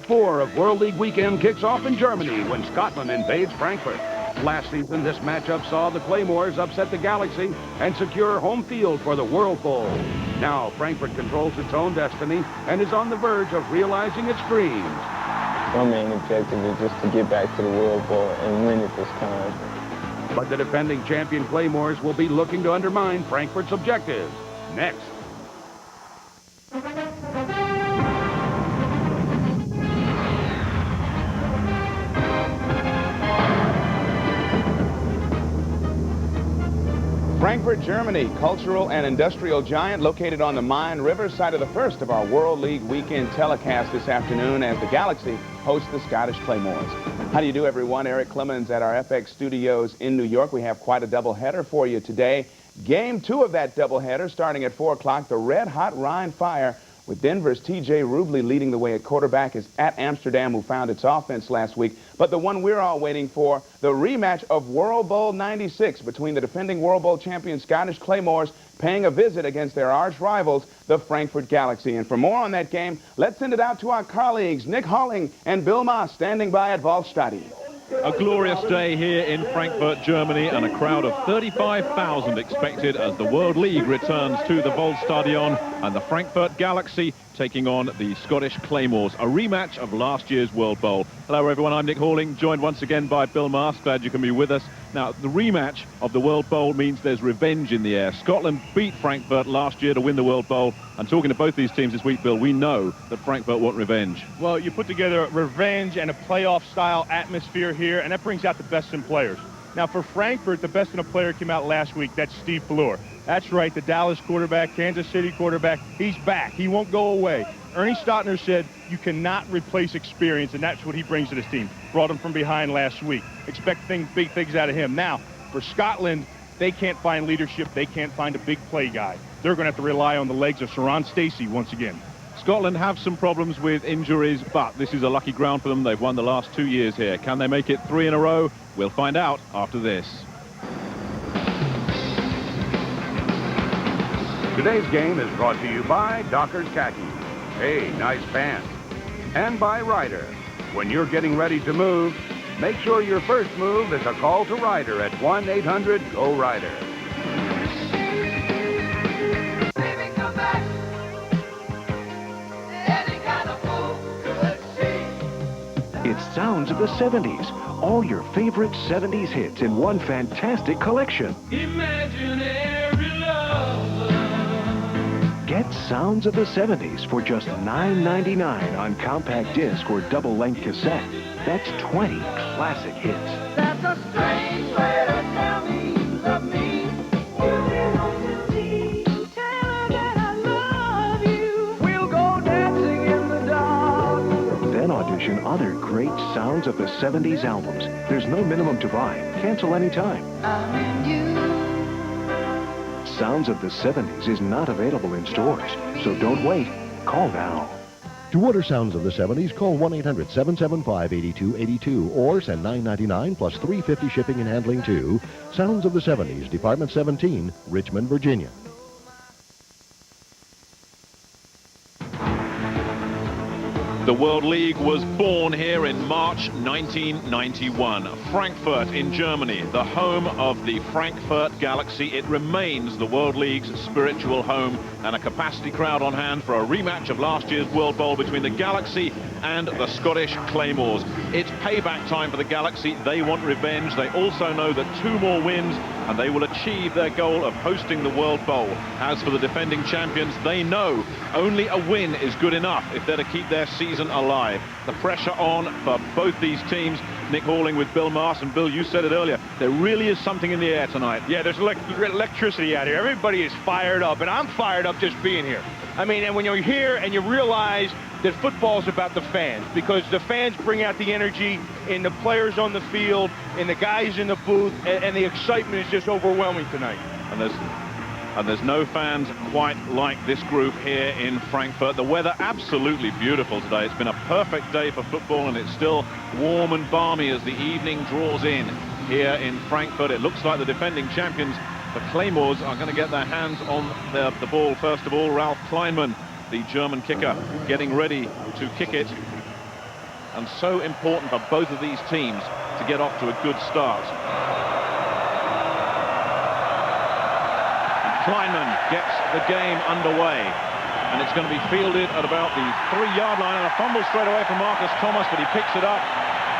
4 of World League weekend kicks off in Germany when Scotland invades Frankfurt. Last season, this matchup saw the Claymores upset the Galaxy and secure home field for the World Bowl. Now, Frankfurt controls its own destiny and is on the verge of realizing its dreams. My main objective is just to get back to the World Bowl and win it this time. But the defending champion Claymores will be looking to undermine Frankfurt's objectives. Next. Frankfurt, Germany, cultural and industrial giant located on the Main River, site of the first of our World League weekend telecast this afternoon as the Galaxy hosts the Scottish Claymores. How do you do, everyone? Eric Clemens at our FX studios in New York. We have quite a doubleheader for you today. Game 2 of that doubleheader starting at 4 o'clock, the red-hot Rhine Fire with Denver's T.J. Rubley leading the way at quarterback is at Amsterdam, who found its offense last week. But the one we're all waiting for, the rematch of World Bowl 96 between the defending World Bowl champion Scottish Claymores paying a visit against their arch rivals, the Frankfurt Galaxy. And for more on that game, let's send it out to our colleagues, Nick Halling and Bill Maas, standing by at Waldstadion. A glorious day here in Frankfurt, Germany, and a crowd of 35,000 expected as the World League returns to the Waldstadion and the Frankfurt Galaxy taking on the Scottish Claymores, a rematch of last year's World Bowl. Hello, everyone. I'm Nick Halling, joined once again by Bill Maas. Glad you can be with us. Now, the rematch of the World Bowl means there's revenge in the air. Scotland beat Frankfurt last year to win the World Bowl. And talking to both these teams this week, Bill, we know that Frankfurt want revenge. Well, you put together revenge and a playoff-style atmosphere here, and that brings out the best in players. Now, for Frankfurt, the best in a player came out last week. That's Steve Fleur. That's right, the Dallas quarterback, Kansas City quarterback. He's back. He won't go away. Ernie Stotner said you cannot replace experience, and that's what he brings to this team. Brought him from behind last week. Expect big things out of him. Now, for Scotland, they can't find leadership. They can't find a big play guy. They're going to have to rely on the legs of Sharon Stacey once again. Scotland have some problems with injuries, but this is a lucky ground for them. They've won the last 2 years here. Can they make it 3 in a row? We'll find out after this. Today's game is brought to you by Dockers Khaki. Hey, nice pants. And by Ryder. When you're getting ready to move, make sure your first move is a call to Ryder at 1-800-GO-RYDER. It's Sounds of the 70s. All your favorite 70s hits in one fantastic collection. Imaginary lover. Get Sounds of the 70s for just $9.99 on compact disc or double-length cassette. That's 20 classic hits. That's a strange way to tell me you love me. You belong to me. Tell her that I love you. We'll go dancing in the dark. Then audition other great Sounds of the 70s albums. There's no minimum to buy. Cancel anytime. I'm in you. Sounds of the 70s is not available in stores, so don't wait. Call now. To order Sounds of the 70s, call 1-800-775-8282 or send $9.99 plus $3.50 shipping and handling to Sounds of the 70s, Department 17, Richmond, Virginia. The World League was born here in March 1991. Frankfurt in Germany, the home of the Frankfurt Galaxy. It remains the World League's spiritual home, and a capacity crowd on hand for a rematch of last year's World Bowl between the Galaxy and the Scottish Claymores. It's payback time for the Galaxy. They want revenge. They also know that 2 more wins and they will achieve their goal of hosting the World Bowl. As for the defending champions, they know only a win is good enough if they're to keep their season alive. The pressure on for both these teams. Nick Halling with Bill Maas, and Bill, you said it earlier, there really is something in the air tonight. Yeah, there's electricity out here. Everybody is fired up, and I'm fired up just being here. I mean, and when you're here and you realize that football is about the fans, because the fans bring out the energy in the players on the field, in the guys in the booth, and the excitement is just overwhelming tonight. And there's no fans quite like this group here in Frankfurt. The weather absolutely beautiful today. It's been a perfect day for football, and it's still warm and balmy as the evening draws in here in Frankfurt. It looks like the defending champions, the Claymores, are going to get their hands on the ball. First of all, Ralph Kleinman, the German kicker, getting ready to kick it. and so important for both of these teams to get off to a good start. Kleinman gets the game underway, and it's going to be fielded at about the 3-yard line, and a fumble straight away from Marcus Thomas, but he picks it up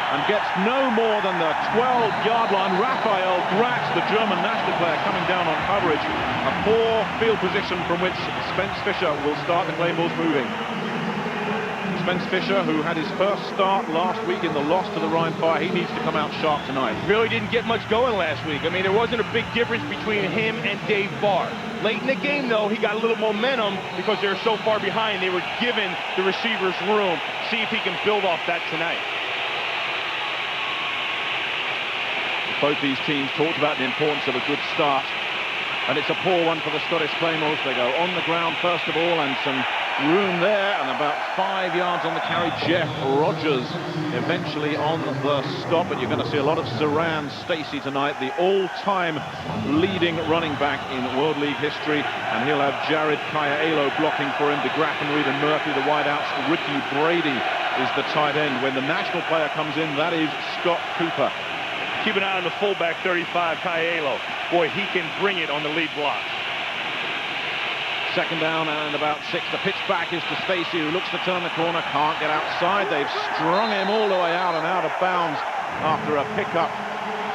and gets no more than the 12-yard line. Raphael Gratz, the German national player, coming down on coverage. A poor field position from which Spence Fisher will start the Claymores moving. Spence Fisher, who had his first start last week in the loss to the Rhine Fire, he needs to come out sharp tonight. Really didn't get much going last week. I mean, there wasn't a big difference between him and Dave Barr. Late in the game, though, he got a little momentum because they were so far behind. They were giving the receivers room. See if he can build off that tonight. Both these teams talked about the importance of a good start, and it's a poor one for the Scottish Claymores. They go on the ground first of all, and some room there, and about 5 yards on the carry. Jeff Rogers eventually on the stop, but you're going to see a lot of Saran Stacey tonight, the all-time leading running back in World League history, and he'll have Jared Kaiaelo blocking for him, DeGraff and Reed and Murphy, the wideouts. Ricky Brady is the tight end. When the national player comes in, that is Scott Cooper. Keep an eye on the fullback, 35, Kaiaelo. Boy, he can bring it on the lead block. Second down and about 6. The pitch back is to Stacey, who looks to turn the corner, can't get outside. They've strung him all the way out and out of bounds after a pickup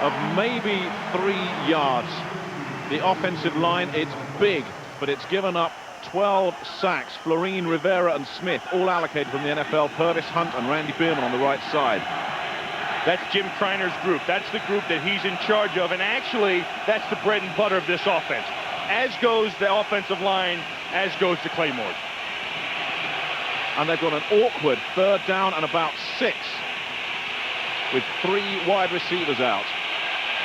of maybe 3 yards. The offensive line, it's big, but it's given up 12 sacks. Florine, Rivera and Smith, all allocated from the NFL. Purvis Hunt and Randy Bierman on the right side. That's Jim Kreiner's group. That's the group that he's in charge of, and actually, that's the bread and butter of this offense. As goes the offensive line, as goes the Claymores. And they've got an awkward 3rd down and about 6, with 3 wide receivers out.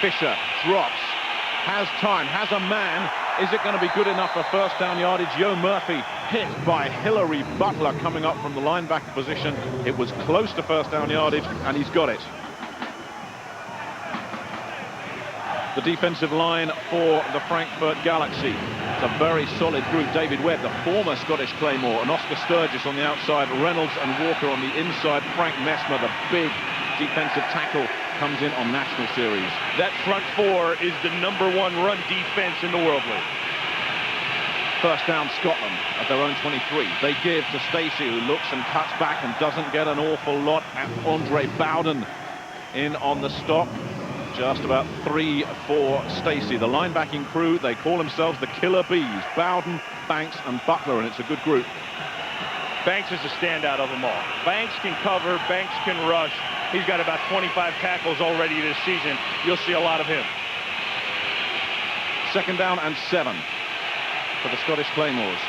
Fisher drops, has time, has a man. Is it going to be good enough for first down yardage? Yo Murphy hit by Hillary Butler coming up from the linebacker position. It was close to first down yardage, and he's got it. The defensive line for the Frankfurt Galaxy. It's a very solid group. David Webb, the former Scottish Claymore, and Oscar Sturgis on the outside, Reynolds and Walker on the inside. Frank Messmer, the big defensive tackle, comes in on National Series. That front 4 is the #1 run defense in the World League. First down, Scotland at their own 23. They give to Stacey, who looks and cuts back and doesn't get an awful lot. At Andre Bowden in on the stop. Just about 3 for Stacey. The linebacking crew, they call themselves the Killer Bees. Bowden, Banks and Butler, and it's a good group. Banks is the standout of them all. Banks can cover, Banks can rush. He's got about 25 tackles already this season. You'll see a lot of him. Second down and 7 for the Scottish Claymores.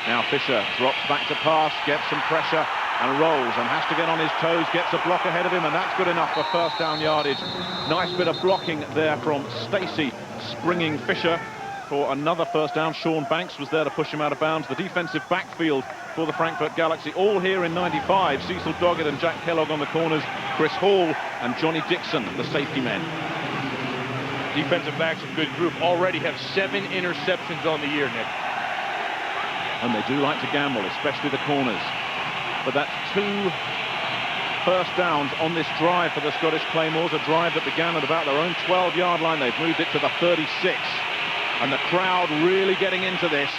Now Fisher drops back to pass, gets some pressure and rolls, and has to get on his toes, gets a block ahead of him, and that's good enough for first down yardage. Nice bit of blocking there from Stacey, springing Fisher for another first down. Sean Banks was there to push him out of bounds. The defensive backfield for the Frankfurt Galaxy, all here in 95. Cecil Doggett and Jack Kellogg on the corners, Chris Hall and Johnny Dixon, the safety men. Defensive backs, a good group. Already have 7 interceptions on the year, Nick. And they do like to gamble, especially the corners. But that's 2 first downs on this drive for the Scottish Claymores, a drive that began at about their own 12-yard line. They've moved it to the 36. And the crowd really getting into this.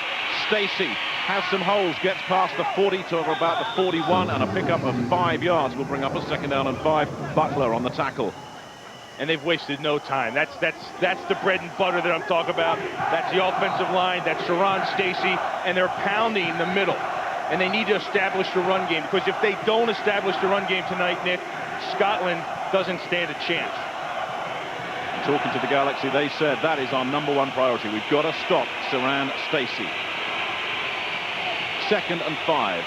Stacey has some holes, gets past the 40 to about the 41, and a pickup of 5 yards will bring up a second down and 5. Butler on the tackle. And they've wasted no time. That's the bread and butter that I'm talking about. That's the offensive line. That's Saran Stacey, and they're pounding the middle. And they need to establish the run game, because if they don't establish the run game tonight, Nick, Scotland doesn't stand a chance. Talking to the Galaxy, they said that is our #1 priority. We've got to stop Saran Stacey. Second and 5.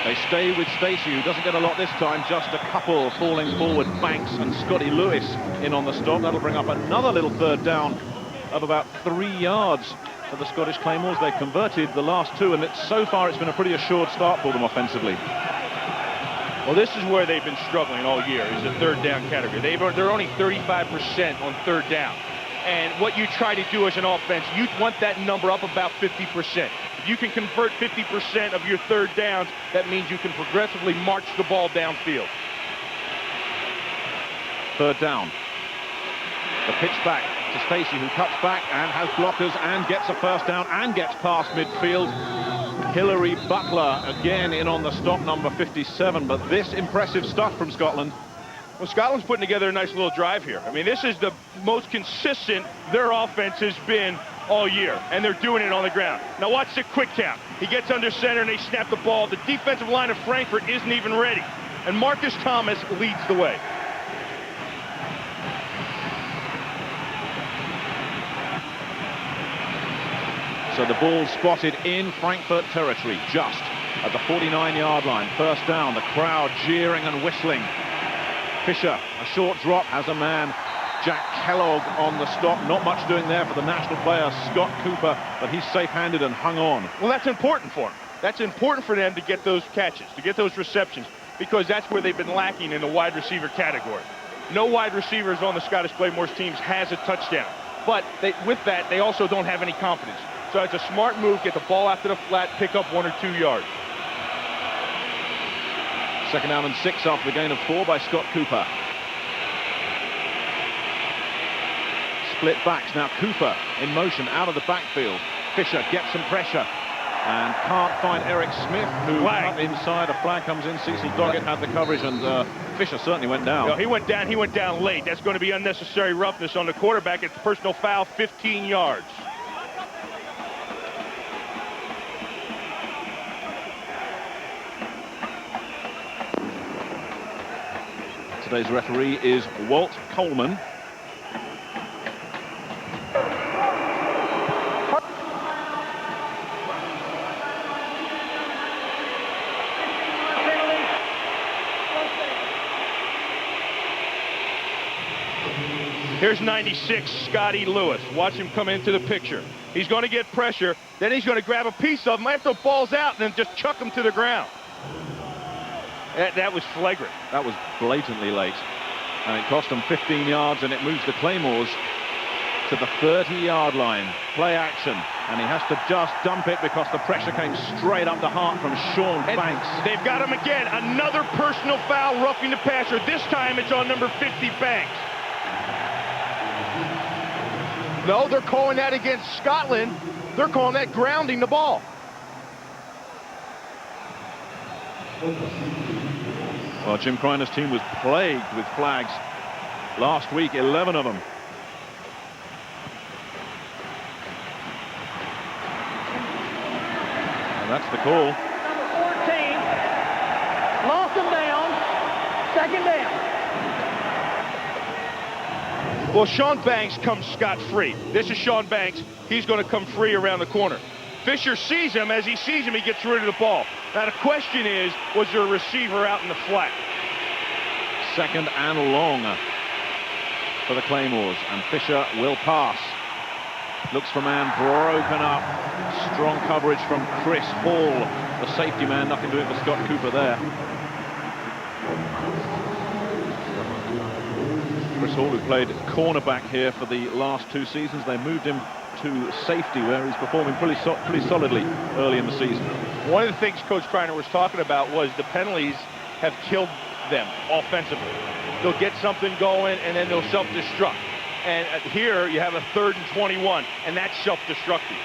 They stay with Stacey, who doesn't get a lot this time, just a couple falling forward. Banks and Scotty Lewis in on the stop. That'll bring up another little third down of about 3 yards for the Scottish Claymores. They've converted the last 2, and so far it's been a pretty assured start for them offensively. Well, this is where they've been struggling all year, is the third down category. They're only 35% on third down. And what you try to do as an offense, you want that number up about 50%. If you can convert 50% of your third downs, that means you can progressively march the ball downfield. Third down. The pitch back to Stacy, who cuts back and has blockers and gets a first down and gets past midfield. Hilary Butler again in on the stop, number 57, but this impressive stuff from Scotland. Well, Scotland's putting together a nice little drive here. I mean, this is the most consistent their offense has been all year, and they're doing it on the ground. Now watch the quick count. He gets under center and they snap the ball. The defensive line of Frankfurt isn't even ready, and Marcus Thomas leads the way. So the ball spotted in Frankfurt territory, just at the 49-yard line. First down, the crowd jeering and whistling. Fisher, a short drop, has a man. Jack Kellogg on the stop. Not much doing there for the national player, Scott Cooper, but he's safe-handed and hung on. Well, that's important for them. That's important for them to get those catches, to get those receptions, because that's where they've been lacking in the wide receiver category. No wide receivers on the Scottish Claymores teams has a touchdown. But with that, they also don't have any confidence. So it's a smart move, get the ball out to the flat, pick up 1 or 2 yards. Second down and 6 after the gain of 4 by Scott Cooper. Split backs now. Cooper in motion out of the backfield. Fisher gets some pressure and can't find Eric Smith, who cut inside. A flag comes in. Cecil Doggett had the coverage, and Fisher certainly went down. No, he went down late. That's going to be unnecessary roughness on the quarterback. It's a personal foul, 15 yards. Today's referee is Walt Coleman. Here's 96, Scotty Lewis. Watch him come into the picture. He's going to get pressure, then he's going to grab a piece of him after the ball's out and then just chuck him to the ground. That was flagrant. That was blatantly late. And it cost them 15 yards, and it moves the Claymores to the 30-yard line. Play action. And he has to just dump it because the pressure came straight up the heart from Sean Banks. They've got him again. Another personal foul, roughing the passer. This time it's on number 50, Banks. No, they're calling that against Scotland. They're calling that grounding the ball. Well, Jim Criner's team was plagued with flags last week, 11 of them. And that's the call. Number 14, lost him down, second down. Well, Sean Banks comes scot-free. This is Sean Banks. He's going to come free around the corner. Fisher sees him. As he sees him, he gets rid of the ball. Now, the question is, was there a receiver out in the flat? Second and long for the Claymores, and Fisher will pass. Looks for man broken up. Strong coverage from Chris Hall, the safety man. Nothing doing for Scott Cooper there. Chris Hall, who played cornerback here for the last 2 seasons. They moved him to safety, where he's performing pretty solidly early in the season. One of the things Coach Kreiner was talking about was the penalties have killed them offensively. They'll get something going, and then they'll self-destruct. And here you have a 3rd and 21, and that's self-destructive.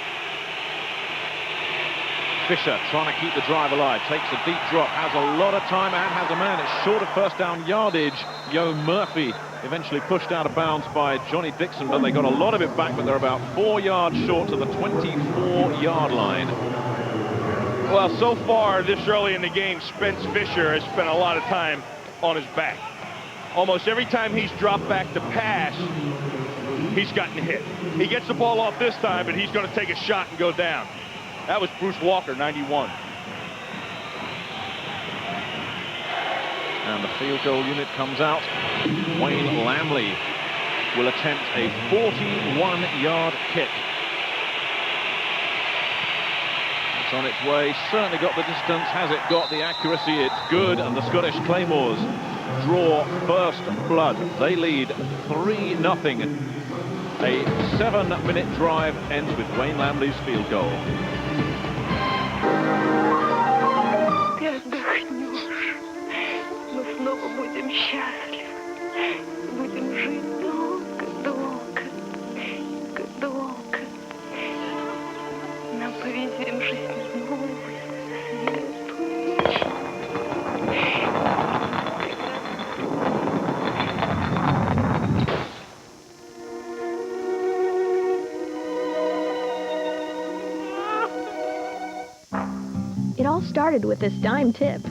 Fisher trying to keep the drive alive, takes a deep drop, has a lot of time and has a man. It's short of first down yardage. Yo Murphy eventually pushed out of bounds by Johnny Dixon, but they got a lot of it back, but they're about 4 yards short to the 24-yard line. Well, so far this early in the game, Spence Fisher has spent a lot of time on his back. Almost every time he's dropped back to pass, he's gotten hit. He gets the ball off this time, but he's going to take a shot and go down. That was Bruce Walker, 91. And the field goal unit comes out. Wayne Lamley will attempt a 41-yard kick. It's on its way, certainly got the distance. Has it got the accuracy? It's good, and the Scottish Claymores draw first blood. They lead 3-0 A 7-minute drive ends with Wayne Lamley's field goal. Ты отдохнешь. Мы снова будем счастливы. Будем жить долго, долго, долго. Нам повезем жизнь новую, светлую. It all started with this dime tip.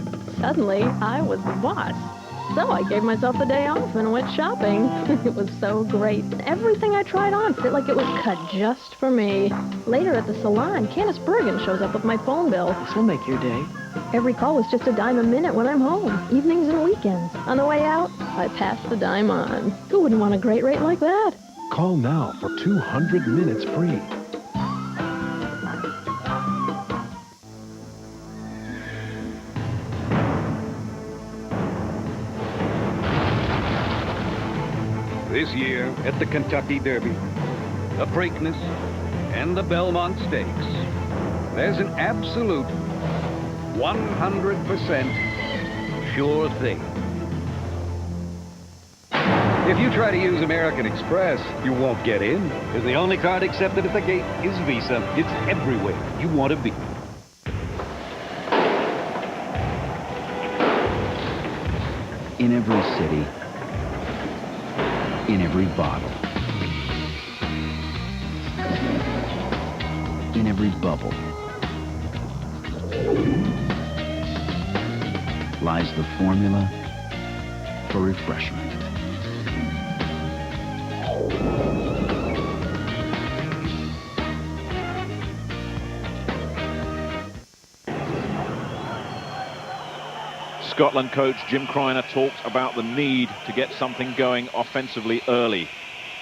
Suddenly, I was the boss. So I gave myself the day off and went shopping. It was so great. Everything I tried on fit like it was cut just for me. Later at the salon, Candace Bergen shows up with my phone bill. This will make your day. Every call was just a dime a minute when I'm home, evenings and weekends. On the way out, I passed the dime on. Who wouldn't want a great rate like that? Call now for 200 minutes free. This year at the Kentucky Derby, the Preakness, and the Belmont Stakes, there's an absolute 100% sure thing. If you try to use American Express, you won't get in, because the only card accepted at the gate is Visa. It's everywhere you want to be. In every city, in every bottle, in every bubble, lies the formula for refreshment. Scotland coach Jim Kreiner talks about the need to get something going offensively early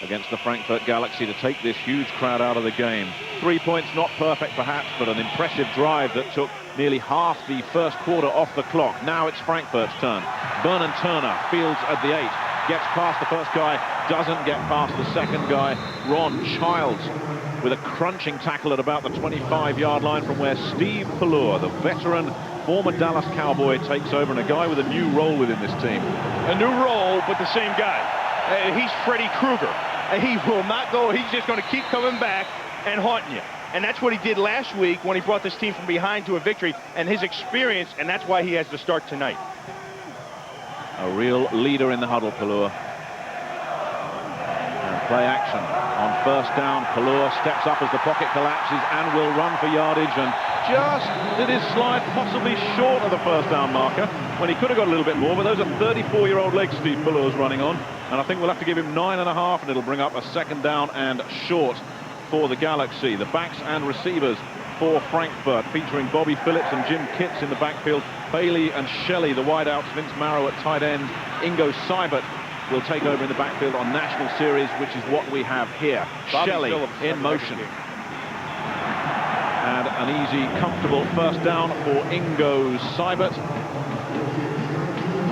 against the Frankfurt Galaxy to take this huge crowd out of the game. 3 points, not perfect perhaps, but an impressive drive that took nearly half the first quarter off the clock. Now it's Frankfurt's turn. Vernon Turner fields at the 8, gets past the first guy, doesn't get past the second guy. Ron Childs with a crunching tackle at about the 25-yard line from where Steve Pallur, the veteran former Dallas Cowboy, takes over, and a guy with a new role within this team. A new role, but the same guy. He's Freddy Krueger. He will not go. He's just going to keep coming back and haunting you. And that's what he did last week when he brought this team from behind to a victory, and his experience, and that's why he has to start tonight. A real leader in the huddle, Pallur. And play action on first down. Pallur steps up as the pocket collapses and will run for yardage, and just did his slide possibly short of the first down marker when he could have got a little bit more, but those are 34-year-old legs Steve Pallur's running on, and I think we'll have to give him 9.5, and it'll bring up a second down and short for the Galaxy. The backs and receivers for Frankfurt, featuring Bobby Phillips and Jim Kitts in the backfield, Bailey and Shelley, the wideouts, Vince Marrow at tight end, Ingo Seibert will take over in the backfield on National Series, which is what we have here. Shelley in motion. And an easy, comfortable first down for Ingo Seibert,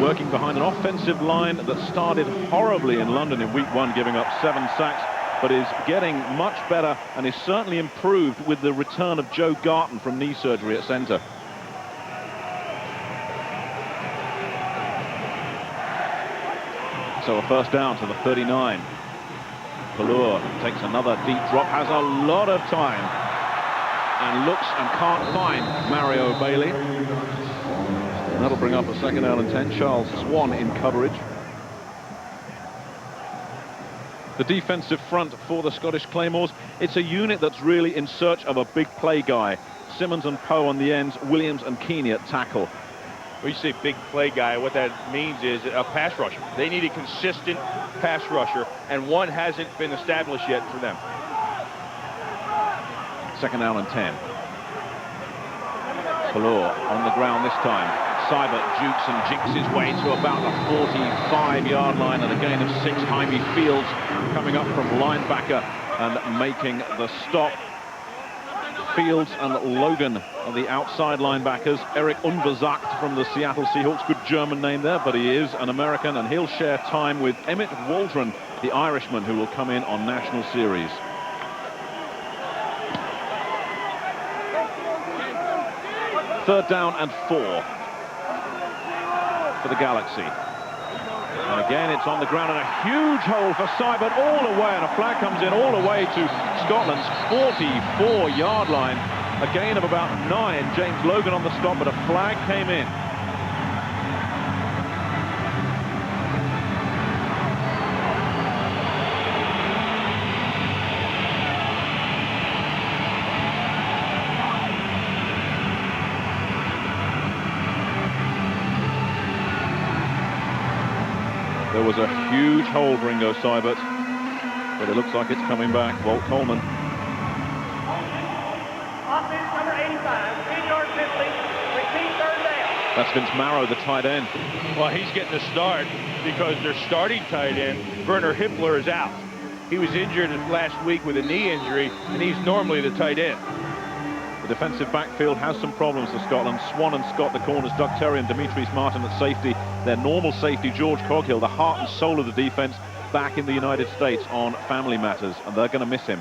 working behind an offensive line that started horribly in London in week 1, giving up 7 sacks, but is getting much better and is certainly improved with the return of Joe Garton from knee surgery at center. So a first down to the 39. Pallur takes another deep drop, has a lot of time, and looks and can't find Mario Bailey. And that'll bring up a second down and 10. Charles Swan in coverage. The defensive front for the Scottish Claymores, it's a unit that's really in search of a big play guy. Simmons and Poe on the ends, Williams and Keeney at tackle. When you say big play guy, what that means is a pass rusher. They need a consistent pass rusher, and one hasn't been established yet for them. Second down and 10. Pallur on the ground this time. Seibert jukes and jinks his way to about the 45-yard line, and a gain of 6. Jaime Fields coming up from linebacker and making the stop. Fields and Logan are the outside linebackers. Eric Unverzagt from the Seattle Seahawks, good German name there, but he is an American, and he'll share time with Emmett Waldron the Irishman who will come in on National Series. Third down and 4 for the Galaxy. And again, it's on the ground, and a huge hole for Seibert all the way, and a flag comes in all the way to Scotland's 44-yard line. A gain of about 9. James Logan on the stop, but a flag came in. There was a huge hole for Ingo Seibert, but it looks like it's coming back. Walt Coleman. Offense number 85, 10-yard penalty, repeat third down. That's Vince Marrow, the tight end. Well, he's getting a start because their starting tight end, Werner Hippler, is out. He was injured last week with a knee injury, and he's normally the tight end. The defensive backfield has some problems for Scotland. Swan and Scott, the corners, Doug Terry and Demetrius Martin at safety. Their normal safety, George Coghill, the heart and soul of the defense, back in the United States on family matters, and they're going to miss him.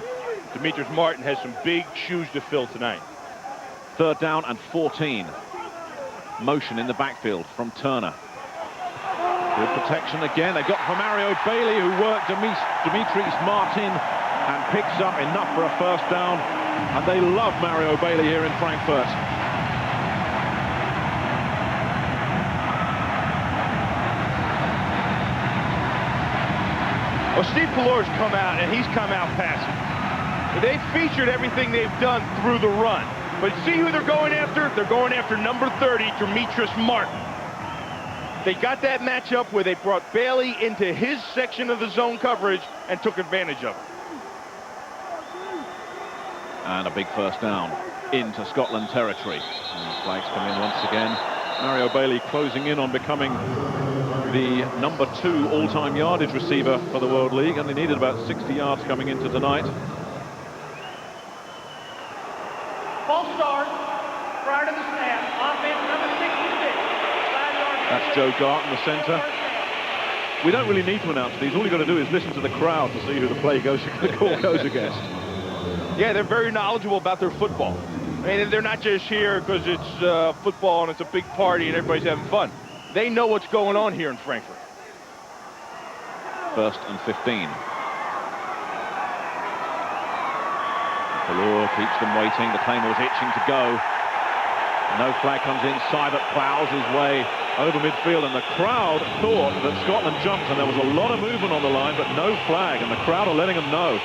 Demetrius Martin has some big shoes to fill tonight. Third down and 14. Motion in the backfield from Turner. Good protection again. They got for Mario Bailey, who worked Demetrius Martin and picks up enough for a first down. And they love Mario Bailey here in Frankfurt. Well, Steve Pelor's come out, and he's come out passing. They've featured everything they've done through the run. But see who they're going after? They're going after number 30, Demetrius Martin. They got that matchup where they brought Bailey into his section of the zone coverage and took advantage of it. And a big first down into Scotland territory. And flags come in once again. Mario Bailey closing in on becoming the number 2 all-time yardage receiver for the World League, and he needed about 60 yards coming into tonight. False start prior to the snap. Offense number 66. 5-yard. That's Joe Garton, the center. We don't really need to announce these. All you've got to do is listen to the crowd to see who the play goes, the call goes against. Yeah, they're very knowledgeable about their football. I mean, they're not just here because it's football and it's a big party and everybody's having fun. They know what's going on here in Frankfurt. First and 15. Pelor keeps them waiting. The Claymore's itching to go. No flag comes in. Seibert plows his way over midfield, and the crowd thought that Scotland jumped, and there was a lot of movement on the line, but no flag, and the crowd are letting them know.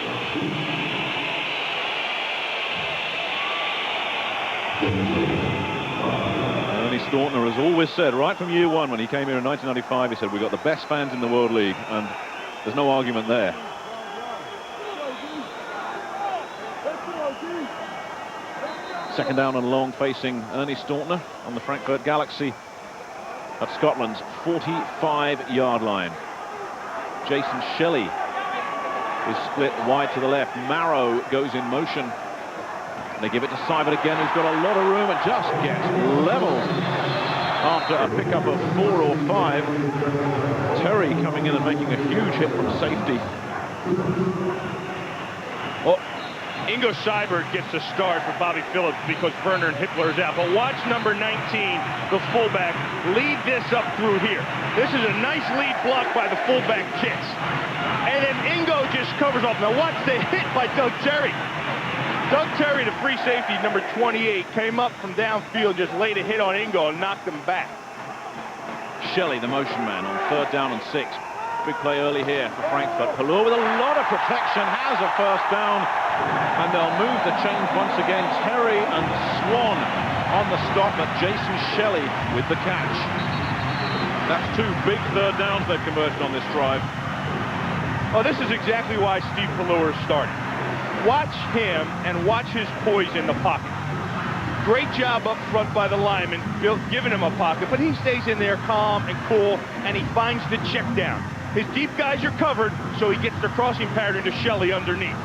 Ernie Staunton has always said, right from year one when he came here in 1995, he said, we've got the best fans in the World League, and there's no argument there. Second down and long facing Ernie Staunton on the Frankfurt Galaxy at Scotland's 45-yard line. Jason Shelley is split wide to the left. Marrow goes in motion. They give it to Seibert again, who's got a lot of room and just gets leveled after a pickup of 4 or 5. Terry coming in and making a huge hit from safety. Well, Ingo Seibert gets the start for Bobby Phillips because Werner and Hippler is out. But watch number 19, the fullback, lead this up through here. This is a nice lead block by the fullback Kitts. And then Ingo just covers off. Now watch the hit by Doug Terry. Doug Terry, the free safety, number 28, came up from downfield, just laid a hit on Ingo and knocked him back. Shelley, the motion man, on third down and 6. Big play early here for Frankfurt. Pelor with a lot of protection, has a first down, and they'll move the chains once again. Terry and Swan on the stop, but Jason Shelley with the catch. That's 2 big third downs they've converted on this drive. Oh, this is exactly why Steve Pelor started. Watch him and watch his poise in the pocket. Great job up front by the lineman, giving him a pocket, but he stays in there calm and cool, and he finds the check down. His deep guys are covered, so he gets the crossing pattern to Shelley underneath.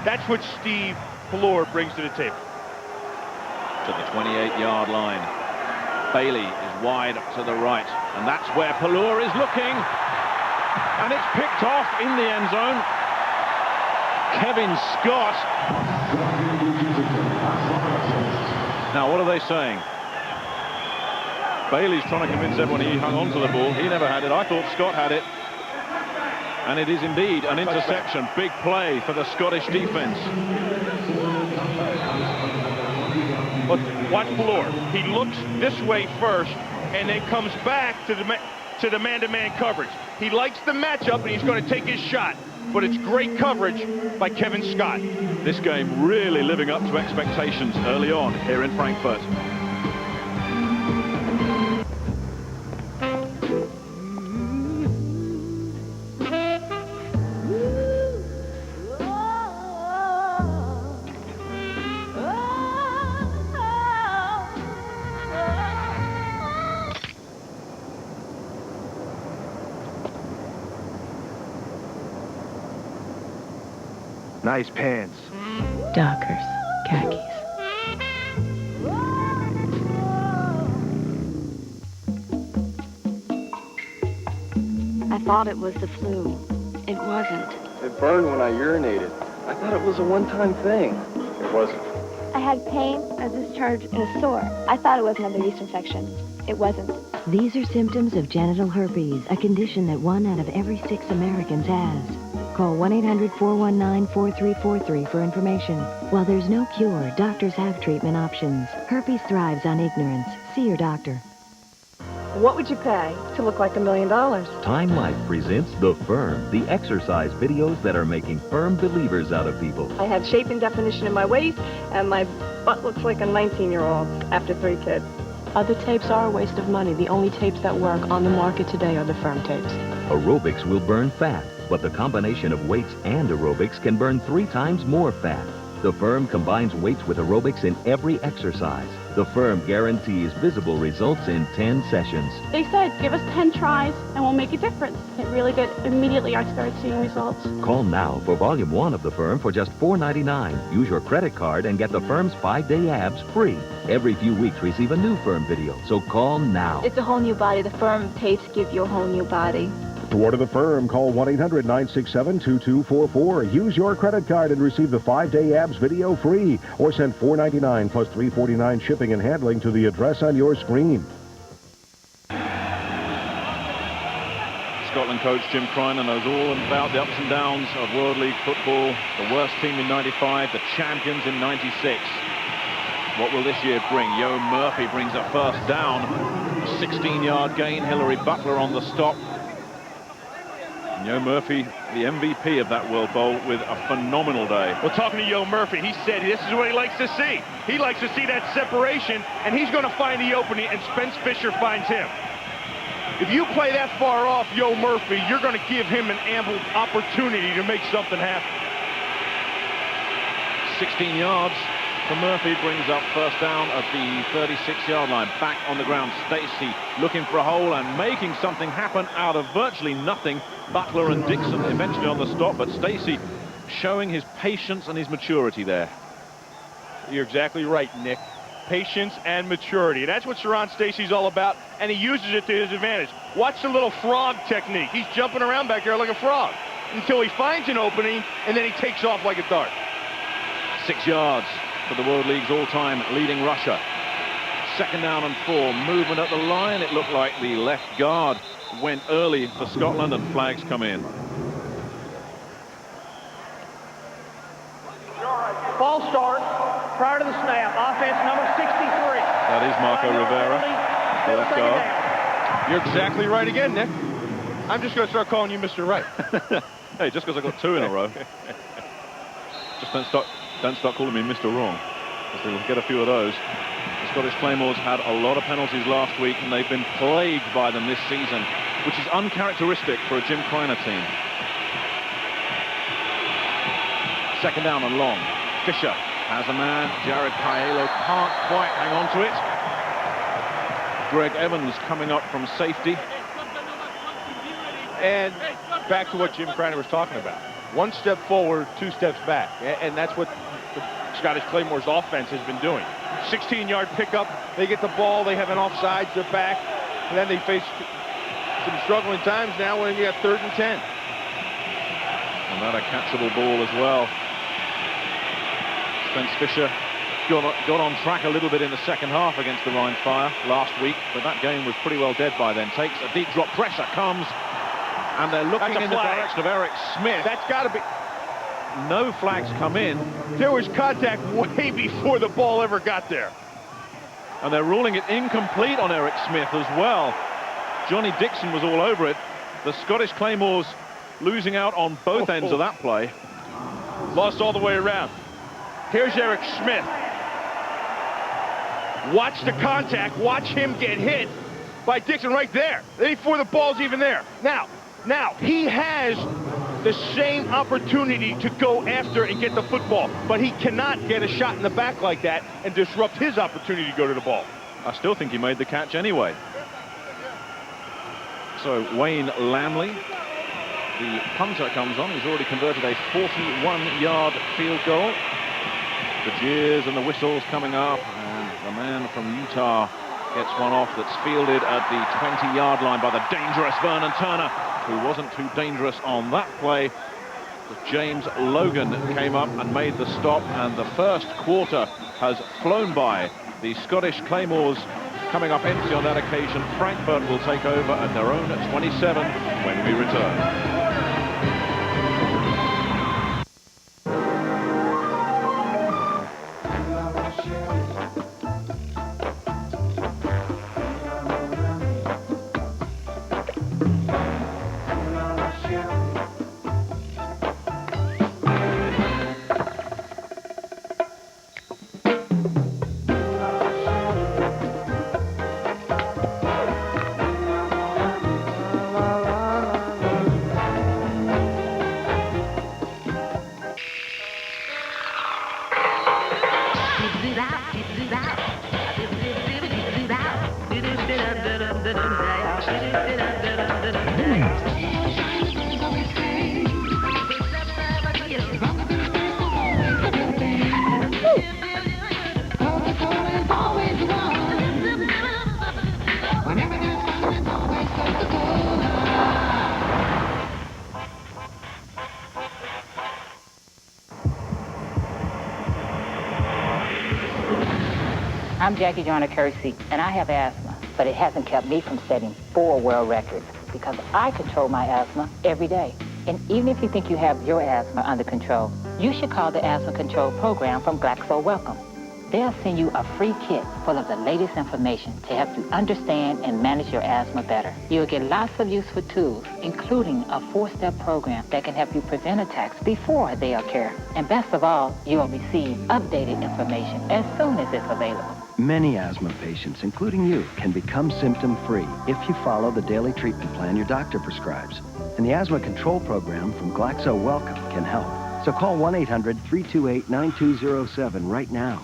That's what Steve Pelor brings to the table. To the 28-yard line. Bailey is wide to the right, and that's where Pelor is looking. And it's picked off in the end zone. Kevin Scott. Now, what are they saying? Bailey's trying to convince everyone he hung on to the ball. He never had it. I thought Scott had it. And it is indeed an interception. Big play for the Scottish defense. But watch Bloor. He looks this way first and then comes back to the man-to-man coverage. He likes the matchup and he's going to take his shot. But it's great coverage by Kevin Scott. This game really living up to expectations early on here in Frankfurt. Nice pants. Dockers, khakis. I thought it was the flu. It wasn't. It burned when I urinated. I thought it was a one-time thing. It wasn't. I had pain, a discharge, and a sore. I thought it was another yeast infection. It wasn't. These are symptoms of genital herpes, a condition that 1 out of every 6 Americans has. Call 1-800-419-4343 for information. While there's no cure, doctors have treatment options. Herpes thrives on ignorance. See your doctor. What would you pay to look like $1 million? Time Life presents The Firm, the exercise videos that are making firm believers out of people. I have shape and definition in my waist, and my butt looks like a 19-year-old after 3 kids. Other tapes are a waste of money. The only tapes that work on the market today are the Firm tapes. Aerobics will burn fat, but the combination of weights and aerobics can burn 3 times more fat. The Firm combines weights with aerobics in every exercise. The Firm guarantees visible results in 10 sessions. They said, give us 10 tries and we'll make a difference. It really did. Immediately I started seeing results. Call now for Volume 1 of The Firm for just $4.99. Use your credit card and get The Firm's 5-day abs free. Every few weeks receive a new Firm video, so call now. It's a whole new body. The Firm tapes give you a whole new body. To order The Firm, call 1-800-967-2244. Use your credit card and receive the 5-day abs video free, or send $4.99 plus $3.49 shipping and handling to the address on your screen. Scotland coach Jim Kreiner knows all about the ups and downs of World League football. The worst team in '95, the champions in '96. What will this year bring? Yo Murphy brings a first down. 16-yard gain. Hilary Butler on the stop. Yo Murphy, the MVP of that World Bowl, with a phenomenal day. Well, talking to Yo Murphy, he said this is what he likes to see. He likes to see that separation, and he's going to find the opening, and Spence Fisher finds him. If you play that far off Yo Murphy, you're going to give him an ample opportunity to make something happen. 16 yards for Murphy brings up first down at the 36-yard line. Back on the ground, Stacey looking for a hole and making something happen out of virtually nothing. Butler and Dixon eventually on the stop, but Stacey showing his patience and his maturity there. You're exactly right, Nick. Patience and maturity. And that's what Sharon Stacey's all about, and he uses it to his advantage. Watch the little frog technique. He's jumping around back there like a frog until he finds an opening, and then he takes off like a dart. 6 yards for the World League's all-time leading rusher. 2nd down and 4. Movement at the line. It looked like the left guard went early for Scotland, and flags come in. False start prior to the snap. Offense number 63. That is Marco Rivera, the left guard. You're exactly right again, Nick. I'm just going to start calling you Mr. Right. Hey, just because I got 2 in a row. Just don't start calling me Mr. Wrong, because we'll get a few of those. The Scottish Claymores had a lot of penalties last week, and they've been plagued by them this season, which is uncharacteristic for a Jim Kreiner team. 2nd down and long. Fisher has a man. Jared Paello can't quite hang on to it. Greg Evans coming up from safety. And back to what Jim Kreiner was talking about. 1 step forward, 2 steps back. And that's what the Scottish Claymore's offense has been doing. 16-yard pickup. They get the ball. They have an offsides. They're back. And then they face some struggling times now when you got 3rd and 10. And that a catchable ball as well. Spence Fisher got on track a little bit in the second half against the Rhine Fire last week, but that game was pretty well dead by then. Takes a deep drop, pressure comes, and they're looking in the direction of Eric Smith. That's got to be... No flags come in. There was contact way before the ball ever got there. And they're ruling it incomplete on Eric Smith as well. Johnny Dixon was all over it. The Scottish Claymores losing out on both ends of that play. Lost all the way around. Here's Eric Smith. Watch the contact. Watch him get hit by Dixon right there. Before the ball's even there. Now, he has the same opportunity to go after and get the football, but he cannot get a shot in the back like that and disrupt his opportunity to go to the ball. I still think he made the catch anyway. So Wayne Lamley, the punter, comes on. He's already converted a 41-yard field goal. The jeers and the whistles coming up, and the man from Utah gets one off that's fielded at the 20-yard line by the dangerous Vernon Turner, who wasn't too dangerous on that play. James Logan came up and made the stop, and the first quarter has flown by. The Scottish Claymores coming up empty on that occasion. Frankfurt will take over at their own 27 when we return. I'm Jackie Joyner Kersey, and I have asthma, but it hasn't kept me from setting 4 world records because I control my asthma every day. And even if you think you have your asthma under control, you should call the Asthma Control Program from Glaxo Wellcome. They'll send you a free kit full of the latest information to help you understand and manage your asthma better. You'll get lots of useful tools, including a 4-step program that can help you prevent attacks before they occur. And best of all, you'll receive updated information as soon as it's available. Many asthma patients, including you, can become symptom-free if you follow the daily treatment plan your doctor prescribes. And the Asthma Control Program from Glaxo Wellcome can help. So call 1-800-328-9207 right now.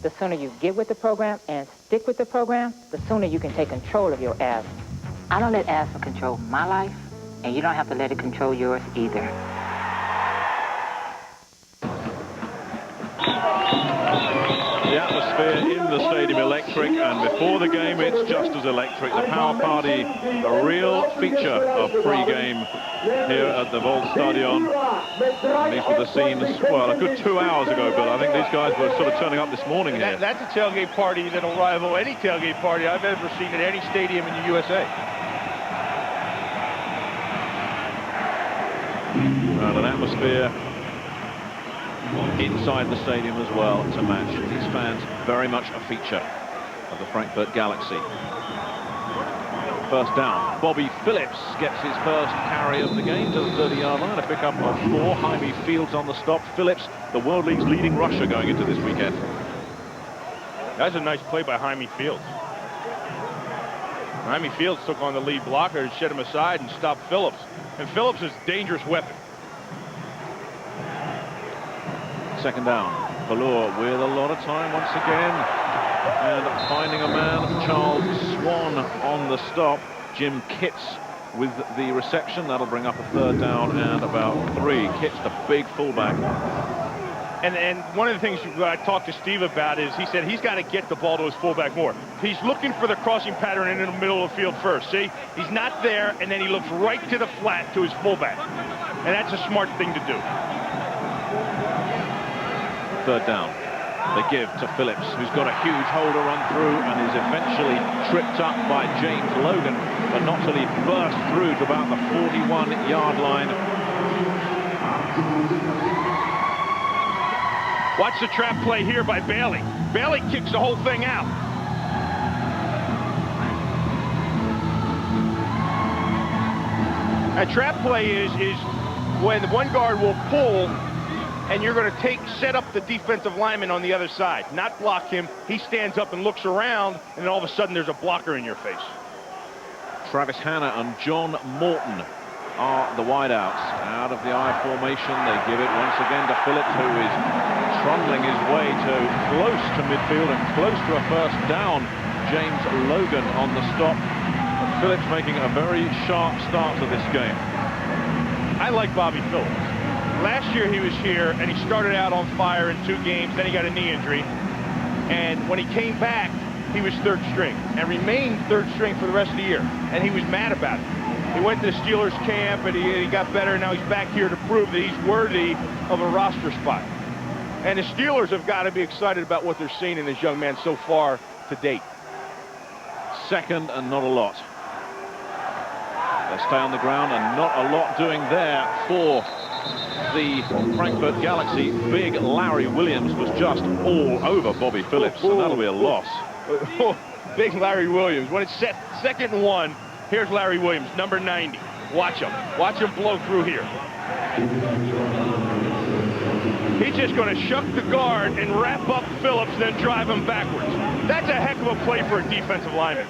The sooner you get with the program and stick with the program, the sooner you can take control of your asthma. I don't let asthma control my life, and you don't have to let it control yours either. The atmosphere in the stadium electric, and before the game it's just as electric. The power party, a real feature of pre-game here at the Waldstadion. And these were the scenes, well, a good 2 hours ago, Bill. I think these guys were sort of turning up this morning here. That's a tailgate party that'll rival any tailgate party I've ever seen at any stadium in the USA. And an atmosphere inside the stadium as well to match. These fans very much a feature of the Frankfurt Galaxy. First down. Bobby Phillips gets his first carry of the game to the 30-yard line. A pickup of 4. Jaime Fields on the stop. Phillips, the World League's leading rusher going into this weekend. That's a nice play by Jaime Fields. Jaime Fields took on the lead blocker and shed him aside and stopped Phillips. And Phillips is a dangerous weapon. Second down. Ballure with a lot of time once again. And finding a man, Charles Swan on the stop. Jim Kitts with the reception. That'll bring up a 3rd down and about 3. Kitts, the big fullback. And one of the things I talked to Steve about is he said he's got to get the ball to his fullback more. He's looking for the crossing pattern in the middle of the field first. See, he's not there, and then he looks right to the flat to his fullback. And that's a smart thing to do. Third down. They give to Phillips, who's got a huge hole to run through and is eventually tripped up by James Logan, but not till he burst through to about the 41-yard line. Watch the trap play here by Bailey. Bailey kicks the whole thing out. A trap play is when one guard will pull and you're going to set up the defensive lineman on the other side, not block him. He stands up and looks around, and then all of a sudden there's a blocker in your face. Travis Hanna and John Morton are the wideouts. Out of the I formation, they give it once again to Phillips, who is trundling his way to close to midfield and close to a first down. James Logan on the stop. And Phillips making a very sharp start to this game. I like Bobby Phillips. Last year he was here and he started out on fire in 2 games, then he got a knee injury. And when he came back, he was third string and remained third string for the rest of the year. And he was mad about it. He went to the Steelers camp and he got better. Now he's back here to prove that he's worthy of a roster spot. And the Steelers have got to be excited about what they're seeing in this young man so far to date. Second and not a lot. They stay on the ground and not a lot doing there for the Frankfurt Galaxy. Big Larry Williams was just all over Bobby Phillips, and that'll be a loss. Big Larry Williams. When it's set 2nd and 1, here's Larry Williams, number 90. Watch him. Watch him blow through here. He's just going to shuck the guard and wrap up Phillips, then drive him backwards. That's a heck of a play for a defensive lineman.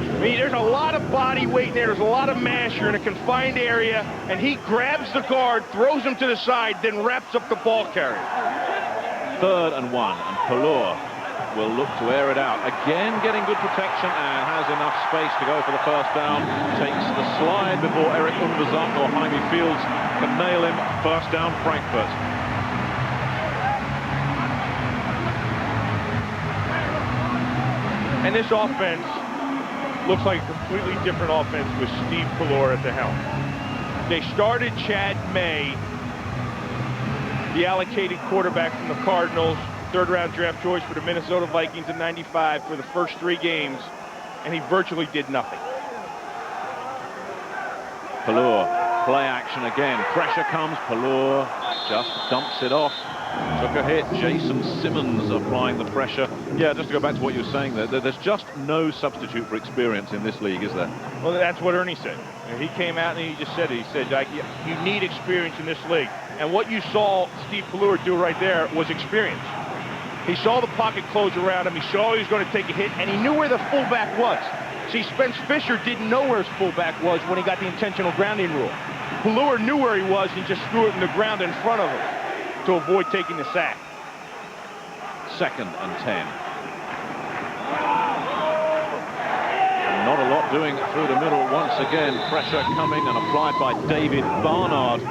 I mean, there's a lot of body weight in there. There's a lot of mass. You're in a confined area, and he grabs the guard, throws him to the side, then wraps up the ball carrier. 3rd and 1, and Palour will look to air it out. Again, getting good protection and has enough space to go for the first down. Takes the slide before Eric Unverzant or Jaime Fields can nail him. First down, Frankfurt. And this offense looks like a completely different offense with Steve Palour at the helm. They started Chad May, the allocated quarterback from the Cardinals, 3rd-round draft choice for the Minnesota Vikings in '95 for the first 3 games, and he virtually did nothing. Palour, play action again. Pressure comes. Palour just dumps it off. Took a hit. Jason Simmons applying the pressure. Yeah, just to go back to what you were saying there, there's just no substitute for experience in this league, is there? Well, that's what Ernie said. He came out and he just said it. He said, you need experience in this league. And what you saw Steve Palour do right there was experience. He saw the pocket close around him. He saw he was going to take a hit, and he knew where the fullback was. See, Spence Fisher didn't know where his fullback was when he got the intentional grounding rule. Palour knew where he was and just threw it in the ground in front of him to avoid taking the sack. 2nd and 10. Not a lot doing through the middle once again. Pressure coming and applied by David Barnard.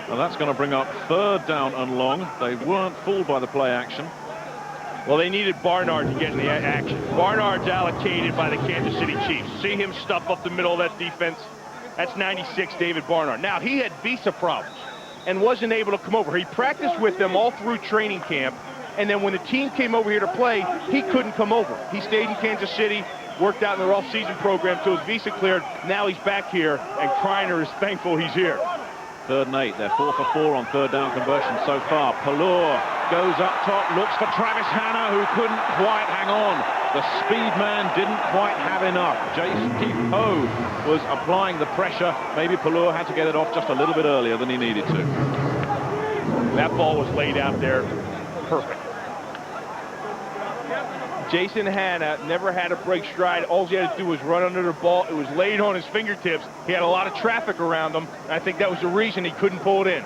And that's going to bring up 3rd down and long. They weren't fooled by the play action. Well, they needed Barnard to get in the action. Barnard's allocated by the Kansas City Chiefs. See him stuff up the middle of that defense? That's 96 David Barnard. Now, he had visa problems and wasn't able to come over. He practiced with them all through training camp, and then when the team came over here to play, he couldn't come over. He stayed in Kansas City, worked out in their off-season program till his visa cleared. Now he's back here, and Kreiner is thankful he's here. 3rd and 8. They're 4 for 4 on 3rd down conversion so far. Palour goes up top, looks for Travis Hanna, who couldn't quite hang on. The speed man didn't quite have enough. J.C. Poe was applying the pressure. Maybe Palour had to get it off just a little bit earlier than he needed to. That ball was laid out there perfect. Jason Hanna never had a break stride. All he had to do was run under the ball. It was laid on his fingertips. He had a lot of traffic around him. And I think that was the reason he couldn't pull it in.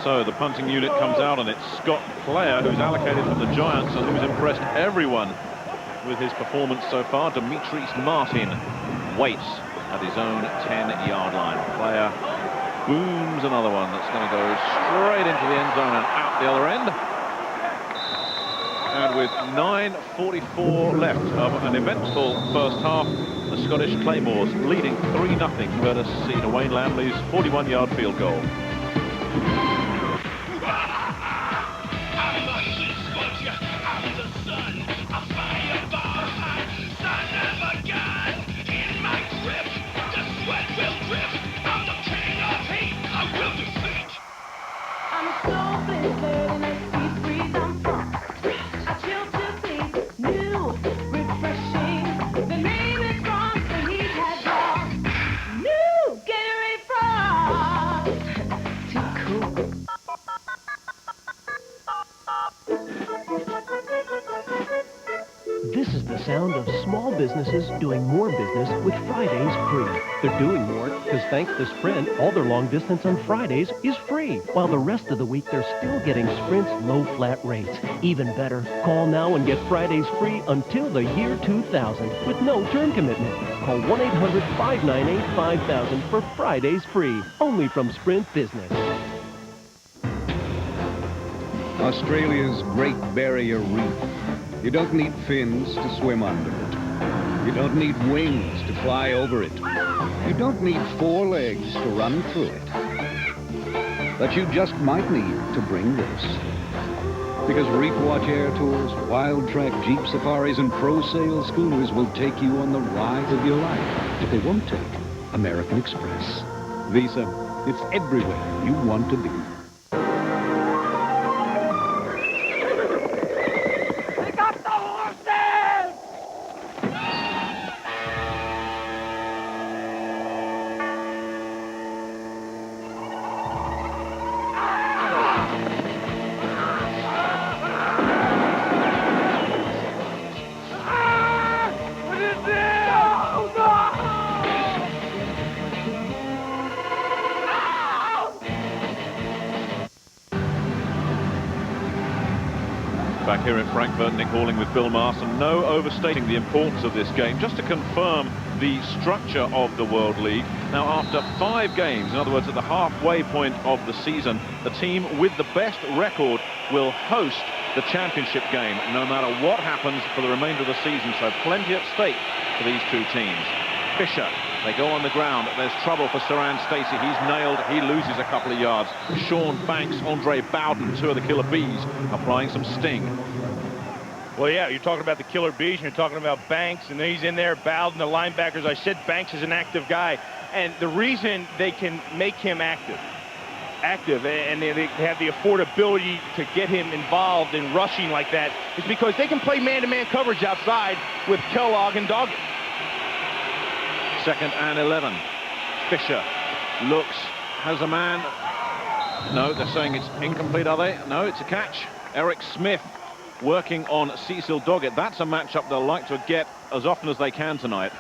So the punting unit comes out, and it's Scott Player, who's allocated from the Giants and who's impressed everyone with his performance so far. Demetrius Martin waits at his own 10-yard line. Player booms another one that's going to go straight into the end zone and out the other end. And with 9:44 left of an eventful first half, the Scottish Claymores leading 3-0, courtesy to Wayne Lamley's 41-yard field goal. This is the sound of small businesses doing more business with Fridays free. They're doing more because thanks to Sprint, all their long distance on Fridays is free, while the rest of the week they're still getting Sprint's low flat rates. Even better, call now and get Fridays free until the year 2000 with no term commitment. Call 1-800-598-5000 for Fridays free, only from Sprint Business. Australia's Great Barrier Reef. You don't need fins to swim under it. You don't need wings to fly over it. You don't need 4 legs to run through it. But you just might need to bring this. Because Reef Watch Air Tours, Wild Track Jeep Safaris, and Pro Sail Schooners will take you on the ride of your life. But they won't take American Express. Visa, it's everywhere you want to be. Back here in Frankfurt, Nick Halling with Bill Marson. No overstating the importance of this game. Just to confirm the structure of the World League. Now, after 5 games, in other words, at the halfway point of the season, the team with the best record will host the championship game, no matter what happens for the remainder of the season. So plenty at stake for these two teams. Fisher, they go on the ground. There's trouble for Saran Stacey. He's nailed. He loses a couple of yards. Sean Banks, Andre Bowden, 2 of the Killer Bees, applying some sting. Well, yeah, you're talking about the Killer Bees, and you're talking about Banks, and he's in there, Bowden, the linebackers. I said Banks is an active guy, and the reason they can make him active, and they have the affordability to get him involved in rushing like that is because they can play man-to-man coverage outside with Kellogg and Doggett. 2nd and 11. Fisher looks, has a man. No, they're saying it's incomplete, are they? No, it's a catch. Eric Smith working on Cecil Doggett. That's a matchup they'll like to get as often as they can tonight.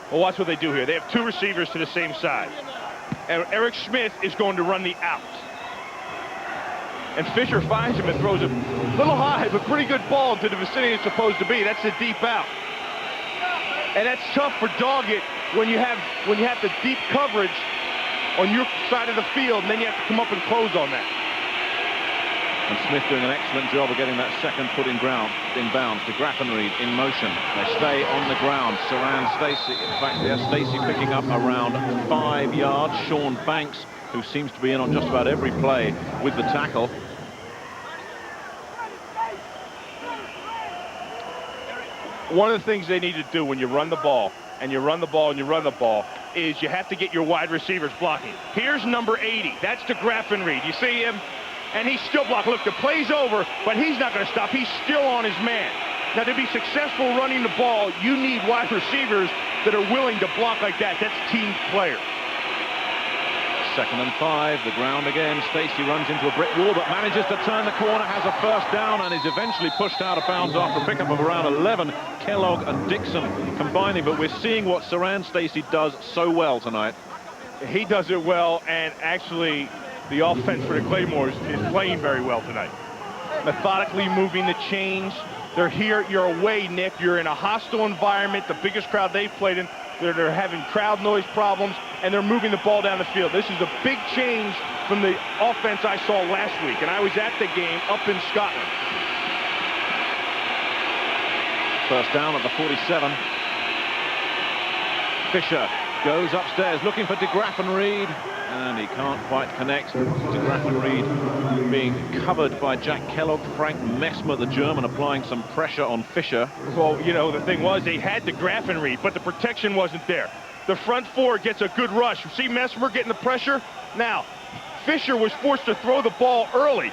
Well, watch what they do here. They have 2 receivers to the same side. And Eric Smith is going to run the out. And Fisher finds him and throws him a little high, but pretty good ball to the vicinity it's supposed to be. That's the deep out. And that's tough for Doggett when you have the deep coverage on your side of the field, and then you have to come up and close on that. And Smith doing an excellent job of getting that second foot in bounds. De Graffenried in motion. They stay on the ground. Saran Stacey, in fact, yes, Stacey picking up around 5 yards. Sean Banks, who seems to be in on just about every play with the tackle. One of the things they need to do when you run the ball, and you run the ball, and you run the ball, is you have to get your wide receivers blocking. Here's number 80. That's De Graffenried. You see him? And he's still blocked. Look, the play's over, but he's not going to stop. He's still on his man. Now, to be successful running the ball, you need wide receivers that are willing to block like that. That's team player. 2nd and 5, the ground again. Stacey runs into a brick wall, but manages to turn the corner, has a first down, and is eventually pushed out of bounds after a pickup of around 11. Kellogg and Dixon combining, but we're seeing what Saran Stacey does so well tonight. He does it well, and actually, the offense for the Claymores is playing very well tonight. Methodically moving the chains. They're here. You're away, Nick. You're in a hostile environment, the biggest crowd they've played in. They're having crowd noise problems, and they're moving the ball down the field. This is a big change from the offense I saw last week, and I was at the game up in Scotland. First down at the 47. Fisher goes upstairs looking for DeGraff and Reed, and he can't quite connect. DeGraff and Reed being covered by Jack Kellogg. Frank Messmer, the German, applying some pressure on Fisher. Well, you know, the thing was they had DeGraff and Reed, but the protection wasn't there. The front four gets a good rush. You see Messmer getting the pressure? Now, Fisher was forced to throw the ball early,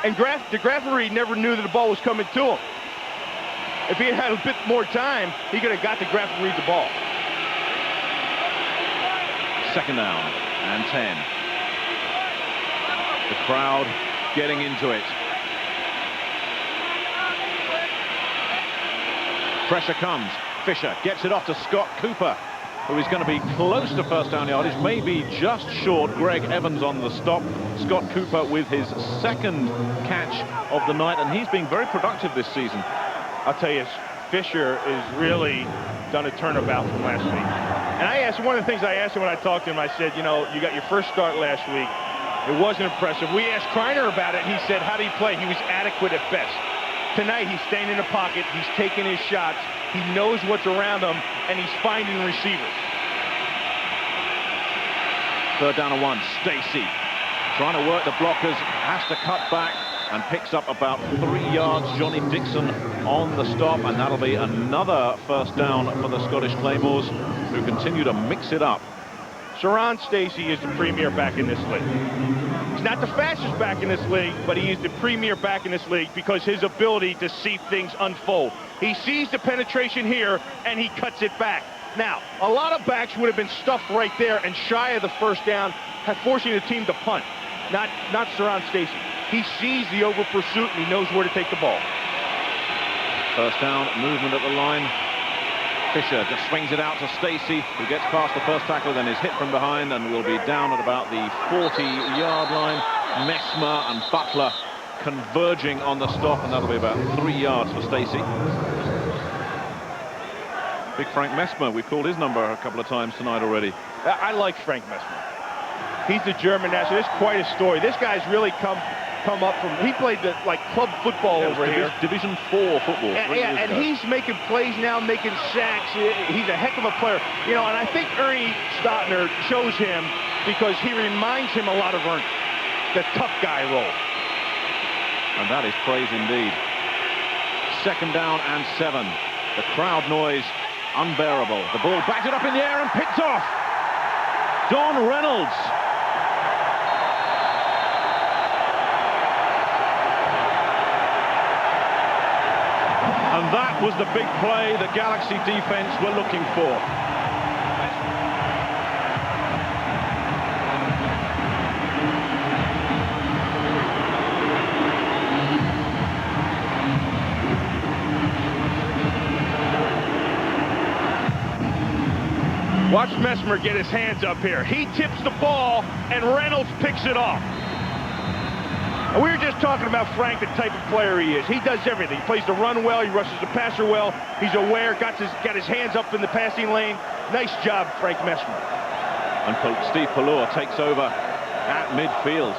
and DeGraff and Reed never knew that the ball was coming to him. If he had had a bit more time, he could have got DeGraff and Reed the ball. Second down and 10. The crowd getting into it. Pressure comes. Fisher gets it off to Scott Cooper, who is going to be close to first down yardage, maybe just short. Greg Evans on the stop. Scott Cooper with his second catch of the night, and he's been very productive this season. I'll tell you, Fisher has really done a turnabout from last week. And I asked, one of the things I asked him when I talked to him, I said, you know, you got your first start last week. It wasn't impressive. We asked Kreiner about it, and he said, how did he play? He was adequate at best. Tonight, he's staying in the pocket. He's taking his shots. He knows what's around him, and he's finding receivers. Third down and 1. Stacy trying to work the blockers, has to cut back and picks up about 3 yards. Johnny Dixon on the stop, and that'll be another first down for the Scottish Claymores, who continue to mix it up. Sharon Stacy is the premier back in this league. He's not the fastest back in this league, but he is the premier back in this league because his ability to see things unfold. He sees the penetration here, and he cuts it back. Now, a lot of backs would have been stuffed right there and shy of the first down, forcing the team to punt. Not Sharon Stacy. He sees the over pursuit, and he knows where to take the ball. First down, movement at the line. Fisher just swings it out to Stacy, who gets past the first tackle, then is hit from behind and will be down at about the 40-yard line. Messmer and Butler converging on the stop, and that'll be about 3 yards for Stacy. Big Frank Messmer, we've called his number a couple of times tonight already. I like Frank Messmer. He's the German national. It's quite a story. This guy's really come up from, he played the, like club football over here. Division 4 football. And he's making plays now, making sacks. He's a heck of a player. You know, and I think Ernie Stotner chose him because he reminds him a lot of Ernie, the tough guy role. And that is praise indeed. Second down and 7. The crowd noise unbearable. The ball batted up in the air and picked off. Don Reynolds. And that was the big play the Galaxy defense were looking for. Watch Messmer get his hands up here. He tips the ball, and Reynolds picks it off. And we were just talking about Frank, the type of player he is. He does everything. He plays the run well. He rushes the passer well. He's aware, got his hands up in the passing lane. Nice job, Frank Messmer. And Steve Pallor takes over at midfield.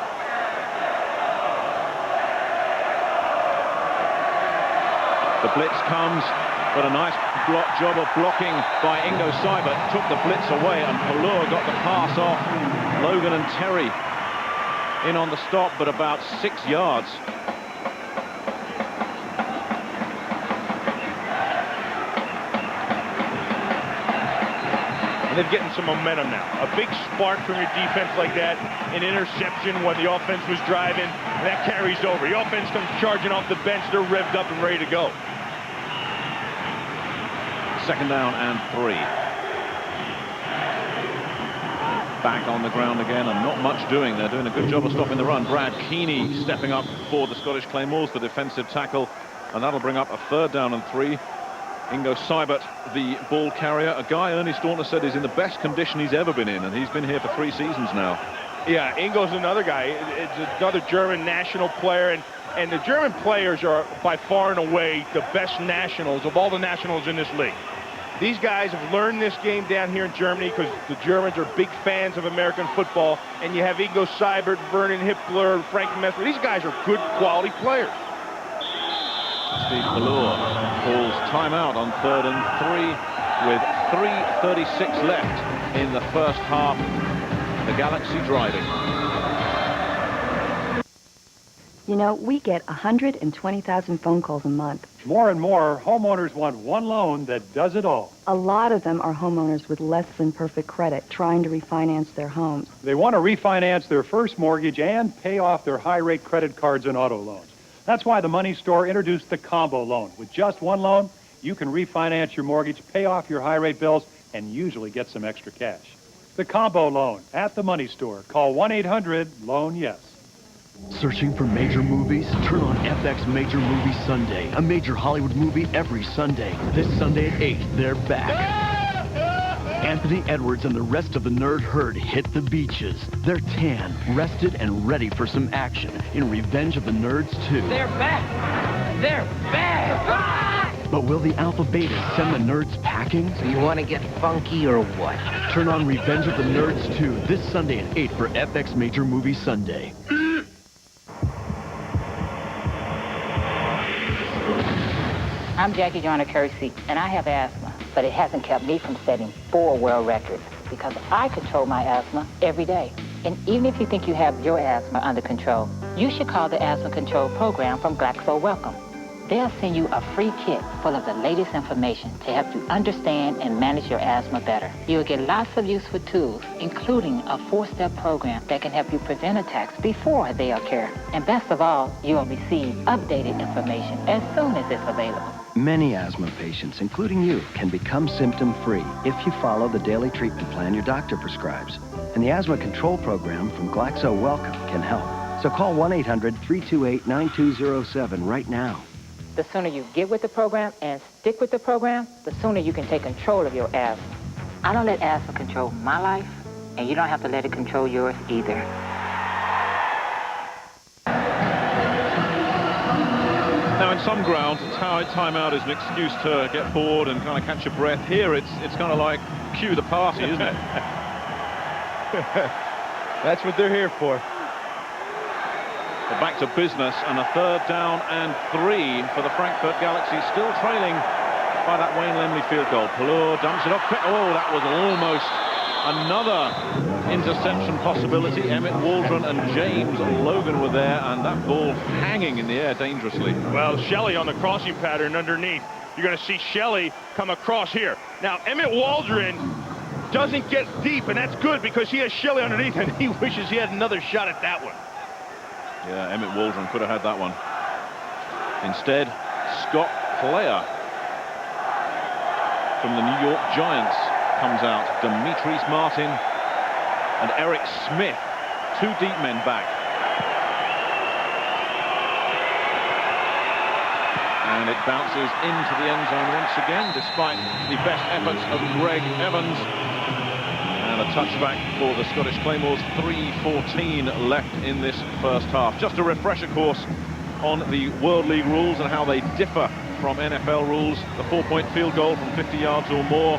The blitz comes, but a nice job of blocking by Ingo Seibert. Took the blitz away, and Pallor got the pass off. Logan and Terry in on the stop, but about 6 yards. And they're getting some momentum now. A big spark from your defense like that, an interception when the offense was driving, and that carries over. The offense comes charging off the bench. They're revved up and ready to go. Second down and 3. Back on the ground again, and not much doing. They're doing a good job of stopping the run. Brad Keeney stepping up for the Scottish Claymores, the defensive tackle, and that'll bring up a third down and 3. Ingo Seibert, the ball carrier, a guy Ernie Staunton said is in the best condition he's ever been in, and he's been here for 3 seasons now. Yeah, Ingo's another guy. It's another German national player, and the German players are by far and away the best nationals of all the nationals in this league. These guys have learned this game down here in Germany because the Germans are big fans of American football, and you have Ingo Seibert, Vernon Hippler, Frank Messer. These guys are good quality players. Steve Ballure calls timeout on 3rd and 3 with 3:36 left in the first half. The Galaxy driving. You know, we get 120,000 phone calls a month. More and more, homeowners want one loan that does it all. A lot of them are homeowners with less than perfect credit trying to refinance their homes. They want to refinance their first mortgage and pay off their high-rate credit cards and auto loans. That's why the Money Store introduced the combo loan. With just one loan, you can refinance your mortgage, pay off your high-rate bills, and usually get some extra cash. The combo loan at the Money Store. Call 1-800-LOAN-YES. Searching for major movies? Turn on FX Major Movie Sunday. A major Hollywood movie every Sunday. This Sunday at 8, they're back. Anthony Edwards and the rest of the nerd herd hit the beaches. They're tan, rested, and ready for some action in Revenge of the Nerds 2. They're back! They're back! But will the Alpha Betas send the nerds packing? So you want to get funky or what? Turn on Revenge of the Nerds 2 this Sunday at 8 for FX Major Movie Sunday. I'm Jackie Joyner Kersey, and I have asthma, but it hasn't kept me from setting 4 world records because I control my asthma every day. And even if you think you have your asthma under control, you should call the Asthma Control Program from Glaxo Wellcome. They'll send you a free kit full of the latest information to help you understand and manage your asthma better. You'll get lots of useful tools, including a 4-step program that can help you prevent attacks before they occur. And best of all, you'll receive updated information as soon as it's available. Many asthma patients, including you, can become symptom-free if you follow the daily treatment plan your doctor prescribes. And the Asthma Control Program from Glaxo Wellcome can help. So call 1-800-328-9207 right now. The sooner you get with the program and stick with the program, the sooner you can take control of your asthma. I don't let asthma control my life, and you don't have to let it control yours either. Now, in some grounds, timeout is an excuse to get bored and kind of catch your breath. Here, it's kind of like cue the party, isn't it? That's what they're here for. But back to business, and a 3rd down and 3 for the Frankfurt Galaxy, still trailing by that Wayne Lemley field goal. Ballure dumps it off quick. Oh, that was almost another interception possibility. Emmett Waldron and James Logan were there, and that ball hanging in the air dangerously. Well, Shelley on the crossing pattern underneath. You're going to see Shelley come across here. Now, Emmett Waldron doesn't get deep, and that's good because he has Shelley underneath, and he wishes he had another shot at that one. Yeah, Emmett Waldron could have had that one. Instead, Scott Player from the New York Giants comes out. Demetrius Martin and Eric Smith, 2 deep men back. And it bounces into the end zone once again, despite the best efforts of Greg Evans. And a touchback for the Scottish Claymores. 3:14 left in this first half. Just a refresher course on the World League rules and how they differ from NFL rules. The 4-point field goal from 50 yards or more.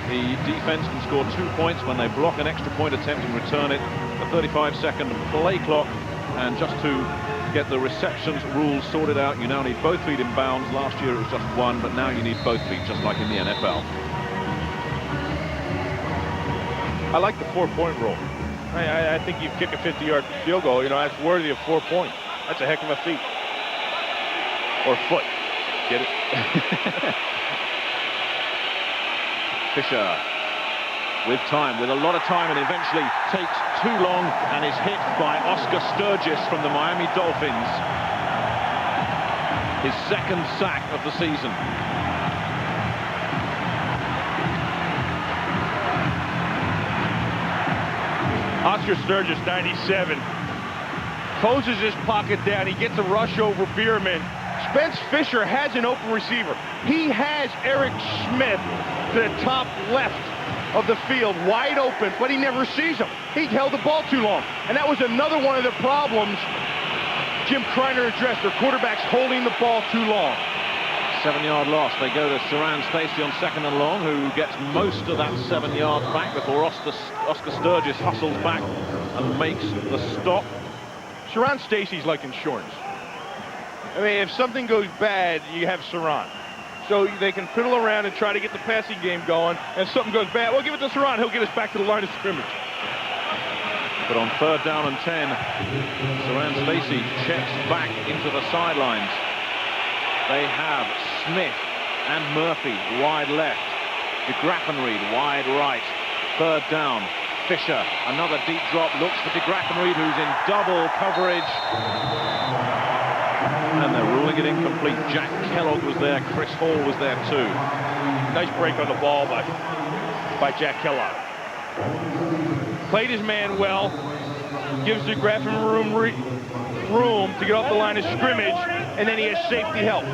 The defense can score 2 points when they block an extra point attempt and return it. The 35-second play clock. And just to get the receptions rules sorted out, you now need both feet in bounds. Last year it was just 1, but now you need both feet, just like in the NFL. I like the 4-point rule. I think you kick a 50-yard field goal, you know, that's worthy of 4 points. That's a heck of a feat. Or foot. Get it? Fisher with time, with a lot of time, and eventually takes too long and is hit by Oscar Sturgis from the Miami Dolphins. His 2nd sack of the season. Oscar Sturgis, 97, closes his pocket down. He gets a rush over Bierman. Spence Fisher has an open receiver. He has Eric Smith to the top left of the field, wide open, but he never sees him. He held the ball too long. And that was another one of the problems Jim Kreiner addressed. Their quarterbacks holding the ball too long. 7-yard loss. They go to Sharon Stacey on 2nd and long, who gets most of that 7 yards back before Oscar Sturgis hustles back and makes the stop. Sharon Stacey's like insurance. I mean, if something goes bad, you have Sharon. So they can fiddle around and try to get the passing game going. And if something goes bad, well, give it to Sharon. He'll get us back to the line of scrimmage. But on 3rd down and 10, Sharon Stacey checks back into the sidelines. They have Smith and Murphy wide left. DeGraffenried wide right. 3rd down. Fisher, another deep drop, looks for DeGraffenried, who's in double coverage. And they're ruling it incomplete. Jack Kellogg was there. Chris Hall was there too. Nice break on the ball by Jack Kellogg. Played his man well. Gives DeGraffenried room to get off the line of scrimmage, and then he has safety help.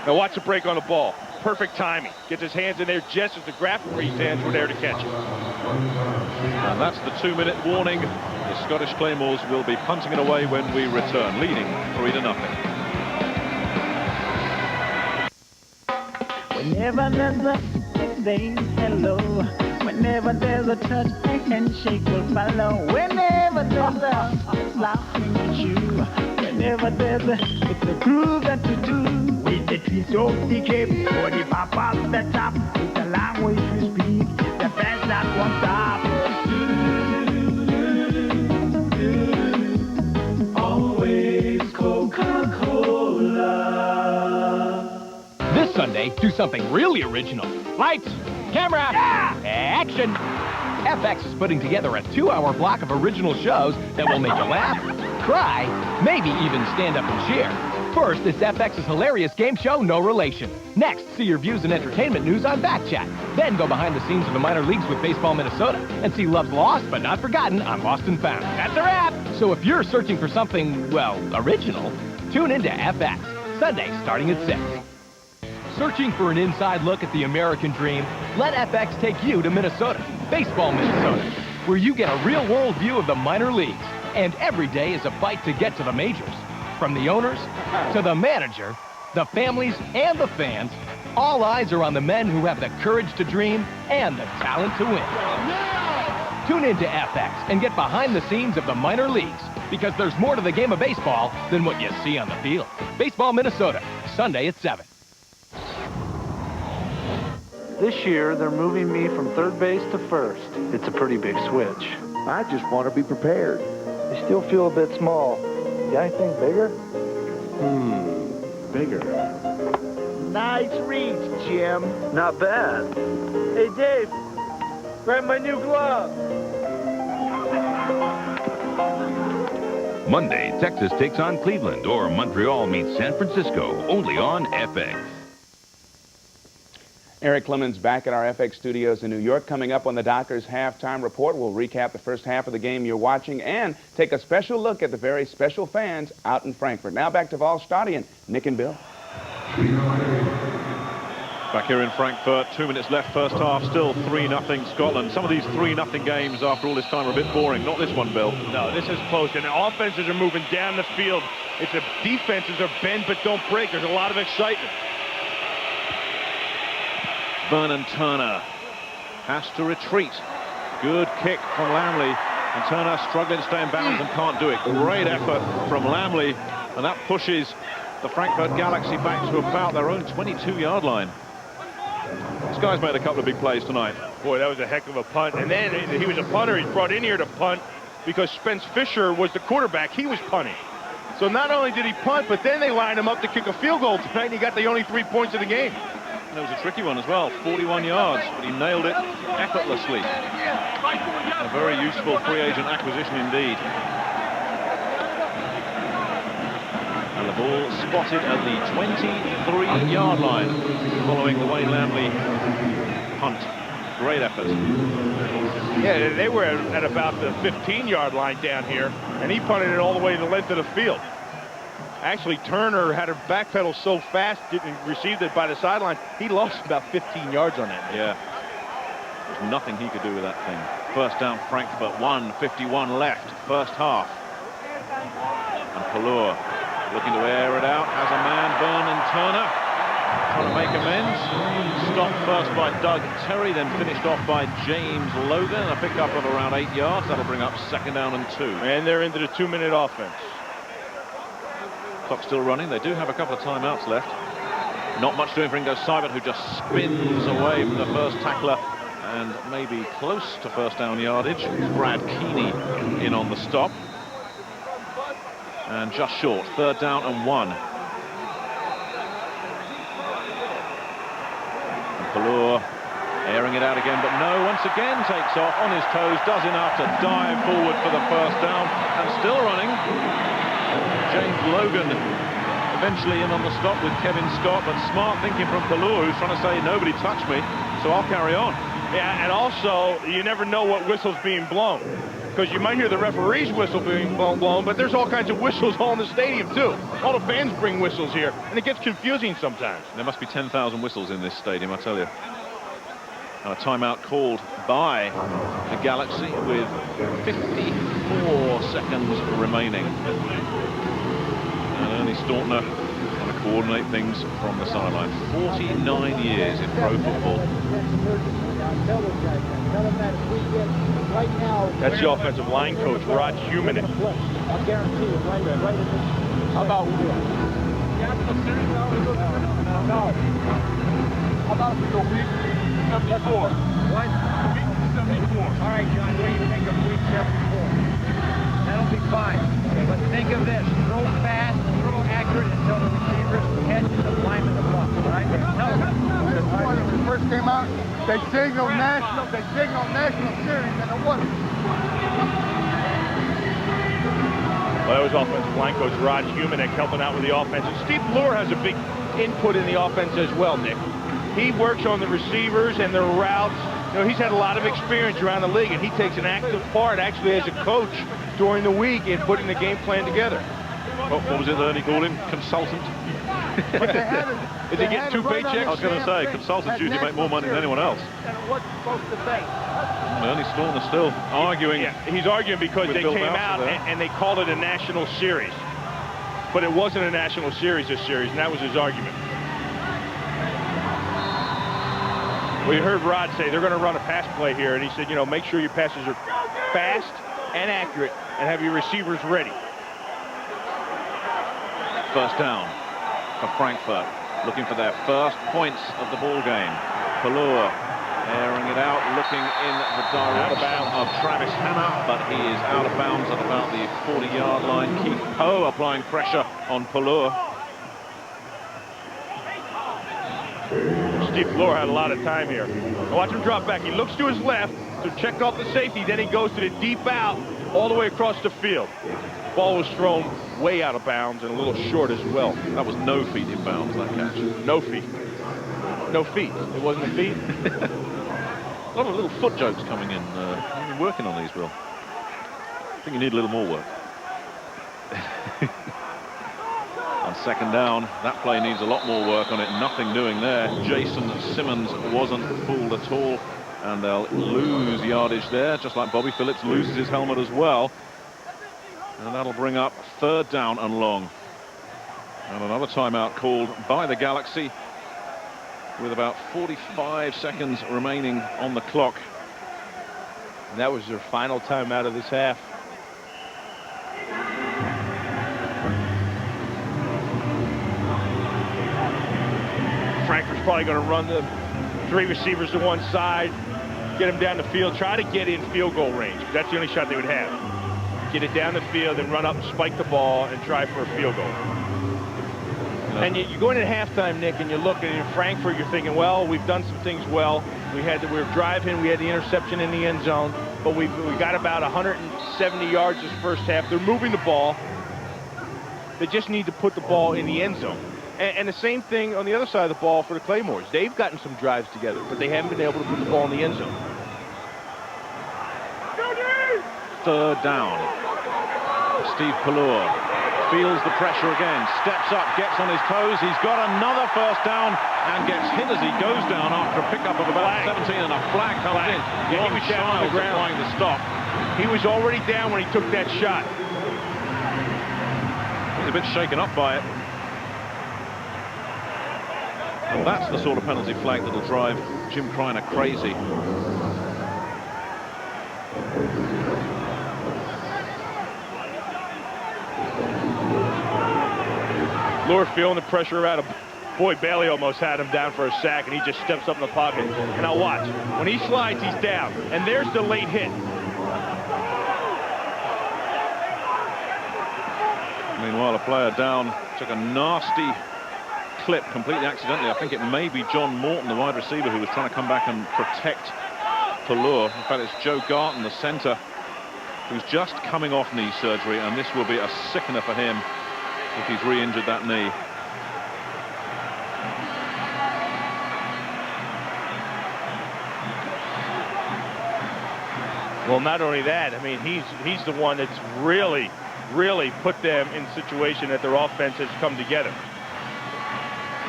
Now watch the break on the ball. Perfect timing. Gets his hands in there just as DeGraffenried's hands were there to catch it. And that's the 2-minute warning. The Scottish Claymores will be punting it away when we return, leading 3-0. Whenever there's a say hello, whenever there's a touch, a handshake will follow. Whenever there's a laughing at you, whenever there's it's a groove that you do. With the twist of the cape, or the pop up the top, with the language we speak, the best that won't stop. Always Coca-Cola. This Sunday, do something really original. Lights, camera, action! FX is putting together a 2-hour block of original shows that will make you laugh, cry, maybe even stand up and cheer. First, it's FX's hilarious game show, No Relation. Next, see your views and entertainment news on Backchat. Then go behind the scenes of the minor leagues with Baseball Minnesota and see Love's Lost But Not Forgotten on Lost and Found. That's a wrap! So if you're searching for something, well, original, tune into FX, Sunday starting at 6. Searching for an inside look at the American dream? Let FX take you to Minnesota, Baseball Minnesota, where you get a real-world view of the minor leagues. And every day is a fight to get to the majors. From the owners to the manager, the families and the fans, all eyes are on the men who have the courage to dream and the talent to win. Tune into FX and get behind the scenes of the minor leagues, because there's more to the game of baseball than what you see on the field. Baseball Minnesota, Sunday at 7. This year, they're moving me from 3rd base to 1st. It's a pretty big switch. I just want to be prepared. You still feel a bit small. Got anything bigger? Bigger. Nice reach, Jim. Not bad. Hey, Dave, grab my new glove. Monday, Texas takes on Cleveland, or Montreal meets San Francisco, only on FX. Eric Clemens back at our FX studios in New York. Coming up on the Dockers halftime report, we'll recap the first half of the game you're watching and take a special look at the very special fans out in Frankfurt. Now back to Valstadion, Nick and Bill. Back here in Frankfurt, 2 minutes left first half, still 3-0 Scotland. Some of these 3-0 games after all this time are a bit boring. Not this one, Bill. No, this is close, and the offenses are moving down the field. It's the defenses are bend but don't break. There's a lot of excitement. Vernon Turner has to retreat. Good kick from Lamley, and Turner struggling to stay in bounds and can't do it. Great effort from Lamley, and that pushes the Frankfurt Galaxy back to about their own 22-yard line. This guy's made a couple of big plays tonight. Boy, that was a heck of a punt. And then he was a punter. He's brought in here to punt because Spence Fisher was the quarterback. He was punting. So not only did he punt, but then they lined him up to kick a field goal tonight, and he got the only 3 points of the game. And it was a tricky one as well, 41 yards, but he nailed it effortlessly. A very useful free agent acquisition indeed. And the ball spotted at the 23-yard line following the Wayne Lamley punt. Great effort. Yeah, they were at about the 15-yard line down here, and he punted it all the way to the length of the field. Actually, Turner had to backpedal so fast, didn't receive it by the sideline. He lost about 15 yards on that. Yeah. There's nothing he could do with that thing. First down, Frankfurt, 1:51 left, first half. And Pallur looking to air it out. Has a man, Vernon Turner, trying to make amends. Stopped first by Doug Terry, then finished off by James Logan. A pickup of around 8 yards. That'll bring up 2nd down and 2. And they're into the 2-minute offense. Clock still running. They do have a couple of timeouts left. Not much doing for Ingo Seibert, who just spins away from the first tackler and maybe close to 1st down yardage. Brad Keeney in on the stop. And just short, 3rd down and 1. And Pallur airing it out again, but no, once again takes off on his toes, does enough to dive forward for the 1st down, and still running. James Logan eventually in on the stop with Kevin Scott, but smart thinking from Pallur, who's trying to say, nobody touched me, so I'll carry on. Yeah, and also, you never know what whistle's being blown. Because you might hear the referee's whistle being blown, but there's all kinds of whistles all in the stadium, too. All the fans bring whistles here, and it gets confusing sometimes. There must be 10,000 whistles in this stadium, I tell you. And a timeout called by the Galaxy with 54 seconds remaining. And Ernie Staunton trying to coordinate things from the sideline. 49 years in pro football. That's the offensive line coach, Rod Human. I'll guarantee you, right how about we go? No. How about if we go week 74? What? Week 74. All right, John, what do you think of week 74? That'll be fine. But think of this. Throw fast, throw accurate until the receivers catch the lineman the block. All right? When we first came out, they signaled national series, and it wasn't. Well, that was offensive line coach Rod Humanek helping out with the offense. And Steve Pallur has a big input in the offense as well, Nick. He works on the receivers and their routes. You know, he's had a lot of experience around the league, and he takes an active part, actually, as a coach during the week in putting the game plan together. What was it that Ernie called him? Consultant? Is he getting 2 paychecks? I was going to say, consultants usually make more money than anyone else. What's supposed to say? Ernie Staunton is still arguing. Yeah, he's arguing because they came out and they called it a national series. But it wasn't a national series this series, and that was his argument. We heard Rod say they're going to run a pass play here, and he said, you know, make sure your passes are fast and accurate and have your receivers ready. 1st down for Frankfurt, looking for their first points of the ball game. Pallur airing it out, looking in the direction of Travis Hanna, but he is out of bounds at about the 40-yard line. Keith Poe applying pressure on Pallur. Steve Pallur had a lot of time here. Watch him drop back. He looks to his left to check off the safety, then he goes to the deep out all the way across the field. Ball was thrown way out of bounds and a little short as well. That was no feet in bounds, that catch. No feet. No feet. It wasn't a feet. A lot of little foot jokes coming in. You've been working on these, Will. I think you need a little more work. On 2nd down, that play needs a lot more work on it. Nothing doing there. Jason Simmons wasn't fooled at all, and they'll lose yardage there, just like Bobby Phillips loses his helmet as well. And that'll bring up 3rd down and long. And another timeout called by the Galaxy with about 45 seconds remaining on the clock. And that was their final timeout of this half. Frankfurt's probably going to run the 3 receivers to one side, get them down the field, try to get in field goal range. That's the only shot they would have. Get it down the field and run up and spike the ball and try for a field goal. And you go into halftime, Nick, and you look at Frankfurt, you're thinking, well, we've done some things well. We were driving, we had the interception in the end zone, but we got about 170 yards this first half. They're moving the ball. They just need to put the ball in the end zone. And the same thing on the other side of the ball for the Claymores. They've gotten some drives together, but they haven't been able to put the ball in the end zone. 3rd down. Steve Pallur feels the pressure again, steps up, gets on his toes. He's got another 1st down and gets hit as he goes down after a pickup of about 17, and a flag comes in. Yeah, he was down on the ground. Applying the stop. He was already down when he took that shot. bit shaken up by it. And that's the sort of penalty flag that'll drive Jim Kreiner crazy. Fluor feeling the pressure out of... Boy, Bailey almost had him down for a sack, and he just steps up in the pocket. And now watch. When he slides, he's down. And there's the late hit. Meanwhile, a player down took a nasty clip completely accidentally. I think it may be John Morton, the wide receiver, who was trying to come back and protect Fluor. In fact, it's Joe Garton, the center, who's just coming off knee surgery, and this will be a sickener for him if he's re-injured that knee. Well, not only that, I mean, he's the one that's really put them in a situation that their offense has come together.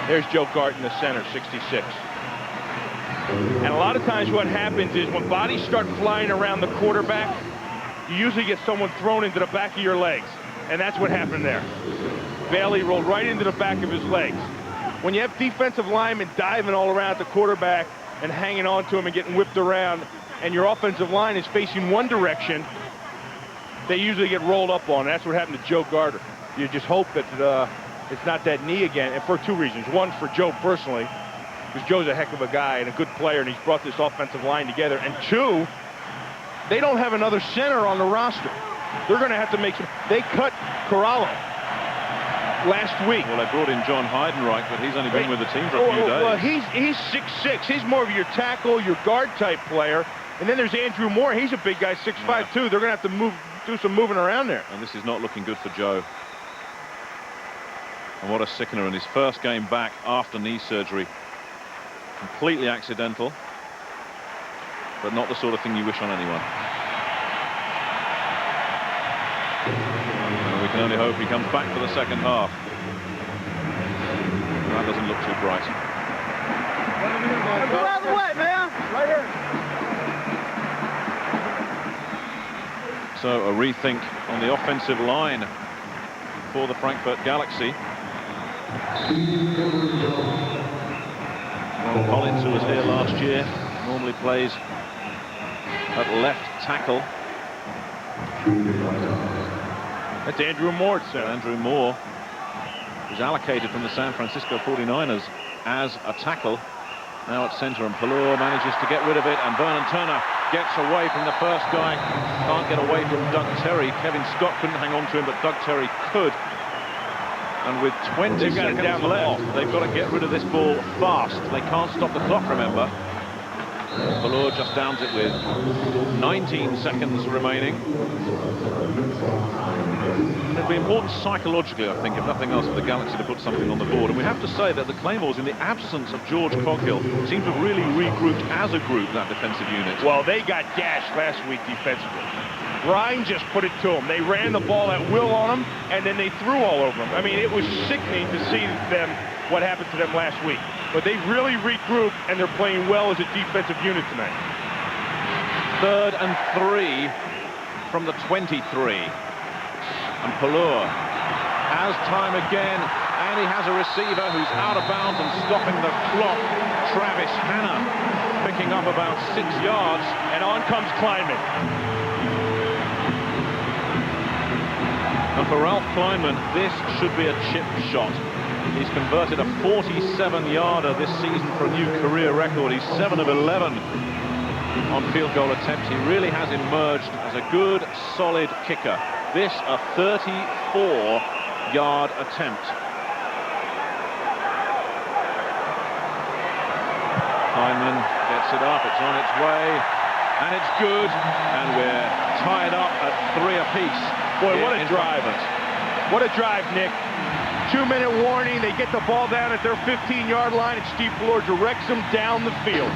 There's Joe Garton, the center, 66. And a lot of times what happens is when bodies start flying around the quarterback, you usually get someone thrown into the back of your legs. And that's what happened there. Bailey rolled right into the back of his legs. When you have defensive linemen diving all around the quarterback and hanging on to him and getting whipped around, and your offensive line is facing one direction, they usually get rolled up on. That's what happened to Joe Garter. You just hope that it's not that knee again, and for two reasons. One, for Joe personally, because Joe's a heck of a guy and a good player, and he's brought this offensive line together. And two, they don't have another center on the roster. They're going to have to make some... They cut Corallo last week. Well, they brought in John Heidenreich, but he's only been with the team for a few days. Well, he's 6'6". He's more of your tackle, your guard type player. And then there's Andrew Moore. He's a big guy, 6'5", too. They're going to have to do some moving around there. And this is not looking good for Joe. And what a sickener in his first game back after knee surgery. Completely accidental, but not the sort of thing you wish on anyone. And we can only hope he comes back for the second half. That doesn't look too bright. Go out of the way, man. Right here. So a rethink on the offensive line for the Frankfurt Galaxy. Ron Collins, who was here last year, normally plays at left tackle. That's Andrew Moore, sir. Andrew Moore is allocated from the San Francisco 49ers as a tackle. Now at center, and Fluor manages to get rid of it, and Vernon Turner gets away from the first guy. Can't get away from Doug Terry. Kevin Scott couldn't hang on to him, but Doug Terry could. And with 20 seconds left, they've got to get rid of this ball fast. They can't stop the clock, remember. Fluor just downs it with 19 seconds remaining. It'll be important psychologically, I think, if nothing else, for the Galaxy to put something on the board. And we have to say that the Claymores, in the absence of George Coghill, seem to have really regrouped as a group, that defensive unit. Well, they got gashed last week defensively. Ryan just put it to them. They ran the ball at will on them, and then they threw all over them. I mean, it was sickening to see them, what happened to them last week. But they really regrouped, and they're playing well as a defensive unit tonight. 3rd and 3 from the 23. And Fluor has time again, and he has a receiver who's out of bounds and stopping the clock. Travis Hanna picking up about 6 yards, and on comes Kleinman. And for Ralph Kleinman, this should be a chip shot. He's converted a 47-yarder this season for a new career record. He's 7 of 11 on field goal attempts. He really has emerged as a good, solid kicker. This a 34-yard attempt. Kleinman gets it up. It's on its way, and it's good. And we're tied up at 3 apiece. Boy, what a drive. What a drive, Nick. 2-minute warning. They get the ball down at their 15-yard line, and Steve Fluor directs them down the field.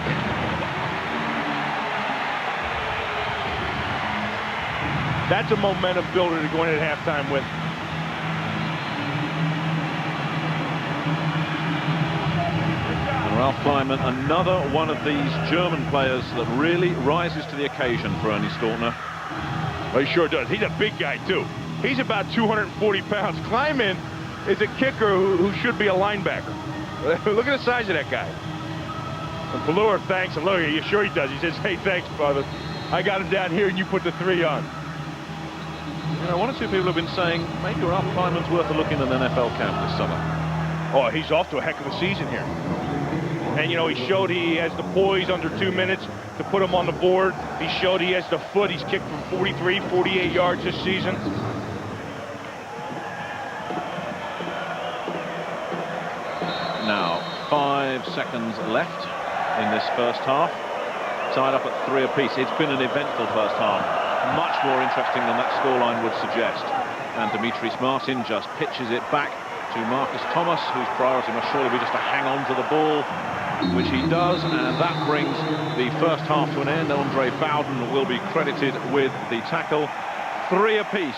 That's a momentum builder to go in at halftime with. And Ralph Kleinman, another one of these German players that really rises to the occasion for Ernie Stautner. Well, he sure does. He's a big guy, too. He's about 240 pounds. Kleinman is a kicker who should be a linebacker. Look at the size of that guy. And Pelluer thanks him. Look, are you sure he does? He says, hey, thanks, brother. I got him down here, and you put the 3 on. You know, one or two people have been saying maybe Ralph Kleinman's worth a look in an NFL camp this summer. Oh, he's off to a heck of a season here. And, you know, he showed he has the poise under 2 minutes to put him on the board. He showed he has the foot. He's kicked from 43, 48 yards this season. Now, 5 seconds left in this first half. Tied up at 3 apiece. It's been an eventful first half. Much more interesting than that scoreline would suggest. And Demetrius Martin just pitches it back to Marcus Thomas, whose priority must surely be just to hang on to the ball, which he does, and that brings the first half to an end. Andre Bowden will be credited with the tackle. 3 apiece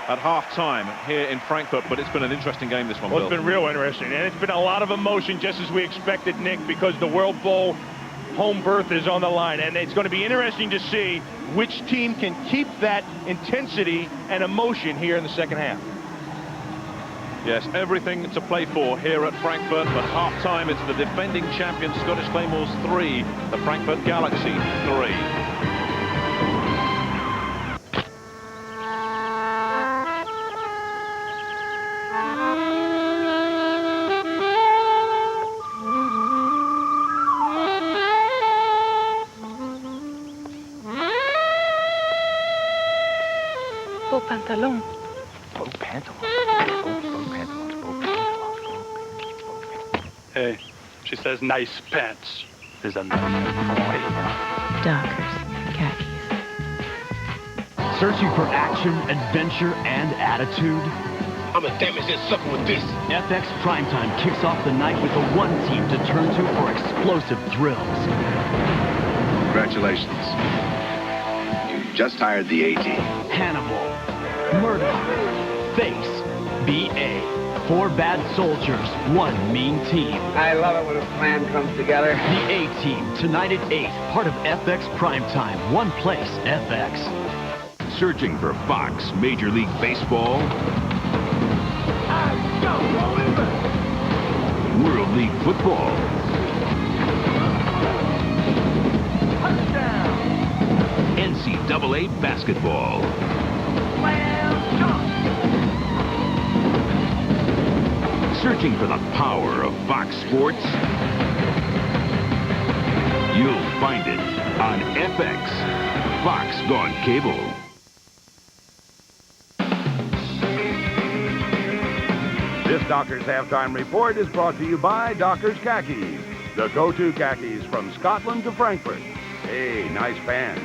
at half-time here in Frankfurt, but it's been an interesting game, this one, Well, Bill. it's been real interesting, and it's been a lot of emotion, just as we expected, Nick, because the World Bowl home berth is on the line, and it's going to be interesting to see which team can keep that intensity and emotion here in the second half. Yes, everything to play for here at Frankfurt, but half-time it's the defending champion Scottish Claymores 3, the Frankfurt Galaxy 3. Beau pantalon. Beau pantalon. Hey, she says nice pants. Dockers, khakis. Searching for action, adventure, and attitude? I'm a damage that sucker with this. FX Primetime kicks off the night with the one team to turn to for explosive thrills. Congratulations. You just hired the A-team. Hannibal, Murdoch, Face, BA. 4 bad soldiers, 1 mean team. I love it when a plan comes together. The A-Team, tonight at 8, part of FX Primetime. One place, FX. Searching for Fox Major League Baseball, World League Football, NCAA basketball, searching for the power of Fox Sports? You'll find it on FX, Fox Gone Cable. This Dockers Halftime Report is brought to you by Dockers Khakis, the go-to khakis from Scotland to Frankfurt. Hey, nice band.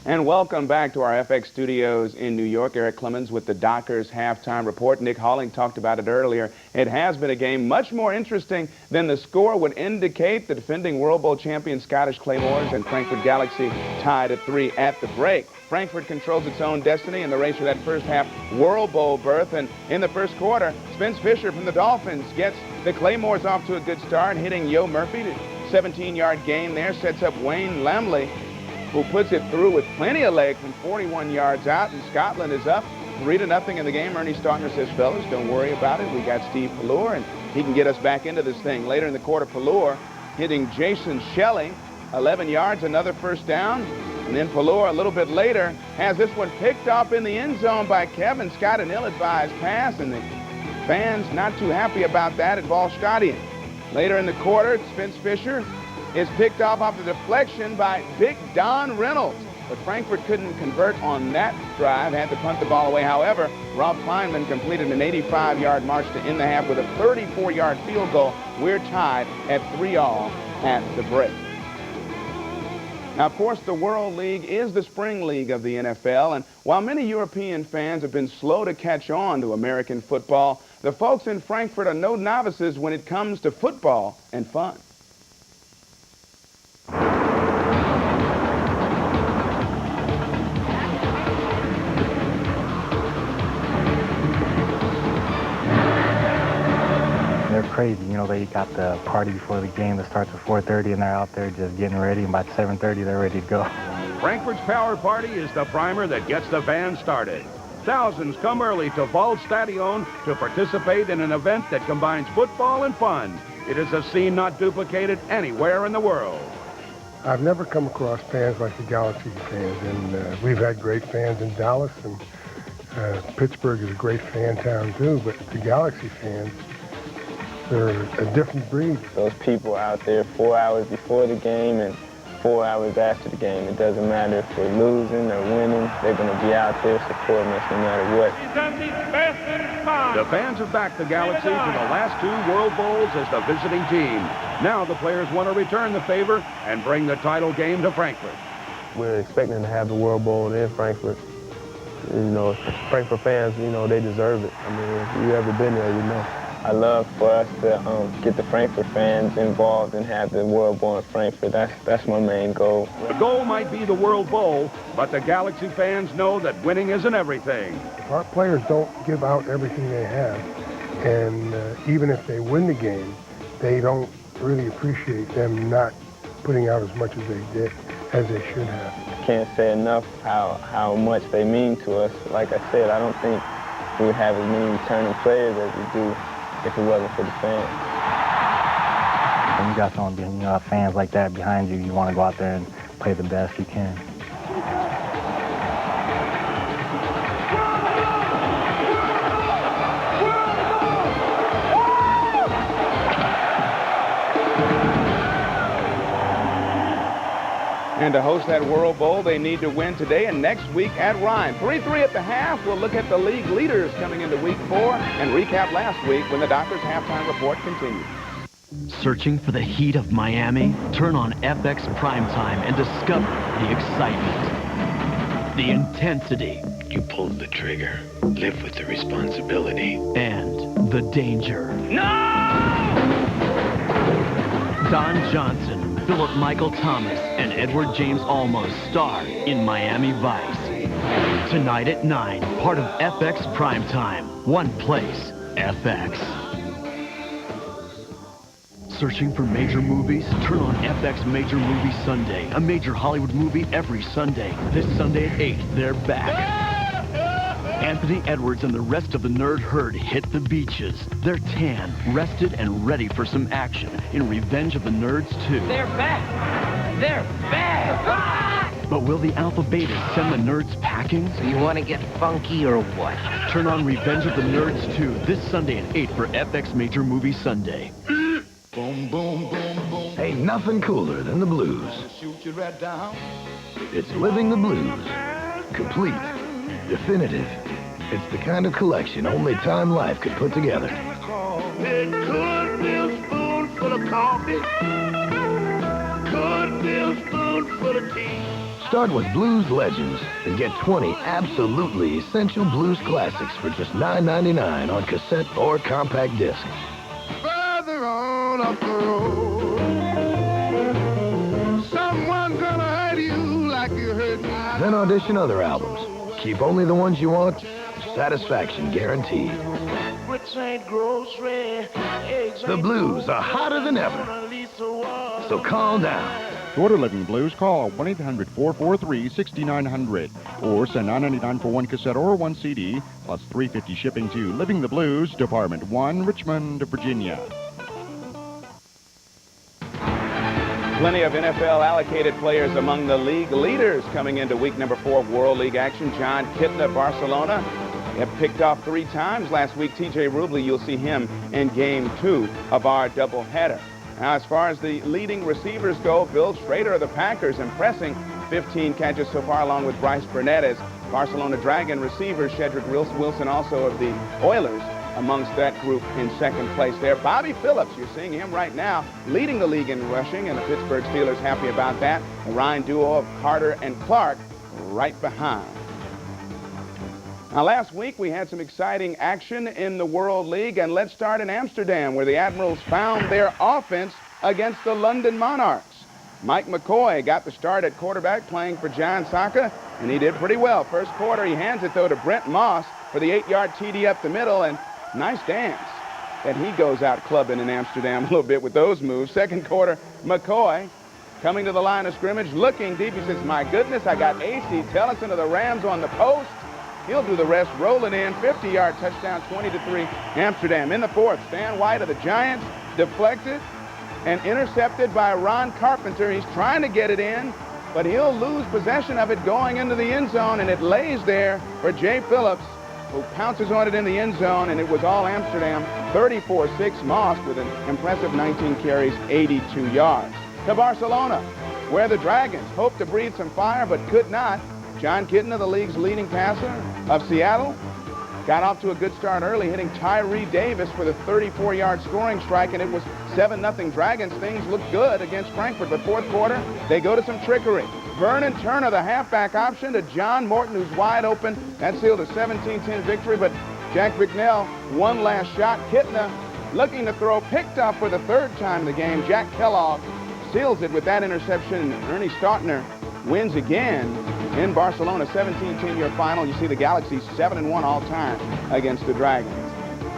And welcome back to our FX studios in New York. Eric Clemens with the Dockers Halftime Report. Nick Halling talked about it earlier. It has been a game much more interesting than the score would indicate. The defending World Bowl champion Scottish Claymores and Frankfurt Galaxy tied at 3 at the break. Frankfurt controls its own destiny in the race for that first half World Bowl berth. And in the first quarter, Spence Fisher from the Dolphins gets the Claymores off to a good start, hitting Yo Murphy. The 17-yard gain there sets up Wayne Lamley, who puts it through with plenty of leg from 41 yards out, and Scotland is up 3-0 in the game. Ernie Starkner says, fellas, don't worry about it. We got Steve Pelluer, and he can get us back into this thing. Later in the quarter, Pelluer hitting Jason Shelley, 11 yards, another first down. And then Pelluer, a little bit later, has this one picked up in the end zone by Kevin Scott, an ill-advised pass, and the fans not too happy about that at Wallstadion. Later in the quarter, Spence Fisher is picked off the deflection by Big Don Reynolds. But Frankfurt couldn't convert on that drive, had to punt the ball away. However, Ralph Kleinman completed an 85-yard march to end the half with a 34-yard field goal. We're tied at 3-all at the break. Now, of course, the World League is the spring league of the NFL, and while many European fans have been slow to catch on to American football, the folks in Frankfurt are no novices when it comes to football and fun. They're crazy. You know, they got the party before the game that starts at 4:30, and they're out there just getting ready, and by 7:30, they're ready to go. Frankfurt's Power Party is the primer that gets the band started. Thousands come early to Waldstadion to participate in an event that combines football and fun. It is a scene not duplicated anywhere in the world. I've never come across fans like the Galaxy fans, and we've had great fans in Dallas, and Pittsburgh is a great fan town too, but the Galaxy fans, they're a different breed. Those people out there 4 hours before the game and 4 hours after the game. It doesn't matter if we're losing or winning, they're going to be out there supporting us no matter what. The fans have backed the Galaxy to the last 2 World Bowls as the visiting team. Now the players want to return the favor and bring the title game to Frankfurt. We're expecting to have the World Bowl in Frankfurt. You know, Frankfurt fans, you know, they deserve it. I mean, if you've ever been there, you know. I love for us to get the Frankfurt fans involved and have the World Bowl in Frankfurt. That's my main goal. The goal might be the World Bowl, but the Galaxy fans know that winning isn't everything. If our players don't give out everything they have, and even if they win the game, they don't really appreciate them not putting out as much as they did, as they should have. Can't say enough how much they mean to us. Like I said, I don't think we would have as many returning players as we do if it wasn't for the fans. When you got someone, fans like that behind you, you want to go out there and play the best you can. And to host that World Bowl, they need to win today and next week at Rhine. 3-3 at the half. We'll look at the league leaders coming into week 4 and recap last week when the Doctors' halftime report continued. Searching for the heat of Miami? Turn on FX Primetime and discover the excitement, the intensity. You pulled the trigger. Live with the responsibility. And the danger. No! Don Johnson, Philip Michael Thomas, and Edward James Olmos star in Miami Vice. Tonight at 9, part of FX Primetime. One place, FX. Searching for major movies? Turn on FX Major Movie Sunday. A major Hollywood movie every Sunday. This Sunday at 8, they're back. Anthony Edwards and the rest of the nerd herd hit the beaches. They're tan, rested, and ready for some action in Revenge of the Nerds 2. They're back! They're back! But will the Alpha Betas send the nerds packing? So you want to get funky or what? Turn on Revenge of the Nerds 2 this Sunday at 8 for FX Major Movie Sunday. Boom, boom, boom, boom. Ain't nothing cooler than the blues. Shoot you right down. It's living the blues. Complete. Definitive. It's the kind of collection only Time Life could put together. It could be a spoonful of coffee. Could be a spoonful of tea. Start with Blues Legends and get 20 absolutely essential blues classics for just $9.99 on cassette or compact disc. Further on up the road, someone's gonna hurt you like you hurt me. Then audition other albums. Keep only the ones you want. Satisfaction guaranteed. Which ain't grocery. The blues are hotter than ever. So call now. To order Living Blues, call 1-800-443-6900 or send $9.99 for one cassette or one CD, plus $3.50 shipping to Living the Blues, Department 1, Richmond, Virginia. Plenty of NFL allocated players among the league leaders coming into week number 4 of World League action. John Kitna, Barcelona, have picked off 3 times last week. TJ Rubley, you'll see him in game 2 of our doubleheader. Now, as far as the leading receivers go, Bill Schrader of the Packers impressing 15 catches so far, along with Bryce Burnett, as Barcelona Dragon receivers. Shedrick Wilson, also of the Oilers, amongst that group in second place there. Bobby Phillips, you're seeing him right now, leading the league in rushing, and the Pittsburgh Steelers happy about that. The Ryan duo of Carter and Clark right behind. Now, last week we had some exciting action in the World League, and let's start in Amsterdam, where the Admirals found their offense against the London Monarchs. Mike McCoy got the start at quarterback, playing for John Saka, and he did pretty well. First quarter, he hands it, though, to Brent Moss for the 8-yard TD up the middle, and nice dance. And he goes out clubbing in Amsterdam a little bit with those moves. Second quarter, McCoy coming to the line of scrimmage, looking deep. He says, my goodness, I got A.C. Tellison of the Rams on the post. He'll do the rest, roll it in, 50-yard touchdown, 20-3, Amsterdam. In the fourth, Stan White of the Giants, deflected and intercepted by Ron Carpenter. He's trying to get it in, but he'll lose possession of it going into the end zone, and it lays there for Jay Phillips, who pounces on it in the end zone, and it was all Amsterdam. 34-6 Moss with an impressive 19 carries, 82 yards. To Barcelona, where the Dragons hoped to breathe some fire but could not. John Kitten, of the league's leading passer of Seattle, got off to a good start early, hitting Tyree Davis for the 34-yard scoring strike, and it was 7-0 Dragons. Things looked good against Frankfurt, but fourth quarter, they go to some trickery. Vernon Turner, the halfback option, to John Morton, who's wide open. That sealed a 17-10 victory, but Jack Bicknell, one last shot. Kittner, looking to throw, picked up for the third time in the game. Jack Kellogg seals it with that interception. Ernie Stautner wins again in Barcelona, 17-10 your final. You see the Galaxy 7-1 all time against the Dragons.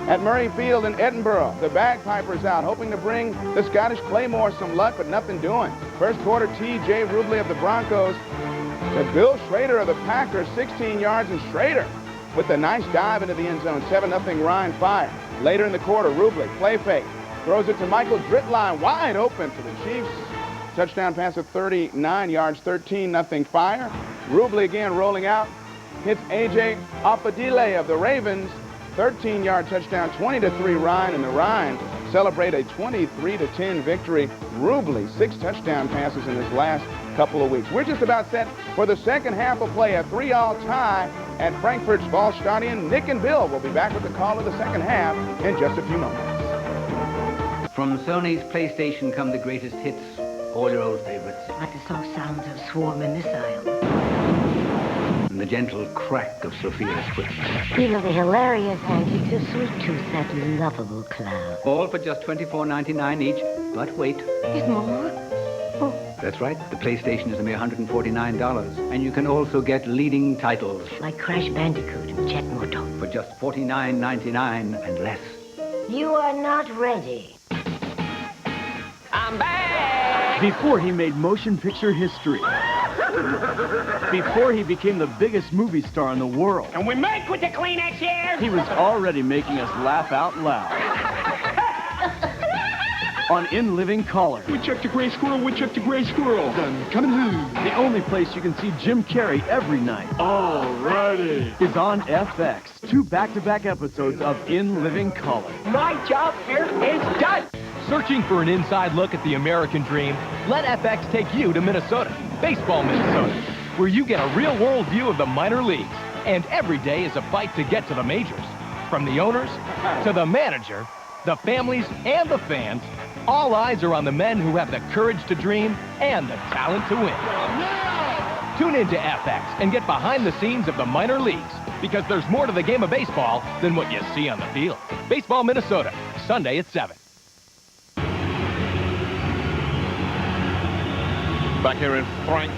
At Murray Field in Edinburgh, the bagpipers out, hoping to bring the Scottish Claymore some luck, but nothing doing. First quarter, T.J. Rubley of the Broncos to Bill Schrader of the Packers, 16 yards, and Schrader with a nice dive into the end zone, 7-0 Ryan Fire. Later in the quarter, Rubley, play fake, throws it to Michael Dritline, wide open for the Chiefs. Touchdown pass of 39 yards, 13-0 Fire. Rubley again rolling out, hits A.J. Apadile of the Ravens, 13-yard touchdown, 20-3 Ryan, and the Ryan celebrate a 23-10 victory. Rubley, 6 touchdown passes in his last couple of weeks. We're just about set for the second half of play, a 3-all tie at Frankfurt's Waldstadion. Nick and Bill will be back with the call of the second half in just a few moments. From Sony's PlayStation come the greatest hits, all your old favorites. Like the soft sounds of swarming missiles. And the gentle crack of Sophia's whip. Feel the hilarious antics of Sweet Tooth, that lovable clown. All for just $24.99 each. But wait. There's more? Oh. That's right. The PlayStation is a mere $149. And you can also get leading titles. Like Crash Bandicoot and Jet Moto. For just $49.99 and less. You are not ready. I'm back! Before he made motion picture history. Before he became the biggest movie star in the world. And we make with the Kleenex here! He was already making us laugh out loud. On In Living Color. Woodchuck the gray squirrel, woodchuck the gray squirrel. Done coming home. The only place you can see Jim Carrey every night. Alrighty. Is on FX. 2 back-to-back episodes of In Living Color. My job here is done. Searching for an inside look at the American dream? Let FX take you to Minnesota, baseball Minnesota, where you get a real-world view of the minor leagues. And every day is a fight to get to the majors. From the owners to the manager, the families and the fans, all eyes are on the men who have the courage to dream and the talent to win. Tune in to FX and get behind the scenes of the minor leagues, because there's more to the game of baseball than what you see on the field. Baseball Minnesota, Sunday at 7. Back here in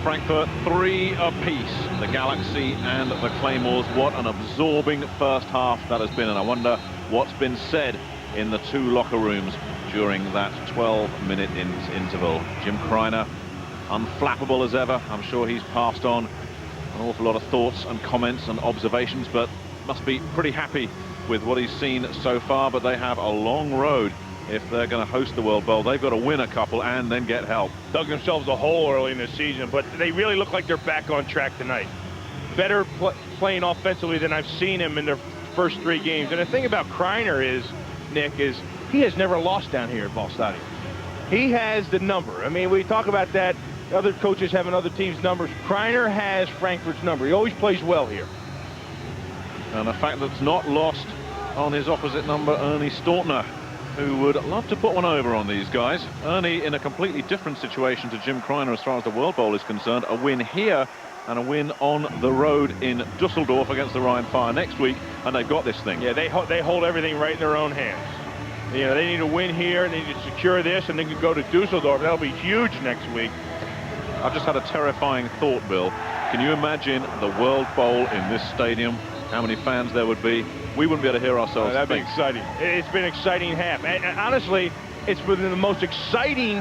Frankfurt, 3 apiece. The Galaxy and the Claymores. What an absorbing first half that has been. And I wonder what's been said in the 2 locker rooms during that 12-minute interval. Jim Kreiner, unflappable as ever. I'm sure he's passed on an awful lot of thoughts and comments and observations, but must be pretty happy with what he's seen so far. But they have a long road. If they're going to host the World Bowl, they've got to win a couple and then get help. Dug themselves a hole early in the season, but they really look like they're back on track tonight. Better playing offensively than I've seen him in their first 3 games. And the thing about Kreiner is, Nick, is he has never lost down here at Waldstadion. He has the number. I mean, we talk about that, other coaches having other teams' numbers. Kreiner has Frankfurt's number. He always plays well here. And the fact that's not lost on his opposite number, Ernie Stautner, who would love to put one over on these guys. Ernie in a completely different situation to Jim Kreiner as far as the World Bowl is concerned. A win here and a win on the road in Dusseldorf against the Rhein Fire next week, and they've got this thing. Yeah, they hold everything right in their own hands. You know, they need to win here, they need to secure this, and they can go to Dusseldorf. That'll be huge next week. I've just had a terrifying thought, Bill. Can you imagine the World Bowl in this stadium? How many fans there would be? We wouldn't be able to hear ourselves. That'd be exciting. It's been an exciting half. And honestly, it's been the most exciting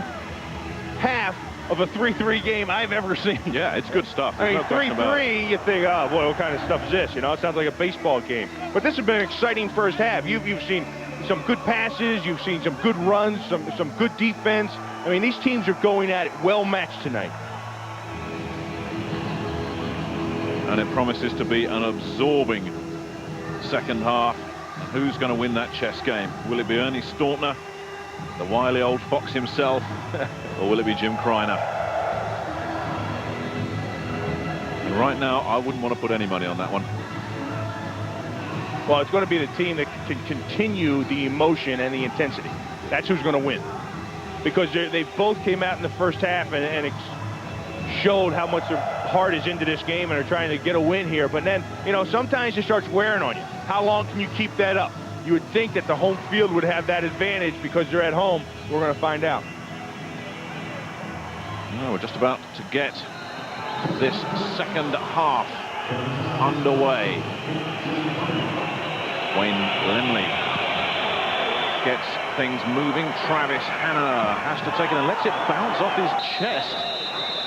half of a 3-3 game I've ever seen. Yeah, it's good stuff. I mean, 3-3, you think, oh, boy, what kind of stuff is this? You know, it sounds like a baseball game. But this has been an exciting first half. You've seen some good passes. You've seen some good runs, some good defense. I mean, these teams are going at it well matched tonight. And it promises to be an absorbing second half. And who's going to win that chess game? Will it be Ernie Stautner, the wily old fox himself, or will it be Jim Kreiner? And right now, I wouldn't want to put any money on that one. Well, it's going to be the team that can continue the emotion and the intensity. That's who's going to win. Because they both came out in the first half and showed how much their heart is into this game and are trying to get a win here. But then, you know, sometimes it starts wearing on you. How long can you keep that up? You would think that the home field would have that advantage because they're at home. We're going to find out. Well, we're just about to get this second half underway. Wayne Lemley gets things moving. Travis Hannah has to take it and lets it bounce off his chest.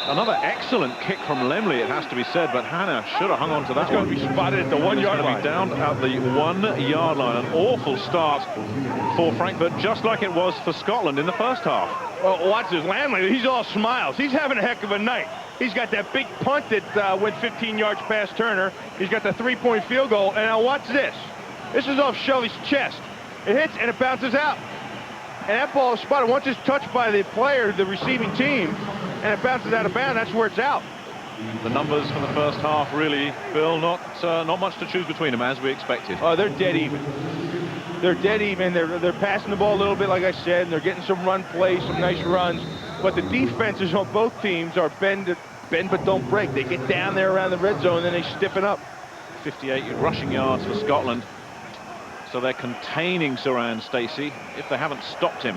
Another excellent kick from Lemley, it has to be said, but Hannah should have hung on to that. It's going to be spotted at the 1 yard line. Down at the 1 yard line. An awful start for Frankfurt, just like it was for Scotland in the first half. Well, watch this. Lemley, he's all smiles. He's having a heck of a night. He's got that big punt that went 15 yards past Turner. He's got the 3-point field goal. And now watch this. This is off Shelley's chest. It hits and it bounces out. And that ball is spotted. Once it's touched by the player, the receiving team, and it bounces out of bounds, that's where it's out. The numbers for the first half, really, Bill, not much to choose between them, as we expected. Oh, they're dead even. They're dead even. They're passing the ball a little bit, like I said, and they're getting some run plays, some nice runs. But the defenses on both teams are bend but don't break. They get down there around the red zone, and then they stiffen up. 58 rushing yards for Scotland. So they're containing Saran Stacey if they haven't stopped him.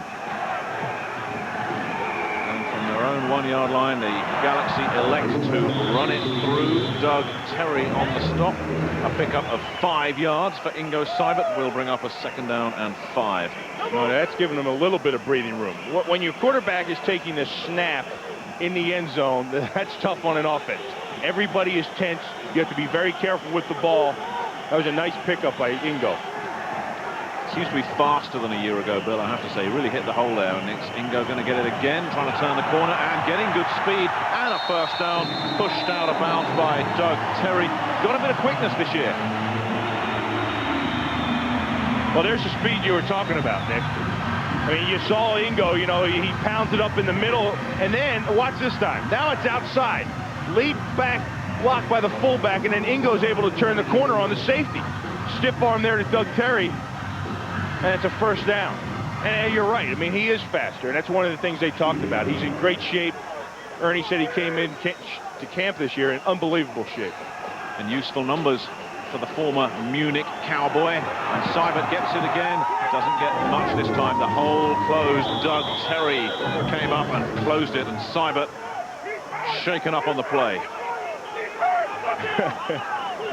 And from their own 1 yard line, the Galaxy elect to run it through. Doug Terry on the stop. A pickup of 5 yards for Ingo Seibert will bring up a second down and 5. No, that's giving them a little bit of breathing room. When your quarterback is taking the snap in the end zone, that's tough on an offense. Everybody is tense. You have to be very careful with the ball. That was a nice pickup by Ingo. Seems to be faster than a year ago, Bill, I have to say. He really hit the hole there, and it's Ingo going to get it again, trying to turn the corner and getting good speed, and a first down, pushed out of bounds by Doug Terry. Got a bit of quickness this year. Well, there's the speed you were talking about, Nick. I mean, you saw Ingo, you know, he pounds it up in the middle, and then, watch this time. Now it's outside. Lead back, blocked by the fullback, and then Ingo's able to turn the corner on the safety. Stiff arm there to Doug Terry. And it's a first down. And you're right. I mean, he is faster. And that's one of the things they talked about. He's in great shape. Ernie said he came in to camp this year in unbelievable shape. And useful numbers for the former Munich Cowboy. And Seibert gets it again. Doesn't get much this time. The hole closed. Doug Terry came up and closed it. And Seibert shaken up on the play.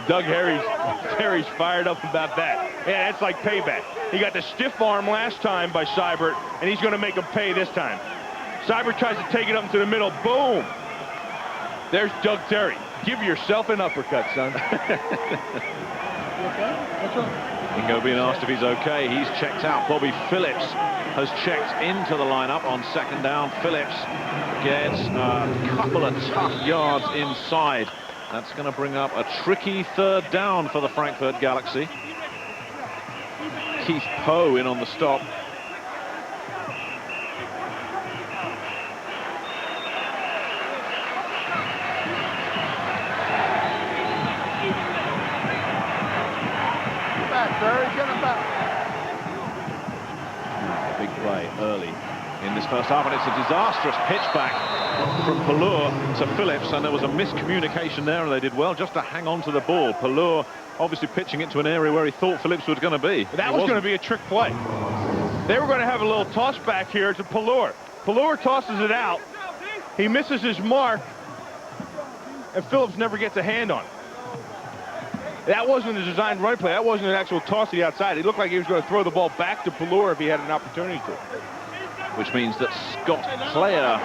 Doug Terry's fired up about that. Yeah, that's like payback. He got the stiff arm last time by Seibert, and he's going to make him pay this time. Seibert tries to take it up into the middle. Boom! There's Doug Terry. Give yourself an uppercut, son. Ingo being asked if he's okay. He's checked out. Bobby Phillips has checked into the lineup on second down. Phillips gets a couple of tough yards inside. That's going to bring up a tricky third down for the Frankfurt Galaxy. Keith Poe in on the stop. Back, Terry, get him back. A big play early in this first half, and it's a disastrous pitch back from Pallur to Phillips, and there was a miscommunication there, and they did well just to hang on to the ball. Pallur obviously pitching it to an area where he thought Phillips was going to be. That was going to be a trick play. They were going to have a little toss back here to Pallur. Pallur tosses it out. He misses his mark, and Phillips never gets a hand on it. That wasn't a designed run play. That wasn't an actual toss to the outside. It looked like he was going to throw the ball back to Pallur if he had an opportunity to. Which means that Scott Player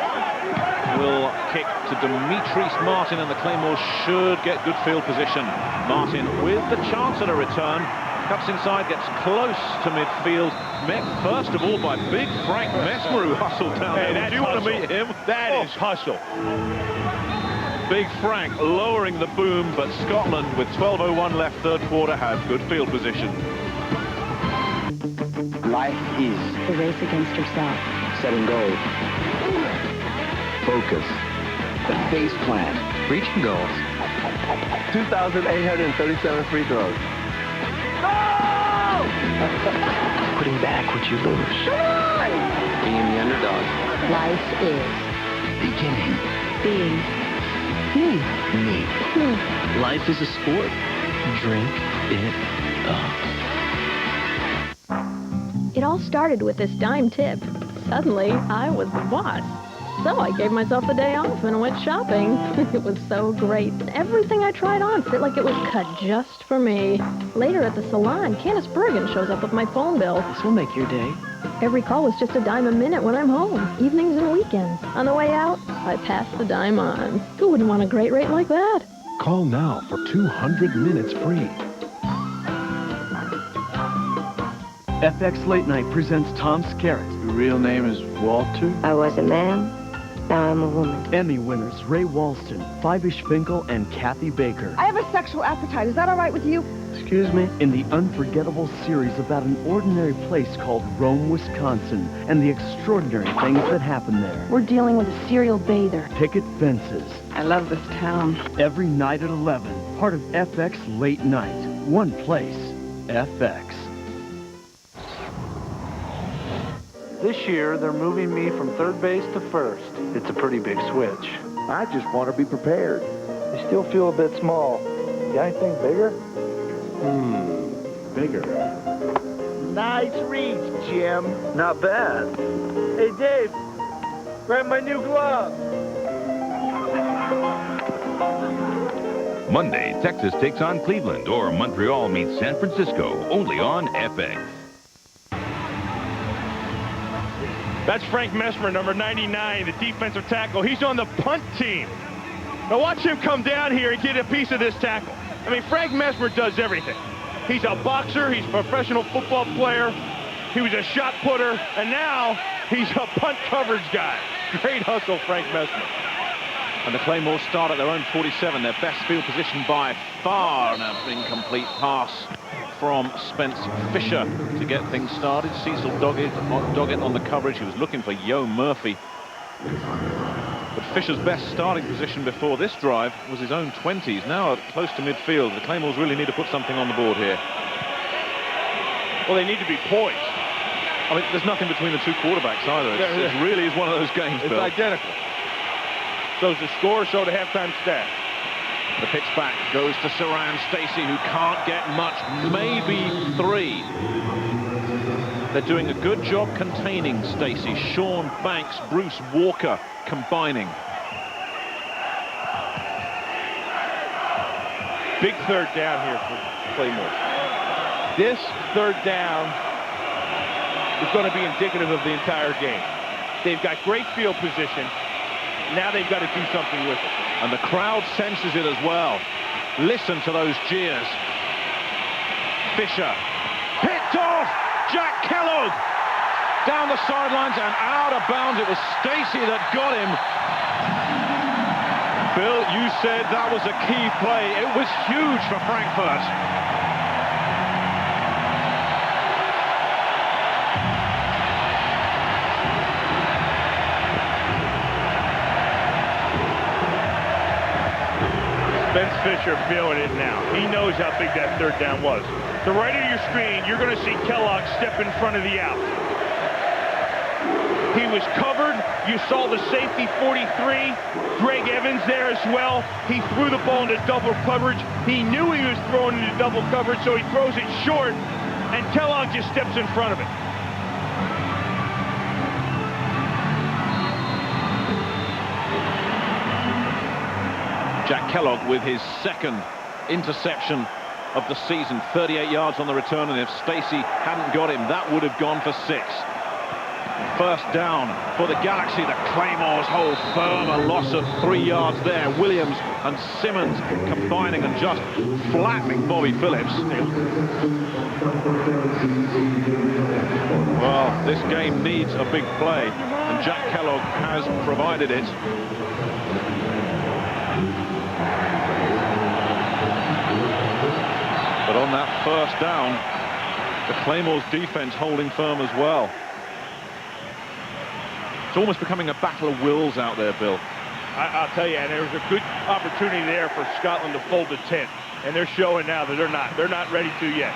will kick to Demetrius Martin, and the Claymores should get good field position. Martin with the chance at a return. Cuts inside, gets close to midfield. Met first of all by big Frank Mesmer, who hustled down there. Do you want to meet him? That is hustle. Big Frank lowering the boom, but Scotland, with 12:01 left third quarter, have good field position. Life is The race against yourself. setting goals. Focus. The face plant. Reaching goals. 2,837 free throws. Putting back what you lose. Being the underdog. Life is Beginning. being Me. Life is a sport. Drink it up. It all started with this dime tip. Suddenly, I was the boss. So I gave myself the day off and went shopping. It was so great. Everything I tried on fit like it was cut just for me. Later at the salon, Candace Bergen shows up with my phone bill. This will make your day. Every call was just a dime a minute when I'm home, evenings and weekends. On the way out, I passed the dime on. Who wouldn't want a great rate like that? Call now for 200 minutes free. FX Late Night presents Tom Skerritt. Your real name is Walter? I was a man, now I'm a woman. Emmy winners Ray Walston, Fibish Finkel, and Kathy Baker. I have a sexual appetite. Is that all right with you? Excuse me? In the unforgettable series about an ordinary place called Rome, Wisconsin, and the extraordinary things that happen there. We're dealing with a serial bather. Picket fences. I love this town. Every night at 11. Part of FX Late Night. One place. FX. This year, they're moving me from third base to first. It's a pretty big switch. I just want to be prepared. I still feel a bit small. Got anything bigger? Bigger. Nice reach, Jim. Not bad. Hey, Dave, grab my new glove. Monday, Texas takes on Cleveland, or Montreal meets San Francisco, only on FX. That's Frank Mesmer, number 99, the defensive tackle. He's on the punt team. Now watch him come down here and get a piece of this tackle. I mean, Frank Mesmer does everything. He's a boxer, he's a professional football player, he was a shot putter, and now he's a punt coverage guy. Great hustle, Frank Mesmer. And the Claymores start at their own 47, their best field position by far. An incomplete pass from Spence Fisher to get things started. Cecil Doggett on the coverage. He was looking for Yo Murphy. But Fisher's best starting position before this drive was his own 20s. Now close to midfield. The Claymores really need to put something on the board here. Well, they need to be poised. I mean, there's nothing between the two quarterbacks either. It really is one of those games, It's Bill. identical. So's the score, so the halftime stat. The pitch back goes to Saran Stacy, who can't get much, maybe 3. They're doing a good job containing Stacy. Sean Banks, Bruce Walker combining. Big third down here for Claymore. This third down is going to be indicative of the entire game. They've got great field position. Now they've got to do something with it. And the crowd senses it as well. Listen to those jeers. Fisher picked off. Jack Kellogg down the sidelines and out of bounds. It was Stacy that got him. Bill, you said that was a key play. It was huge for Frankfurt. Spence Fisher feeling it now. He knows how big that third down was. To right of your screen, you're going to see Kellogg step in front of the out. He was covered. You saw the safety 43. Greg Evans there as well. He threw the ball into double coverage. He knew he was throwing into double coverage, so he throws it short, and Kellogg just steps in front of it. Jack Kellogg with his second interception of the season, 38 yards on the return, and if Stacy hadn't got him, that would have gone for 6. First down for the Galaxy. The Claymores hold firm. A loss of 3 yards there. Williams and Simmons combining and just flattening Bobby Phillips. Well, this game needs a big play, and Jack Kellogg has provided it. But on that first down, the Claymores defense holding firm as well. It's almost becoming a battle of wills out there, Bill. I'll tell you, and there was a good opportunity there for Scotland to fold the tent, and they're showing now that they're not ready to yet.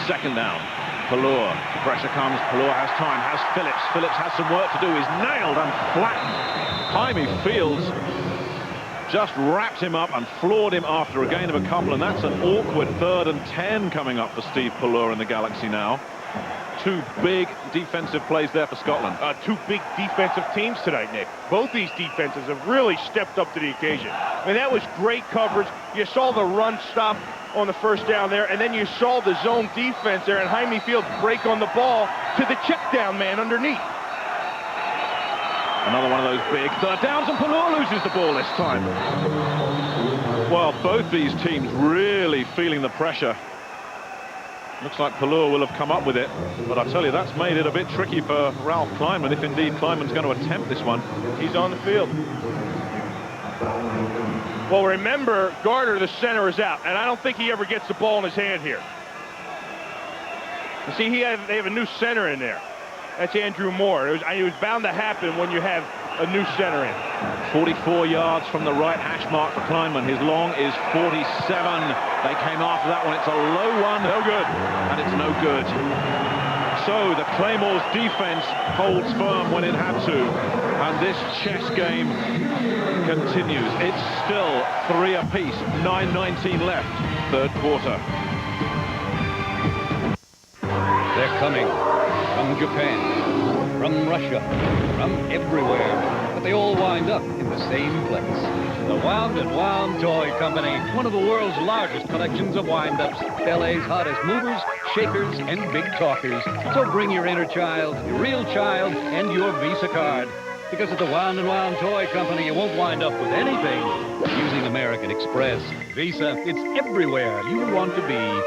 Second down, Pallur. Pressure comes, Pallur has time, has Phillips. Phillips has some work to do. He's nailed and flattened. Jaime Fields just wrapped him up and floored him after a gain of a couple, and that's an awkward 3rd and 10 coming up for Steve Pallur in the Galaxy now. 2 big defensive plays there for Scotland. 2 big defensive teams tonight, Nick. Both these defenses have really stepped up to the occasion. I mean, that was great coverage. You saw the run stop on the first down there, and then you saw the zone defense there, and Jaime Fields break on the ball to the check down man underneath. Another one of those big 3rd downs, and Pallur loses the ball this time. Well, both these teams really feeling the pressure. Looks like Pallur will have come up with it, but I tell you, that's made it a bit tricky for Ralph Kleinman, if indeed Kleinman's going to attempt this one. He's on the field. Well, remember, Gardner, the center, is out, and I don't think he ever gets the ball in his hand here. You see, they have a new center in there. That's Andrew Moore. It was bound to happen when you have a new center in. 44 yards from the right hash mark for Kleinman. His long is 47. They came after that one. It's a low one. No good. And it's no good. So the Claymores defense holds firm when it had to. And this chess game continues. It's still 3 apiece. 9:19 left. 3rd quarter. They're coming. From Japan, from Russia, from everywhere, but they all wind up in the same place. The Wound & Wound Toy Company, one of the world's largest collections of wind-ups, LA's hottest movers, shakers, and big talkers. So bring your inner child, your real child, and your Visa card. Because at the Wound & Wound Toy Company, you won't wind up with anything using American Express. Visa, it's everywhere you want to be.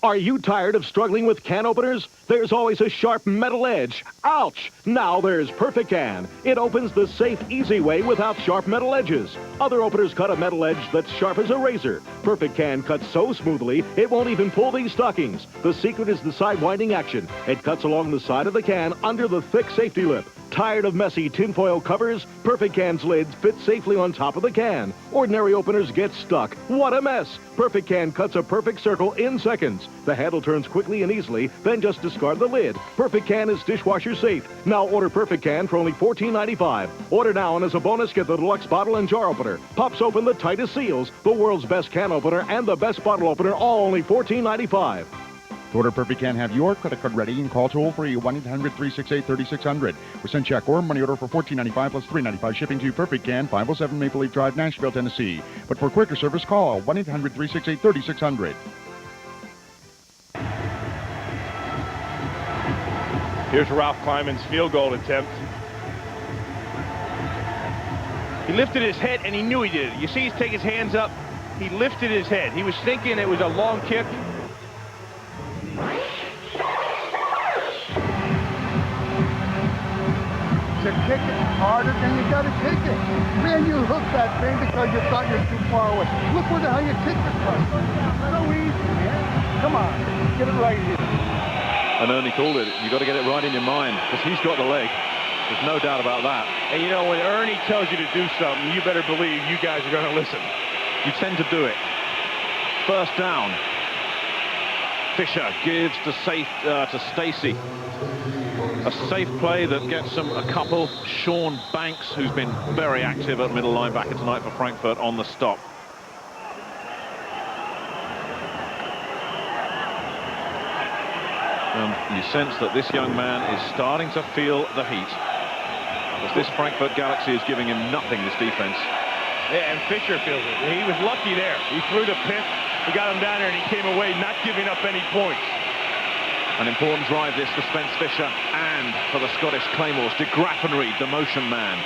Are you tired of struggling with can openers? There's always a sharp metal edge. Ouch! Now there's Perfect Can. It opens the safe, easy way without sharp metal edges. Other openers cut a metal edge that's sharp as a razor. Perfect Can cuts so smoothly, it won't even pull these stockings. The secret is the side winding action. It cuts along the side of the can under the thick safety lip. Tired of messy tinfoil covers? Perfect Can's lids fit safely on top of the can. Ordinary openers get stuck. What a mess! Perfect Can cuts a perfect circle in seconds. The handle turns quickly and easily, then just discard the lid. Perfect Can is dishwasher safe. Now order Perfect Can for only $14.95. Order now, and as a bonus, get the deluxe bottle and jar opener. Pops open the tightest seals, the world's best can opener, and the best bottle opener, all only $14.95. To order Perfect Can, have your credit card ready and call toll-free 1-800-368-3600. Or send check or money order for $14.95 plus $3.95 shipping to Perfect Can, 507 Maple Leaf Drive, Nashville, Tennessee. But for quicker service, call 1-800-368-3600. Here's Ralph Kleinman's field goal attempt. He lifted his head, and he knew he did it. You see he's taking his hands up. He lifted his head. He was thinking it was a long kick. To kick it harder, then you got to kick it. Man, you hooked that thing because you thought you were too far away. Look where the hell you kicked it from. So easy, man. Come on, get it right here. And Ernie called it. You got to get it right in your mind, because he's got the leg. There's no doubt about that. And you know, when Ernie tells you to do something, you better believe you guys are going to listen. You tend to do it. First down. Fisher gives to Stacy. A safe play that gets them a couple. Sean Banks, who's been very active at middle linebacker tonight for Frankfurt, on the stop. And you sense that this young man is starting to feel the heat. Because this Frankfurt Galaxy is giving him nothing, this defense. Yeah, and Fisher feels it. He was lucky there. He threw the pick, he got him down there, and he came away not giving up any points. An important drive this for Spence Fisher and for the Scottish Claymores. De Graffenried, the motion man.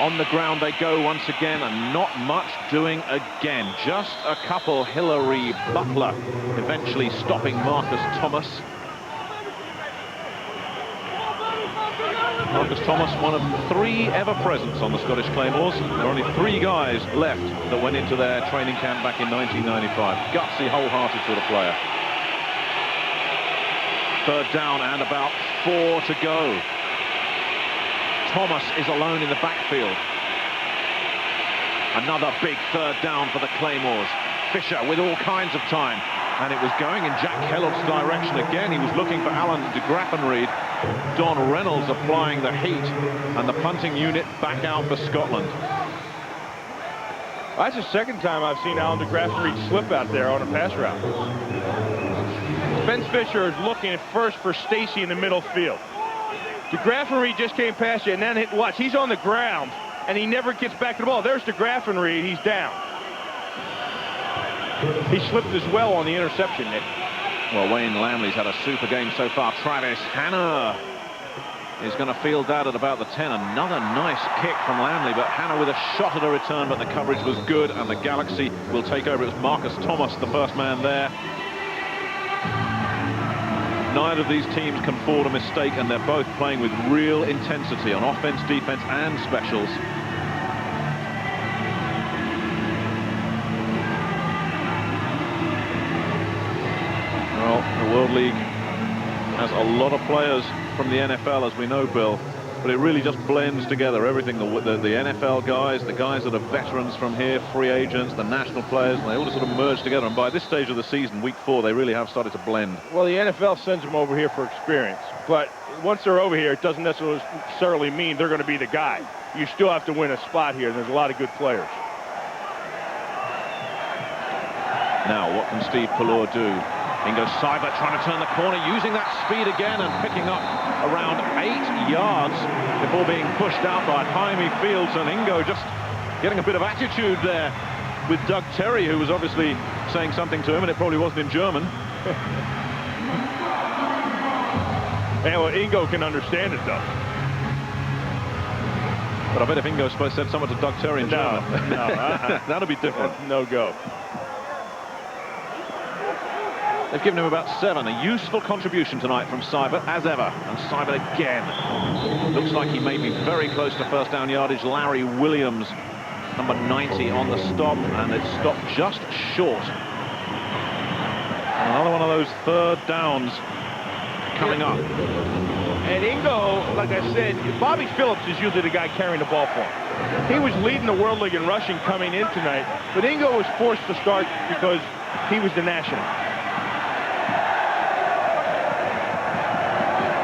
On the ground they go once again, and not much doing again. Just a couple. Hilary Butler eventually stopping Marcus Thomas. Marcus Thomas, one of 3 ever presents on the Scottish Claymores. There are only 3 guys left that went into their training camp back in 1995. Gutsy, wholehearted sort of player. 3rd down and about 4 to go. Thomas is alone in the backfield. Another big 3rd down for the Claymores. Fisher with all kinds of time. And it was going in Jack Kellogg's direction again. He was looking for Alan de Graffenried. Don Reynolds applying the heat. And the punting unit back out for Scotland. That's the 2nd time I've seen Alan de Graffenried slip out there on a pass route. Spence Fisher is looking at first for Stacy in the middle field. De Graffenried just came past you, and then watch, he's on the ground, and he never gets back to the ball. There's De Graffenried, he's down. He slipped as well on the interception, Nick. Well, Wayne Lamley's had a super game so far. Travis Hannah is going to field that at about the 10. Another nice kick from Lamley, but Hannah with a shot at a return, but the coverage was good, and the Galaxy will take over. It was Marcus Thomas, the first man there. Neither of these teams can afford a mistake, and they're both playing with real intensity on offense, defense, and specials. Well, the World League has a lot of players from the NFL, as we know, Bill, but it really just blends together everything. The NFL guys, the guys that are veterans from here, free agents, the national players, and they all just sort of merge together. And by this stage of the season, week 4, they really have started to blend. Well, the NFL sends them over here for experience, but once they're over here, it doesn't necessarily mean they're going to be the guy. You still have to win a spot here, and there's a lot of good players. Now, what can Steve Pallur do? Ingo Seibert trying to turn the corner, using that speed again and picking up around 8 yards before being pushed out by Jaime Fields. And Ingo just getting a bit of attitude there with Doug Terry, who was obviously saying something to him, and it probably wasn't in German. Yeah, well, Ingo can understand it, though. But I bet if Ingo said something to Doug Terry in German, no, that'd be different. No go. They've given him about 7. A useful contribution tonight from Seibert, as ever. And Seibert again. Looks like he may be very close to first down yardage. Larry Williams, number 90, on the stop, and it stopped just short. Another one of those 3rd downs coming up. And Ingo, like I said, Bobby Phillips is usually the guy carrying the ball for him. He was leading the World League in rushing coming in tonight, but Ingo was forced to start because he was the national.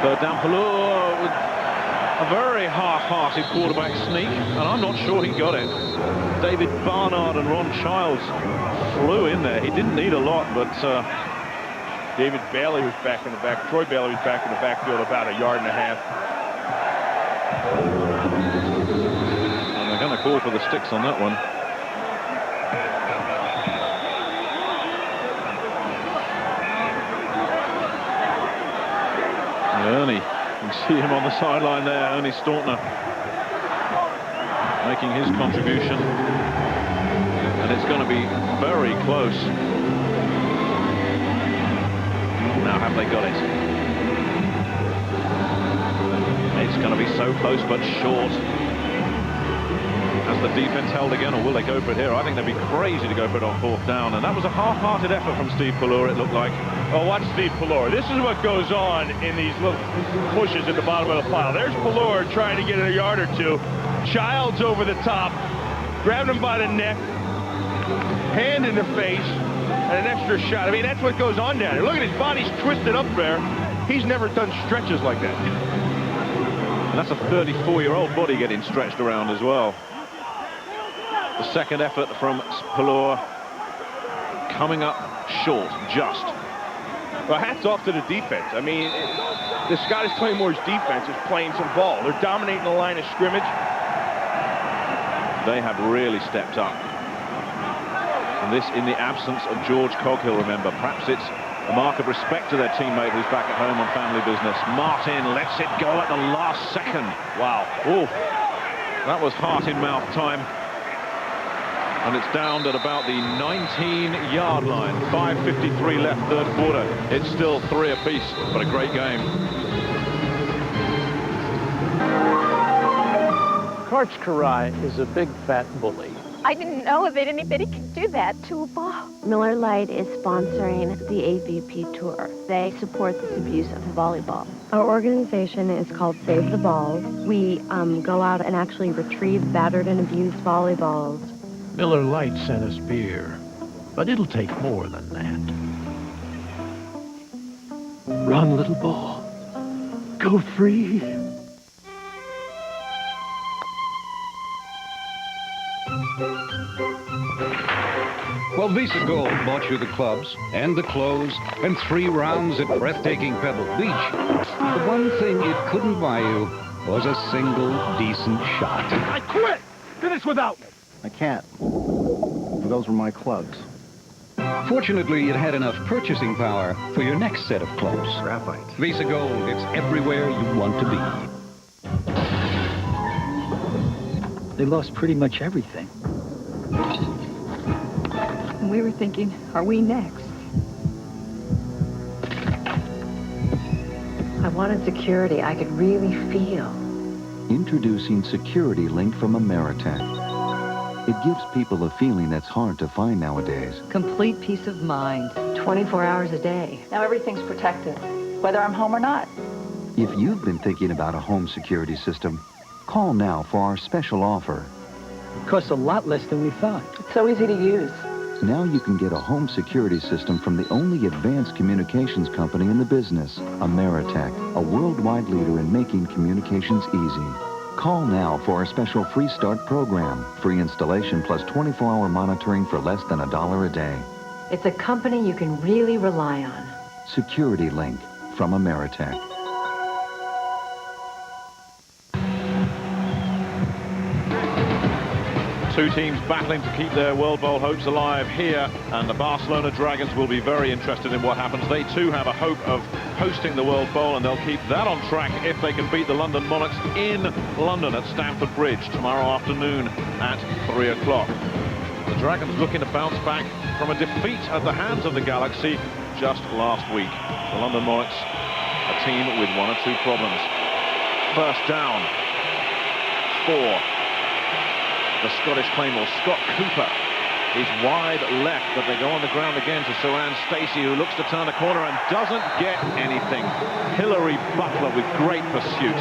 3rd down, Pallur with a very half-hearted quarterback sneak, and I'm not sure he got it. David Barnard and Ron Childs flew in there. He didn't need a lot, but David Bailey was back in the back. Troy Bailey was back in the backfield about 1.5 yards. And they're going to call for the sticks on that one. Ernie, you can see him on the sideline there, Ernie Staunton making his contribution, and it's going to be very close. Now, have they got it? It's going to be so close but short. Has the defense held again, or will they go for it here? I think they'd be crazy to go for it on 4th down, and that was a half-hearted effort from Steve Pallur, it looked like. Oh, watch Steve Pallur. This is what goes on in these little pushes at the bottom of the pile. There's Pallur trying to get a yard or two. Childs over the top, grabbed him by the neck, hand in the face, and an extra shot. I mean, that's what goes on down there. Look at his body's twisted up there. He's never done stretches like that. And that's a 34-year-old body getting stretched around as well. The second effort from Spalor coming up short, just. Well, hats off to the defense. I mean, the Scottish Claymore's defense is playing some ball. They're dominating the line of scrimmage. They have really stepped up. And this in the absence of George Coghill, remember. Perhaps it's a mark of respect to their teammate who's back at home on family business. Martin lets it go at the last second. Wow. Ooh, that was heart-in-mouth time. And it's down at about the 19-yard line. 5:53 left, third quarter. It's still 3 apiece, but a great game. Karch Karai is a big fat bully. I didn't know that anybody could do that to a ball. Miller Lite is sponsoring the AVP Tour. They support this abuse of volleyball. Our organization is called Save the Ball. We go out and actually retrieve battered and abused volleyballs. Miller Lite sent us beer, but it'll take more than that. Run, little ball. Go free. Well, Visa Gold bought you the clubs and the clothes and 3 rounds at breathtaking Pebble Beach. The one thing it couldn't buy you was a single decent shot. I quit! Finish without me! I can't. Those were my clubs. Fortunately, it had enough purchasing power for your next set of clubs. Graphite. Visa Gold, it's everywhere you want to be. They lost pretty much everything. And we were thinking, are we next? I wanted security I could really feel. Introducing Security Link from Ameritech. It gives people a feeling that's hard to find nowadays. Complete peace of mind. 24 hours a day. Now everything's protected, whether I'm home or not. If you've been thinking about a home security system, call now for our special offer. It costs a lot less than we thought. It's so easy to use. Now you can get a home security system from the only advanced communications company in the business, Ameritech, a worldwide leader in making communications easy. Call now for our special free start program. Free installation plus 24-hour monitoring for less than $1 a day. It's a company you can really rely on. Security Link from Ameritech. Two teams battling to keep their World Bowl hopes alive here, and the Barcelona Dragons will be very interested in what happens. They too have a hope of hosting the World Bowl, and they'll keep that on track if they can beat the London Monarchs in London at Stamford Bridge tomorrow afternoon at 3 o'clock. The Dragons looking to bounce back from a defeat at the hands of the Galaxy just last week. The London Monarchs, a team with 1 or 2 problems. First down for the Scottish Claymore. Scott Cooper is wide left, but they go on the ground again to Saran Stacey, who looks to turn a corner and doesn't get anything. Hilary Butler with great pursuit.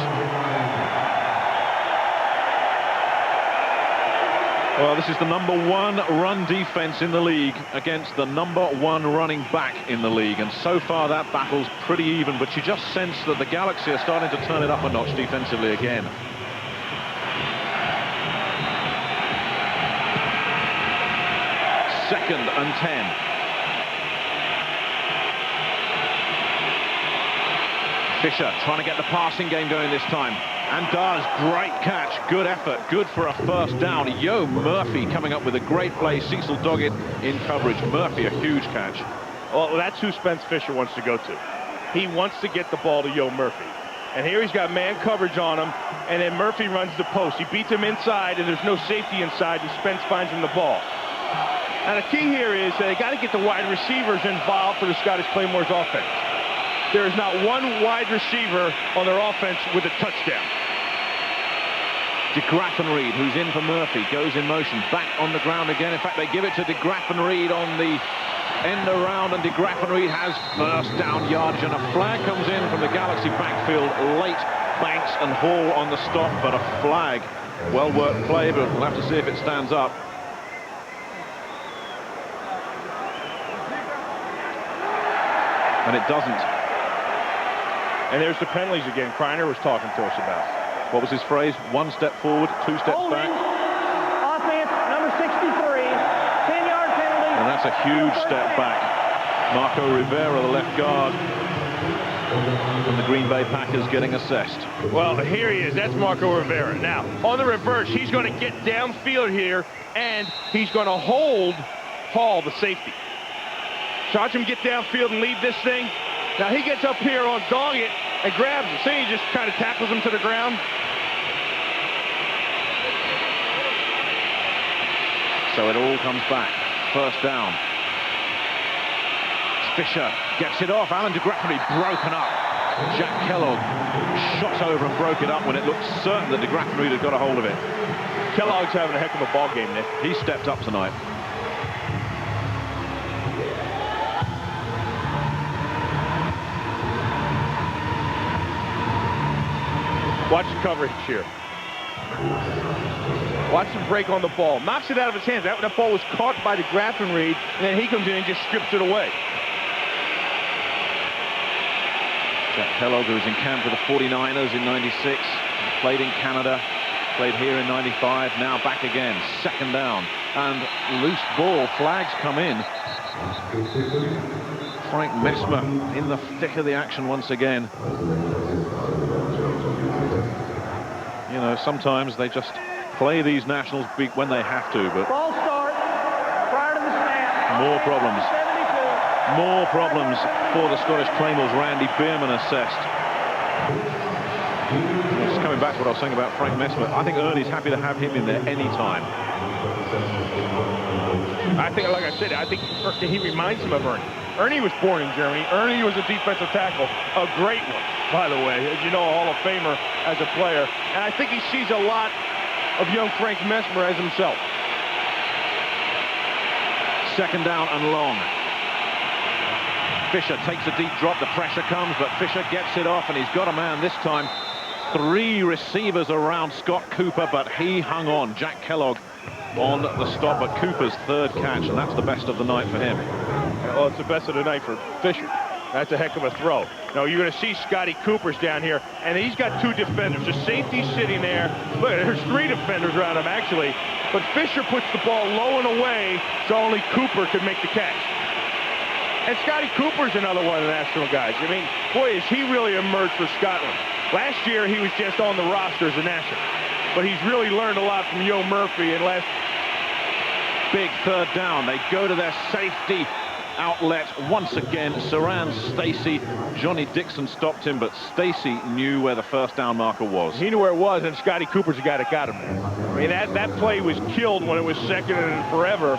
Well, this is the #1 run defense in the league against the #1 running back in the league, and so far that battle's pretty even, but you just sense that the Galaxy are starting to turn it up a notch defensively again. Second and 10. Fisher trying to get the passing game going this time, and does. Great catch, good effort, good for a first down. Yo Murphy coming up with a great play. Cecil Doggett in coverage. Murphy, a huge catch. Well, that's who Spence Fisher wants to go to. He wants to get the ball to Yo Murphy. And here he's got man coverage on him, and then Murphy runs the post. He beats him inside, and there's no safety inside, and Spence finds him the ball. Now, the key here is they got to get the wide receivers involved for the Scottish Claymore's offense. There is not one wide receiver on their offense with a touchdown. De Graffenried, who's in for Murphy, goes in motion, back on the ground again. In fact, they give it to De Graffenried on the end around, and De Graffenried has first down yardage, and a flag comes in from the Galaxy backfield late. Banks and Hall on the stop, but a flag. Well-worked play, but we'll have to see if it stands up. And it doesn't. And there's the penalties again Kreiner was talking to us about. What was his phrase? 1 step forward, 2 steps Holding. back. Offense, number 63. 10-yard penalty. And that's a huge step back. Marco Rivera, the left guard, and the Green Bay Packers getting assessed. Well, here he is. That's Marco Rivera. Now, on the reverse, he's going to get downfield here, and he's going to hold Hall, the safety. Watch him get downfield and leave this thing. Now, he gets up here on dog it and grabs him. See, he just kind of tackles him to the ground. So it all comes back. First down. Fisher gets it off. Alan DeGraffenreid broken up. Jack Kellogg shot over and broke it up when it looked certain that DeGraffenreid had got a hold of it. Kellogg's having a heck of a ball game, Nick. He stepped up tonight. Watch the coverage here. Watch him break on the ball. Knocks it out of his hands. That ball was caught by DeGraffenreid, and then he comes in and just strips it away. Jack Kellogg, who was in camp with the 49ers in '96, played in Canada, played here in '95, now back again. Second down, and loose ball. Flags come in. Frank Mesmer in the thick of the action once again. You know, sometimes they just play these nationals big when they have to, but Ball start prior to the snap. more problems. 72. More problems for the Scottish Claymores. Randy Bierman assessed. Just coming back to what I was saying about Frank Mesmer, I think Ernie's happy to have him in there anytime. I think, like I said, I think he reminds him of Ernie. Ernie was born in Germany. Ernie was a defensive tackle, a great one, by the way. As you know, a Hall of Famer as a player. And I think he sees a lot of young Frank Mesmer as himself. Second down and long. Fisher takes a deep drop. The pressure comes, but Fisher gets it off, and he's got a man this time. 3 receivers around Scott Cooper, but he hung on. Jack Kellogg on the stop at Cooper's third catch, and that's the best of the night for him. Well, it's the best of the night for Fisher. That's a heck of a throw. Now, you're going to see Scotty Cooper's down here, and he's got 2 defenders. The safety's sitting there. Look, there's 3 defenders around him, actually. But Fisher puts the ball low and away, so only Cooper could make the catch. And Scotty Cooper's another one of the national guys. I mean, boy, has he really emerged for Scotland. Last year, he was just on the roster as a national. But he's really learned a lot from Yo Murphy. And last big third down. They go to their safety outlet once again. Saran Stacy. Johnny Dixon stopped him, but Stacy knew where the first down marker was. He knew where it was, and Scotty Cooper's the guy that got him there. I mean, that play was killed when it was second and forever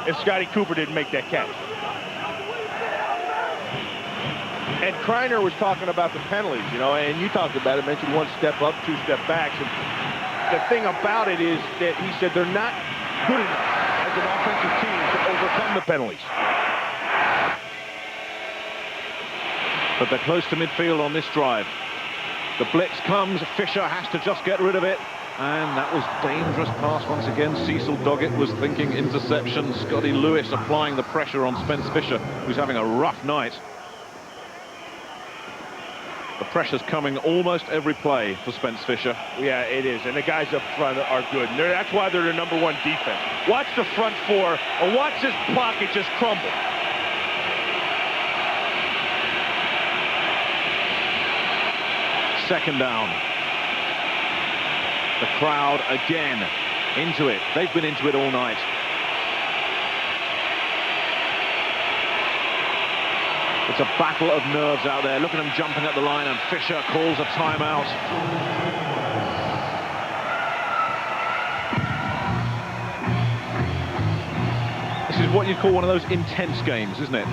if Scotty Cooper didn't make that catch. And Kreiner was talking about the penalties, you know, and you talked about it, mentioned 1 step up, 2 step backs. And the thing about it is that he said they're not good enough as an offensive team to overcome the penalties. But they're close to midfield on this drive. The blitz comes. Fisher has to just get rid of it. And that was dangerous pass once again. Cecil Doggett was thinking interception. Scotty Lewis applying the pressure on Spence Fisher, who's having a rough night. The pressure's coming almost every play for Spence Fisher. Yeah, it is. And the guys up front are good. And that's why they're the #1 defense. Watch the front 4, and watch this pocket just crumble. Second down. The crowd again into it. They've been into it all night. It's a battle of nerves out there. Look at them jumping at the line, and Fisher calls a timeout. This is what you'd call one of those intense games, isn't it?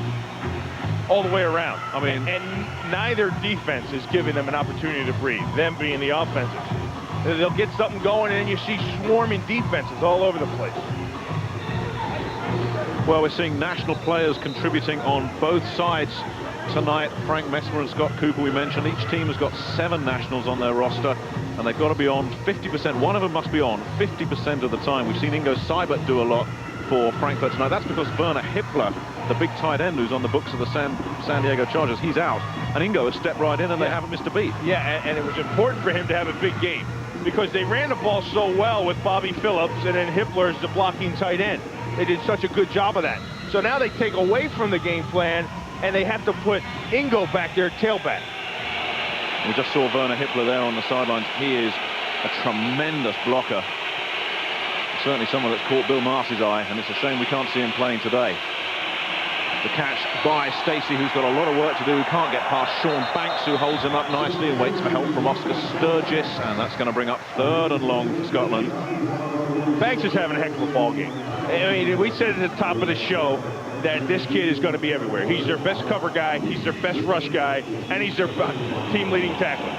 All the way around. I mean, and neither defense is giving them an opportunity to breathe, them being the offenses. They'll get something going, and then you see swarming defenses all over the place. Well, we're seeing national players contributing on both sides tonight. Frank Mesmer and Scott Cooper, we mentioned. Each team has got 7 nationals on their roster, and they've got to be on 50%. One of them must be on 50% of the time. We've seen Ingo Seibert do a lot for Frankfurt tonight. That's because Werner Hippler, the big tight end who's on the books of the San Diego Chargers, he's out. And Ingo has stepped right in, and they haven't missed a beat. Yeah, and it was important for him to have a big game. because they ran the ball so well with Bobby Phillips and then Hippler as the blocking tight end. They did such a good job of that. So now they take away from the game plan, and they have to put Ingo back there at tailback. We just saw Werner Hippler there on the sidelines. He is a tremendous blocker. Certainly someone that's caught Bill Marcy's eye, and it's a shame we can't see him playing today. The catch by Stacey, who's got a lot of work to do, who can't get past Sean Banks, who holds him up nicely and waits for help from Oscar Sturgis, and that's going to bring up 3rd and long for Scotland. Banks is having a heck of a ball game. I mean, we said at the top of the show that this kid is going to be everywhere. He's their best cover guy, he's their best rush guy, and he's their team-leading tackler.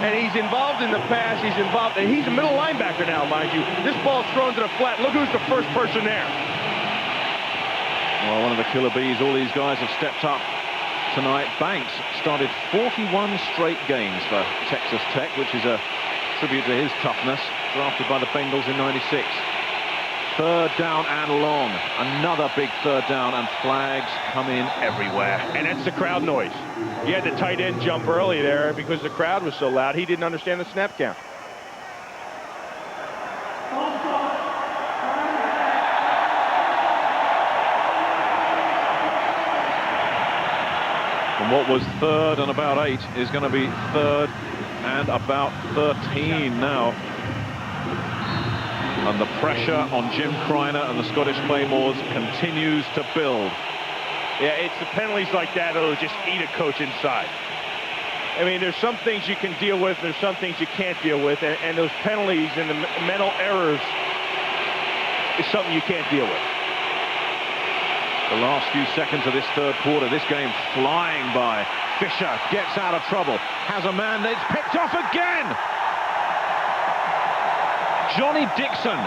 And he's involved in the pass, he's involved, and he's a middle linebacker now, mind you. This ball's thrown to the flat. Look who's the first person there. Well, one of the killer bees, all these guys have stepped up tonight. Banks started 41 straight games for Texas Tech, which is a tribute to his toughness, drafted by the Bengals in '96. 3rd down and long. Another big 3rd down, and flags come in everywhere. And that's the crowd noise. He had the tight end jump early there because the crowd was so loud, he didn't understand the snap count. And what was 3rd and about 8 is going to be 3rd and about 13 now. And the pressure on Jim Kreiner and the Scottish Claymores continues to build. Yeah, it's the penalties like that that'll just eat a coach inside. I mean, there's some things you can deal with, there's some things you can't deal with, and those penalties and the mental errors is something you can't deal with. The last few seconds of this 3rd quarter, this game flying by. Fisher gets out of trouble, has a man that's picked off again. Johnny Dixon,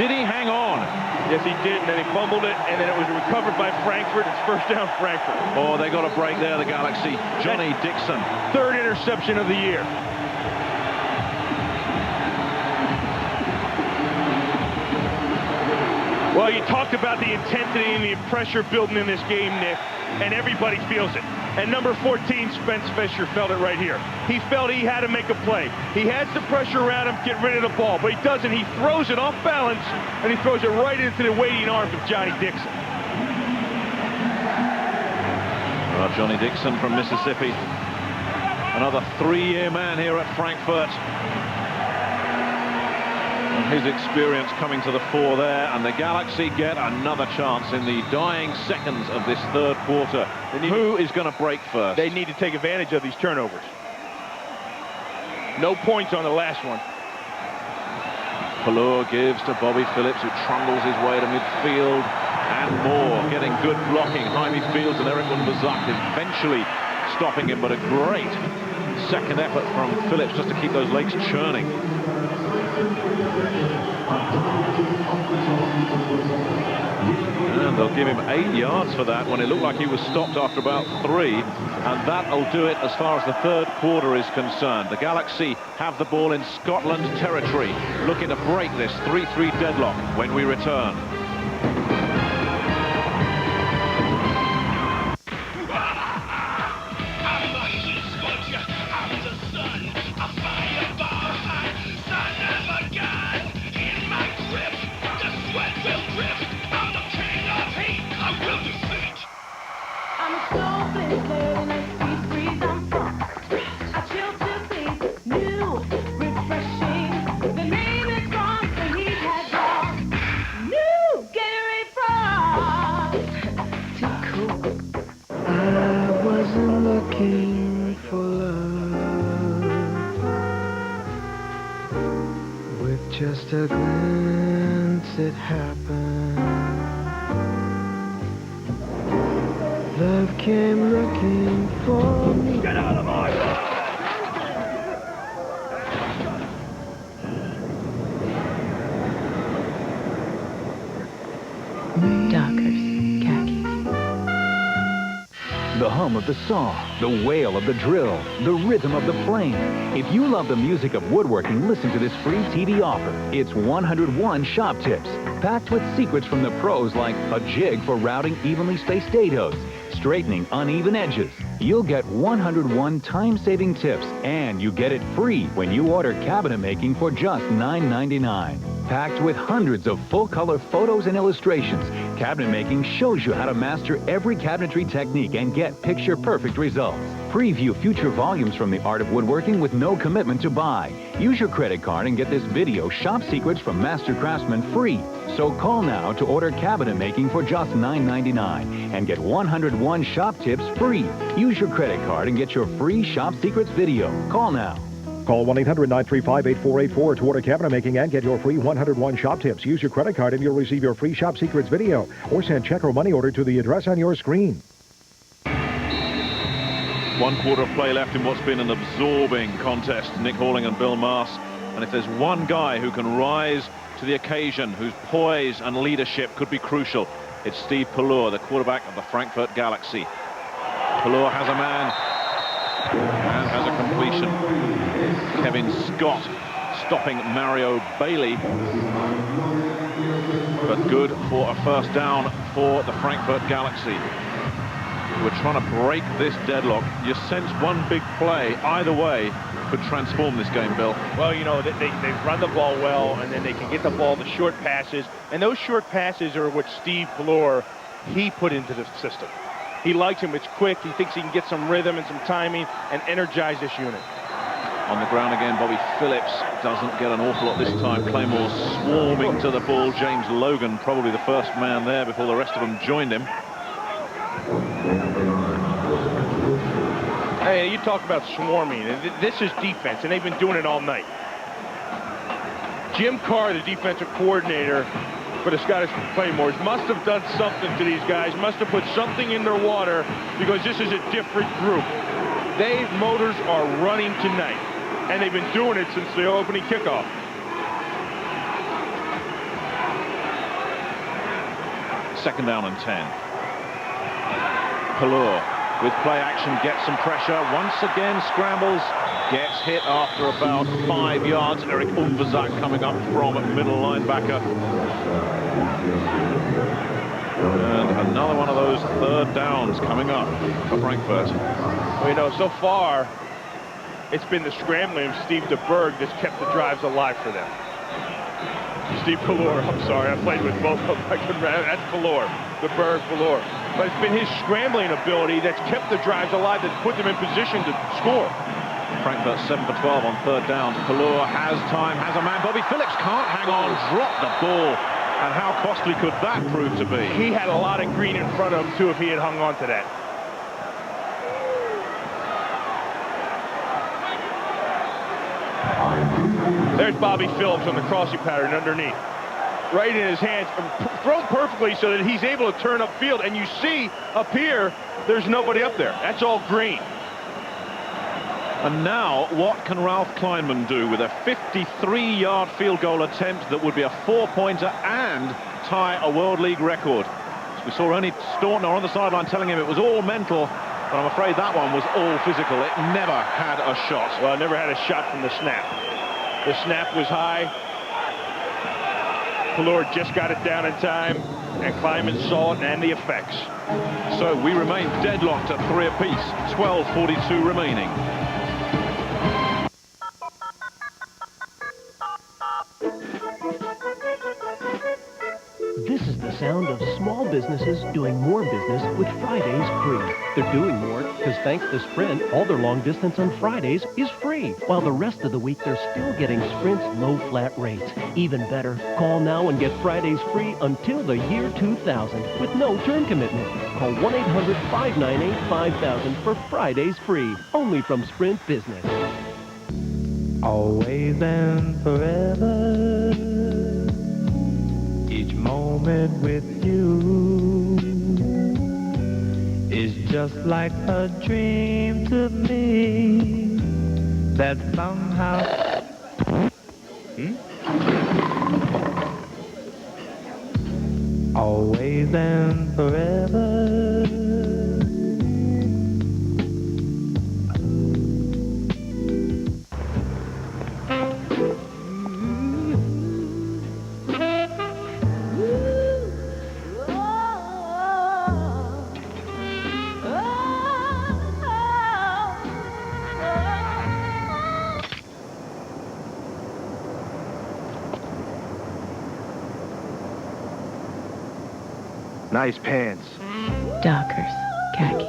did he hang on? Yes, he did, and then he fumbled it, and then it was recovered by Frankfurt. It's 1st down, Frankfurt. Oh, they got a break there, the Galaxy. Johnny Dixon. 3rd interception of the year. Well, you talked about the intensity and the pressure building in this game, Nick, and everybody feels it. And number 14, Spence Fisher, felt it right here. He felt he had to make a play. He has the pressure around him, get rid of the ball, but he doesn't. He throws it off balance, and he throws it right into the waiting arms of Johnny Dixon. Well, Johnny Dixon from Mississippi, another 3-year man here at Frankfurt. And his experience coming to the fore there, and the Galaxy get another chance in the dying seconds of this 3rd quarter. Who is going to break first? They need to take advantage of these turnovers. No points on the last one. Pallur gives to Bobby Phillips, who trundles his way to midfield, and more, getting good blocking. Jaime Fields and Eric Unbazak eventually stopping him, but a great second effort from Phillips just to keep those legs churning. And they'll give him 8 yards for that when it looked like he was stopped after about 3. And that'll do it as far as the 3rd quarter is concerned. The Galaxy have the ball in Scotland territory, looking to break this 3-3 deadlock when we return. Just a glance, it happened. Love came looking for me. Get out of my way! Dockers, khakis. The hum of the saw, the wail of the drill, the rhythm of the plane. If you love the music of woodworking, listen to this free TV offer. It's 101 shop tips, packed with secrets from the pros like a jig for routing evenly spaced dados, straightening uneven edges, you'll get 101 time-saving tips, and you get it free when you order cabinet making for just $9.99. Packed with hundreds of full-color photos and illustrations, cabinet making shows you how to master every cabinetry technique and get picture-perfect results. Preview future volumes from The Art of Woodworking with no commitment to buy. Use your credit card and get this video, Shop Secrets from Master Craftsman, free. So call now to order cabinet making for just $9.99 and get 101 shop tips free. Use your credit card and get your free Shop Secrets video. Call now. Call 1-800-935-8484 to order cabinet making and get your free 101 shop tips. Use your credit card and you'll receive your free Shop Secrets video. Or send check or money order to the address on your screen. 1 quarter of play left in what's been an absorbing contest. Nick Halling and Bill Maas. And if there's one guy who can rise to the occasion, whose poise and leadership could be crucial, it's Steve Pallur, the quarterback of the Frankfurt Galaxy. Pallur has a man and has a completion. Kevin Scott stopping Mario Bailey, but good for a first down for the Frankfurt Galaxy. We're trying to break this deadlock. You sense one big play, either way, could transform this game, Bill. Well, you know, they run the ball well, and then they can get the ball, the short passes. And those short passes are what Steve Pallur, he put into the system. He likes him. It's quick. He thinks he can get some rhythm and some timing and energize this unit. On the ground again, Bobby Phillips doesn't get an awful lot this time. Claymore swarming to the ball. James Logan probably the first man there before the rest of them joined him. Hey, you talk about swarming. This is defense, and they've been doing it all night. Jim Carr, the defensive coordinator for the Scottish Claymores, must have done something to these guys, must have put something in their water, because this is a different group. Their motors are running tonight, and they've been doing it since the opening kickoff. Second down and 10. Pallur with play action gets some pressure. Once again scrambles, gets hit after about 5 yards. Eric Umverzak coming up from middle linebacker. And another one of those third downs coming up for Frankfurt. Well, you know, so far, it's been the scrambling of Steve DeBerg that's kept the drives alive for them. Steve Pallur, I'm sorry, I played with both of them. That's Pallur, DeBerg, Pallur. But it's been his scrambling ability that's kept the drives alive, that's put them in position to score. Frankfurt 7 for 12 on third down. Pallur has time, has a man. Bobby Phillips can't hang on, dropped the ball. And how costly could that prove to be? He had a lot of green in front of him, too, if he had hung on to that. There's Bobby Phillips on the crossing pattern underneath. Right in his hands, thrown perfectly so that he's able to turn upfield. And you see up here, there's nobody up there. That's all green. And now, what can Ralph Kleinman do with a 53-yard field goal attempt that would be a 4-pointer and tie a World League record? We saw Ernie Staunton on the sideline telling him it was all mental, but I'm afraid that one was all physical. It never had a shot. Well, it never had a shot from the snap. The snap was high. Pallur just got it down in time, and Kleinman saw it and the effects. So we remain deadlocked at 3 apiece, 12:42 remaining. This is the sound of small businesses doing more business with Fridays free. They're doing more because thanks to Sprint, all their long distance on Fridays is free. While the rest of the week, they're still getting Sprint's low flat rates. Even better, call now and get Fridays free until the year 2000 with no term commitment. Call 1-800-598-5000 for Fridays free. Only from Sprint Business. Always and forever, each moment with you is just like a dream to me that somehow always and forever. Nice pants. Dockers. Khakis.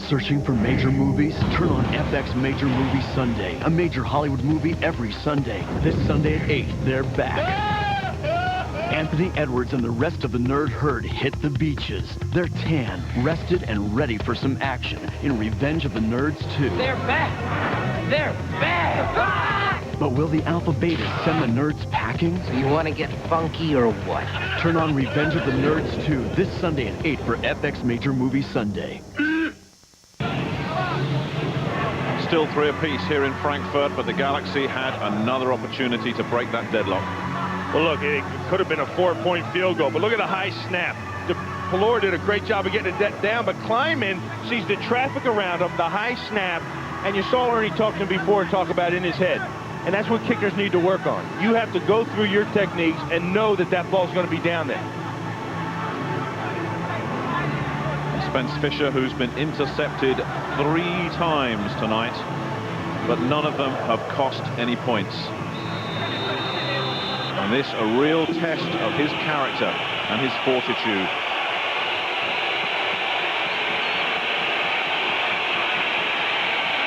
Searching for major movies? Turn on FX Major Movie Sunday. A major Hollywood movie every Sunday. This Sunday at 8, they're back. Anthony Edwards and the rest of the nerd herd hit the beaches. They're tan, rested, and ready for some action in Revenge of the Nerds 2. They're back! They're back! But will the Alpha Betas send the nerds packing? So you want to get funky or what? Turn on Revenge of the Nerds 2 this Sunday at 8 for FX Major Movie Sunday. Still 3 apiece here in Frankfurt, but the Galaxy had another opportunity to break that deadlock. Well, look, it could have been a 4-point field goal, but look at the high snap. Pelor did a great job of getting it down, but Kleiman sees the traffic around him, the high snap, and you saw Ernie talk to him before talk about in his head. And that's what kickers need to work on. You have to go through your techniques and know that that ball's going to be down there. Spence Fisher, who's been intercepted 3 times tonight, but none of them have cost any points. And this a real test of his character and his fortitude.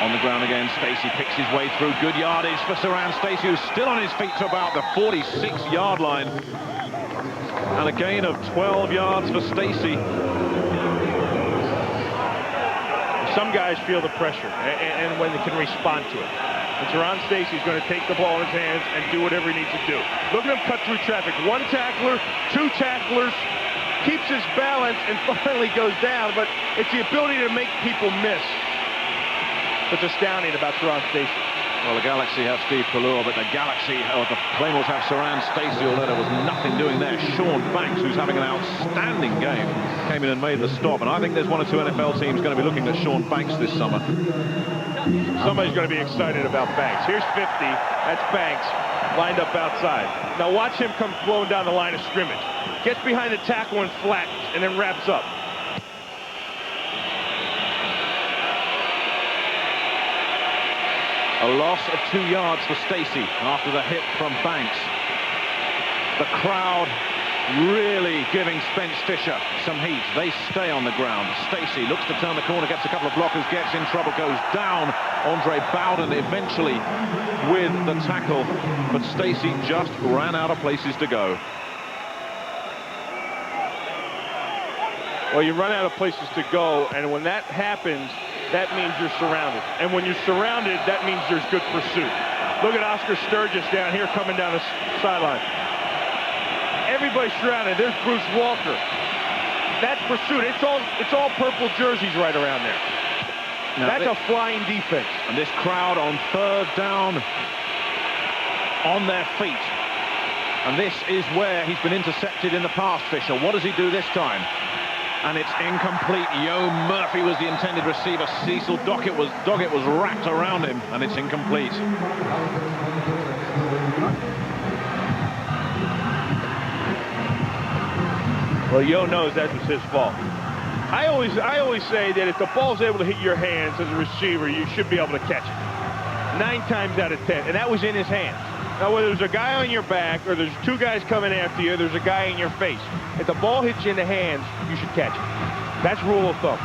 On the ground again, Stacey picks his way through. Good yardage for Saran Stacey, who's still on his feet to about the 46-yard line. And a gain of 12 yards for Stacey. Some guys feel the pressure and when they can respond to it. And Saran Stacey's going to take the ball in his hands and do whatever he needs to do. Look at him cut through traffic. 1 tackler, 2 tacklers, keeps his balance and finally goes down. But it's the ability to make people miss that's astounding about Saran Stacey. Well, the Galaxy have Steve Pelor, but the Galaxy, or the Claymores have Saran Stacey, although there was nothing doing there. Sean Banks, who's having an outstanding game, came in and made the stop. And I think there's 1 or 2 NFL teams going to be looking at Sean Banks this summer. Somebody's going to be excited about Banks. Here's 50. That's Banks lined up outside. Now watch him come flowing down the line of scrimmage. Gets behind the tackle and flattens, and then wraps up. A loss of 2 yards for Stacey after the hit from Banks. The crowd really giving Spence Fisher some heat. They stay on the ground. Stacey looks to turn the corner, gets a couple of blockers, gets in trouble, goes down. Andre Bowden eventually with the tackle, but Stacey just ran out of places to go. Well, you run out of places to go, and when that happens, that means you're surrounded. And when you're surrounded, that means there's good pursuit. Look at Oscar Sturgis down here coming down the sideline. Everybody's surrounded. There's Bruce Walker. That's pursuit. It's all purple jerseys right around there. Now that's a flying defense. And this crowd on 3rd down on their feet. And this is where he's been intercepted in the past, Fisher. What does he do this time? And it's incomplete. Yo Murphy was the intended receiver. Cecil Doggett was wrapped around him, and it's incomplete. Well, Yo knows that was his fault. I always say that if the ball's able to hit your hands as a receiver, you should be able to catch it. 9 times out of 10, and that was in his hands. Now, whether there's a guy on your back or there's 2 guys coming after you, there's a guy in your face. If the ball hits you in the hands, you should catch it. That's rule of thumb.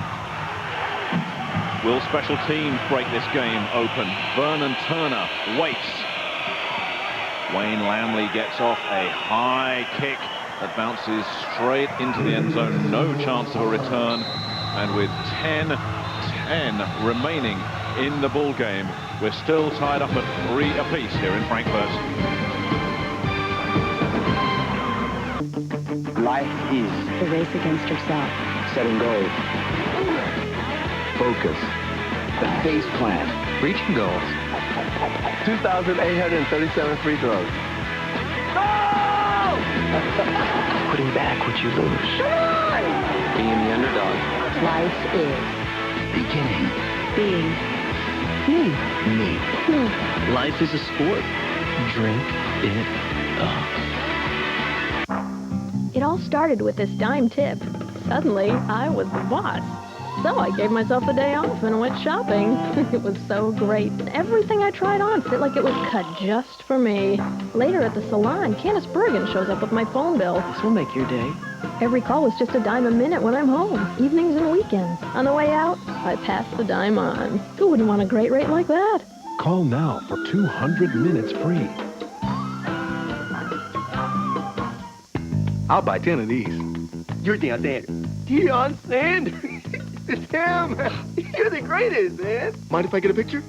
Will special teams break this game open? Vernon Turner waits. Wayne Lamley gets off a high kick that bounces straight into the end zone. No chance of a return. And with 10 remaining in the ball game, we're still tied up at 3 apiece here in Frankfurt. Life is the race against yourself. Setting goals. Focus. The face plan. Reaching goals. 2,837 free throws. Putting back what you lose. Being the underdog. Life is beginning. Being me. Me. Life is a sport. Drink it up. It all started with this dime tip. Suddenly, I was the boss. So I gave myself the day off and went shopping. It was so great. Everything I tried on fit like it was cut just for me. Later at the salon, Candace Bergen shows up with my phone bill. This will make your day. Every call was just $0.10 a minute when I'm home, evenings and weekends. On the way out, I pass the dime on. Who wouldn't want a great rate like that? Call now for 200 minutes free. I'll buy 10 of these. You're Deion Sanders. Deion Sanders! It's him! You're the greatest, man! Mind if I get a picture?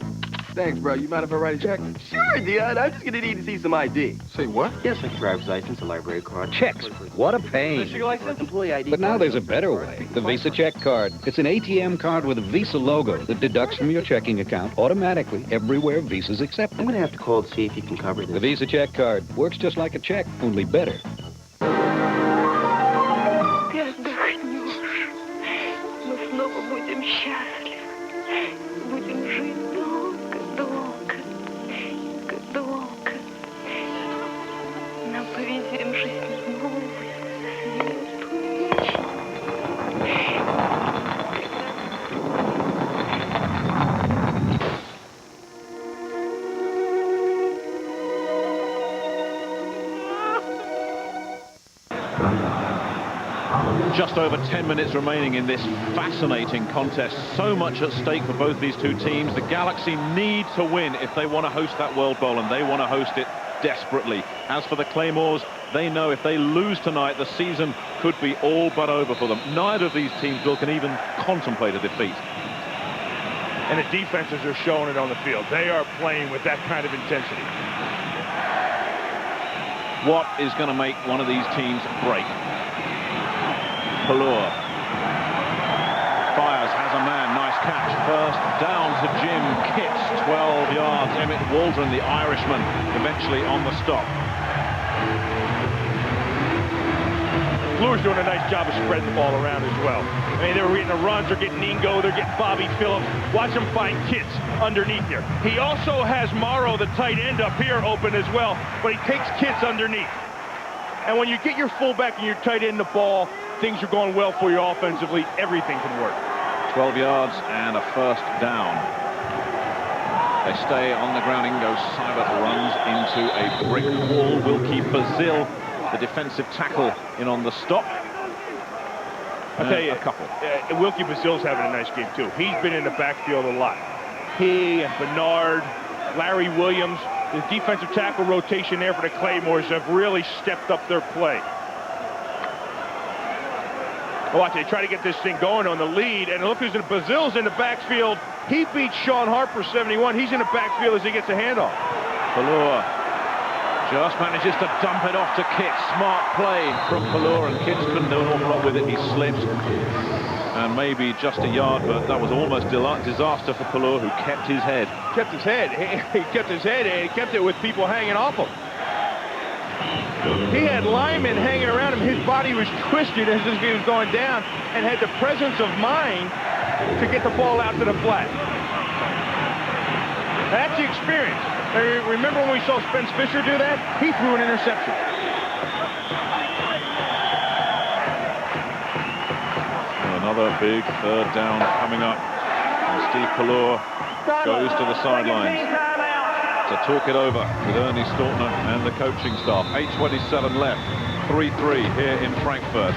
Thanks, bro. You mind if I write a check? Sure, Deion. I'm just gonna need to see some ID. Say what? Yes, like driver's license, a library card. Checks. What a pain. Sugar license? Employee ID. But now there's a better way. The Visa Check Card. It's an ATM card with a Visa logo that deducts from your checking account automatically everywhere Visa's accepted. I'm gonna have to call and see if you can cover this. The Visa Check Card works just like a check, only better. Just over 10 minutes remaining in this fascinating contest. So much at stake for both these two teams. The Galaxy need to win if they want to host that World Bowl, and they want to host it desperately. As for the Claymores, they know if they lose tonight, the season could be all but over for them. Neither of these teams can even contemplate a defeat. And the defenses are showing it on the field. They are playing with that kind of intensity. What is going to make one of these teams break? Pallur fires, has a man, nice catch. First down to Jim Kitts, 12 yards. Emmett Waldron, the Irishman, eventually on the stop. Fleur's doing a nice job of spreading the ball around as well. I mean, they're getting the runs, they're getting Ingo, they're getting Bobby Phillips. Watch them find Kitts underneath here. He also has Morrow, the tight end, up here open as well, but he takes Kitts underneath. And when you get your fullback and your tight end the ball, things are going well for you offensively. Everything can work. 12 yards and a first down. They stay on the ground. Ingo Seibert runs into a brick wall. Wilkie Bazil, the defensive tackle, in on the stop. I'll tell you, a couple. Wilkie Bazil's having a nice game, too. He's been in the backfield a lot. He and Bernard, Larry Williams, the defensive tackle rotation there for the Claymores have really stepped up their play. Watch, they try to get this thing going on the lead, and look who's in Bazil's in the backfield. He beats Sean Harper, 71. He's in the backfield as he gets a handoff. Pallur just manages to dump it off to Kitts. Smart play from Pallur, and Kitts couldn't do an awful lot with it. He slipped, and maybe just a yard, but that was almost disaster for Pallur, who kept his head. Kept his head. He kept his head, and he kept it with people hanging off him. He had linemen hanging around him. His body was twisted as he was going down and had the presence of mind to get the ball out to the flat. That's the experience. Remember when we saw Spence Fisher do that? He threw an interception. Another big third down coming up. And Steve Pallur goes to the sidelines to talk it over with Ernie Stautner and the coaching staff. 8:27 left, 3-3 here in Frankfurt.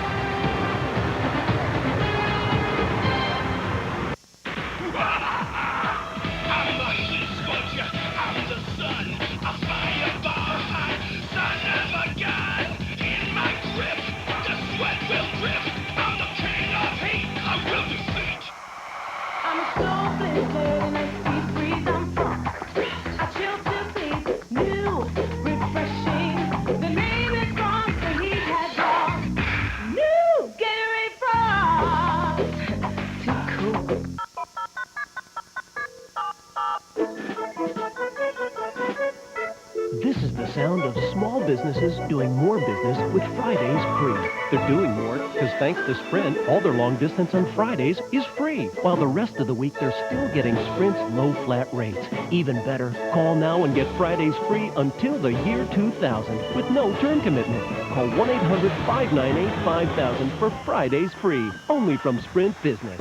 This is the sound of small businesses doing more business with Fridays free. They're doing more because thanks to Sprint, all their long distance on Fridays is free. While the rest of the week, they're still getting Sprint's low flat rates. Even better, call now and get Fridays free until the year 2000 with no term commitment. Call 1-800-598-5000 for Fridays free. Only from Sprint Business.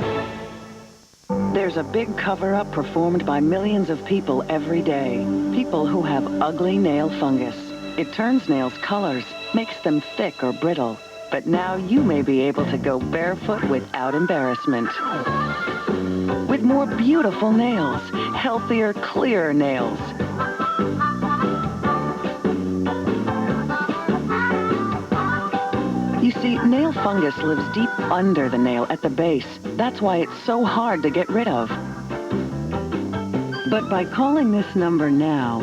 There's a big cover-up performed by millions of people every day. People who have ugly nail fungus. It turns nails colors, makes them thick or brittle. But now you may be able to go barefoot without embarrassment. With more beautiful nails, healthier, clearer nails. You see, nail fungus lives deep under the nail at the base. That's why it's so hard to get rid of. But by calling this number now,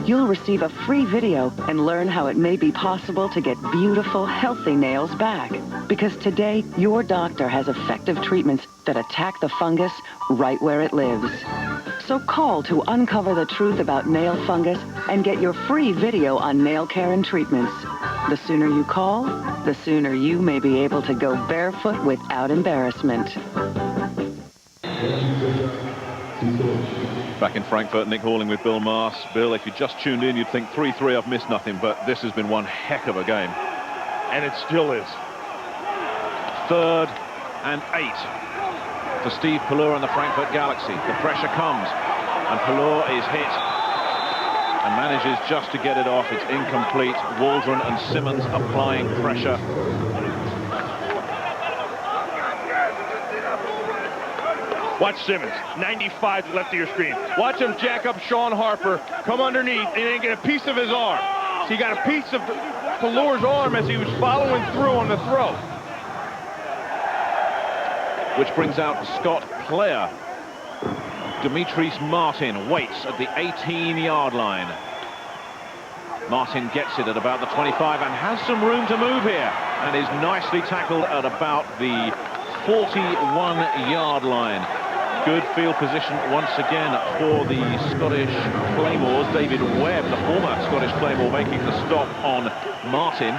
you'll receive a free video and learn how it may be possible to get beautiful, healthy nails back. Because today, your doctor has effective treatments that attack the fungus right where it lives. So call to uncover the truth about nail fungus and get your free video on nail care and treatments. The sooner you call, the sooner you may be able to go barefoot without embarrassment. Back in Frankfurt, Nick Halling with Bill Mars. Bill, if you just tuned in, you'd think 3-3, I've missed nothing, but this has been one heck of a game. And it still is. 3rd and 8 for Steve Pallur and the Frankfurt Galaxy. The pressure comes, and Pallur is hit and manages just to get it off. It's incomplete. Waldron and Simmons applying pressure. Watch Simmons, 95 left of your screen. Watch him jack up Sean Harper, come underneath, and then get a piece of his arm. So he got a piece of Pallur's arm as he was following through on the throw. Which brings out Scott Player. Dimitris Martin waits at the 18-yard line. Martin gets it at about the 25 and has some room to move here, and is nicely tackled at about the 41-yard line. Good field position once again for the Scottish Claymores. David Webb, the former Scottish Claymore, making the stop on Martin.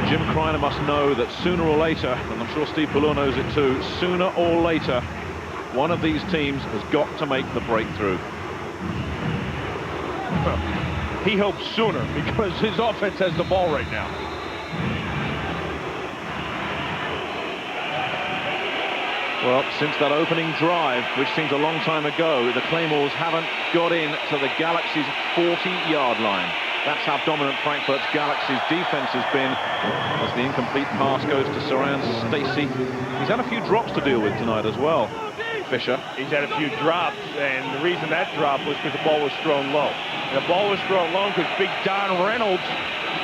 Jim Kreiner must know that sooner or later, and I'm sure Steve Pallur knows it too, sooner or later, one of these teams has got to make the breakthrough. Well, he hopes sooner because his offense has the ball right now. Well, since that opening drive, which seems a long time ago, the Claymores haven't got in to the Galaxy's 40-yard line. That's how dominant Frankfurt's Galaxy's defense has been, as the incomplete pass goes to Saran Stacey. He's had a few drops to deal with tonight as well, Fisher. He's had a few drops, and the reason that drop was because the ball was thrown low. And the ball was thrown low because Big Don Reynolds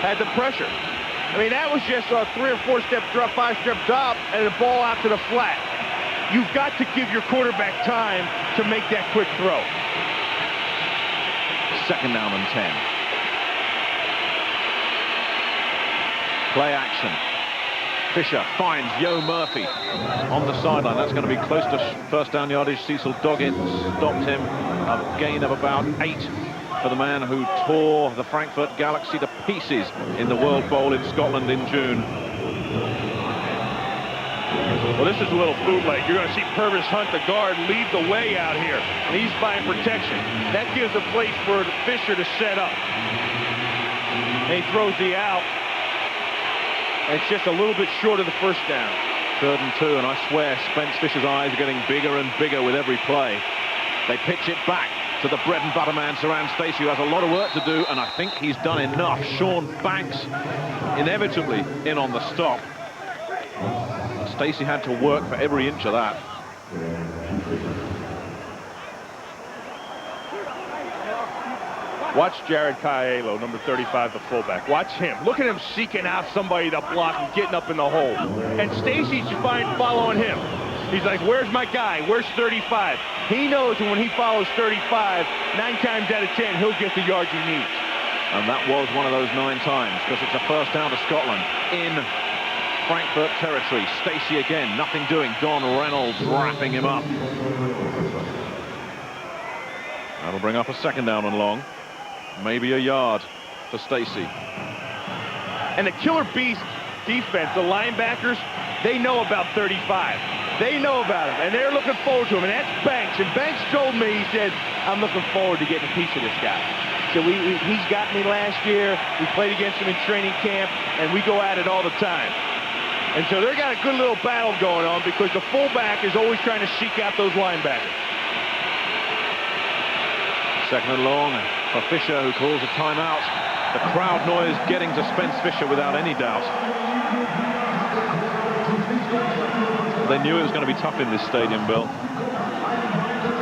had the pressure. I mean, that was just a 3- or 4-step drop, 5-step drop, and the ball out to the flat. You've got to give your quarterback time to make that quick throw. 2nd down and 10. Play action. Fisher finds Yo Murphy on the sideline. That's going to be close to 1st down yardage. Cecil Doggett stopped him. A gain of about 8 for the man who tore the Frankfurt Galaxy to pieces in the World Bowl in Scotland in June. Well, this is a little bootleg. You're going to see Purvis Hunt, the guard, lead the way out here. And he's buying protection. That gives a place for Fisher to set up. And he throws the out. And it's just a little bit short of the 1st down. 3rd and 2, and I swear Spence Fisher's eyes are getting bigger and bigger with every play. They pitch it back to the bread and butter man, Saran Stacey, who has a lot of work to do, and I think he's done enough. Sean Banks inevitably in on the stop. Stacey had to work for every inch of that. Watch Jared Caiello, number 35, the fullback. Watch him. Look at him seeking out somebody to block and getting up in the hole. And Stacey's following him. He's like, where's my guy? Where's 35? He knows when he follows 35, 9 times out of 10, he'll get the yards he needs. And that was one of those 9 times, because it's a 1st down to Scotland in Frankfurt territory. Stacey again, nothing doing. Don Reynolds wrapping him up. That'll bring up a 2nd down and long. Maybe a yard for Stacey. And the Killer Beast defense, the linebackers, they know about 35. They know about him, and they're looking forward to him, and that's Banks. And Banks told me, he said, I'm looking forward to getting a piece of this guy. So he's got me last year. We played against him in training camp, and we go at it all the time. And so they've got a good little battle going on because the fullback is always trying to seek out those linebackers. Second and long for Fisher, who calls a timeout. The crowd noise getting to Spence Fisher without any doubt. They knew it was going to be tough in this stadium, Bill.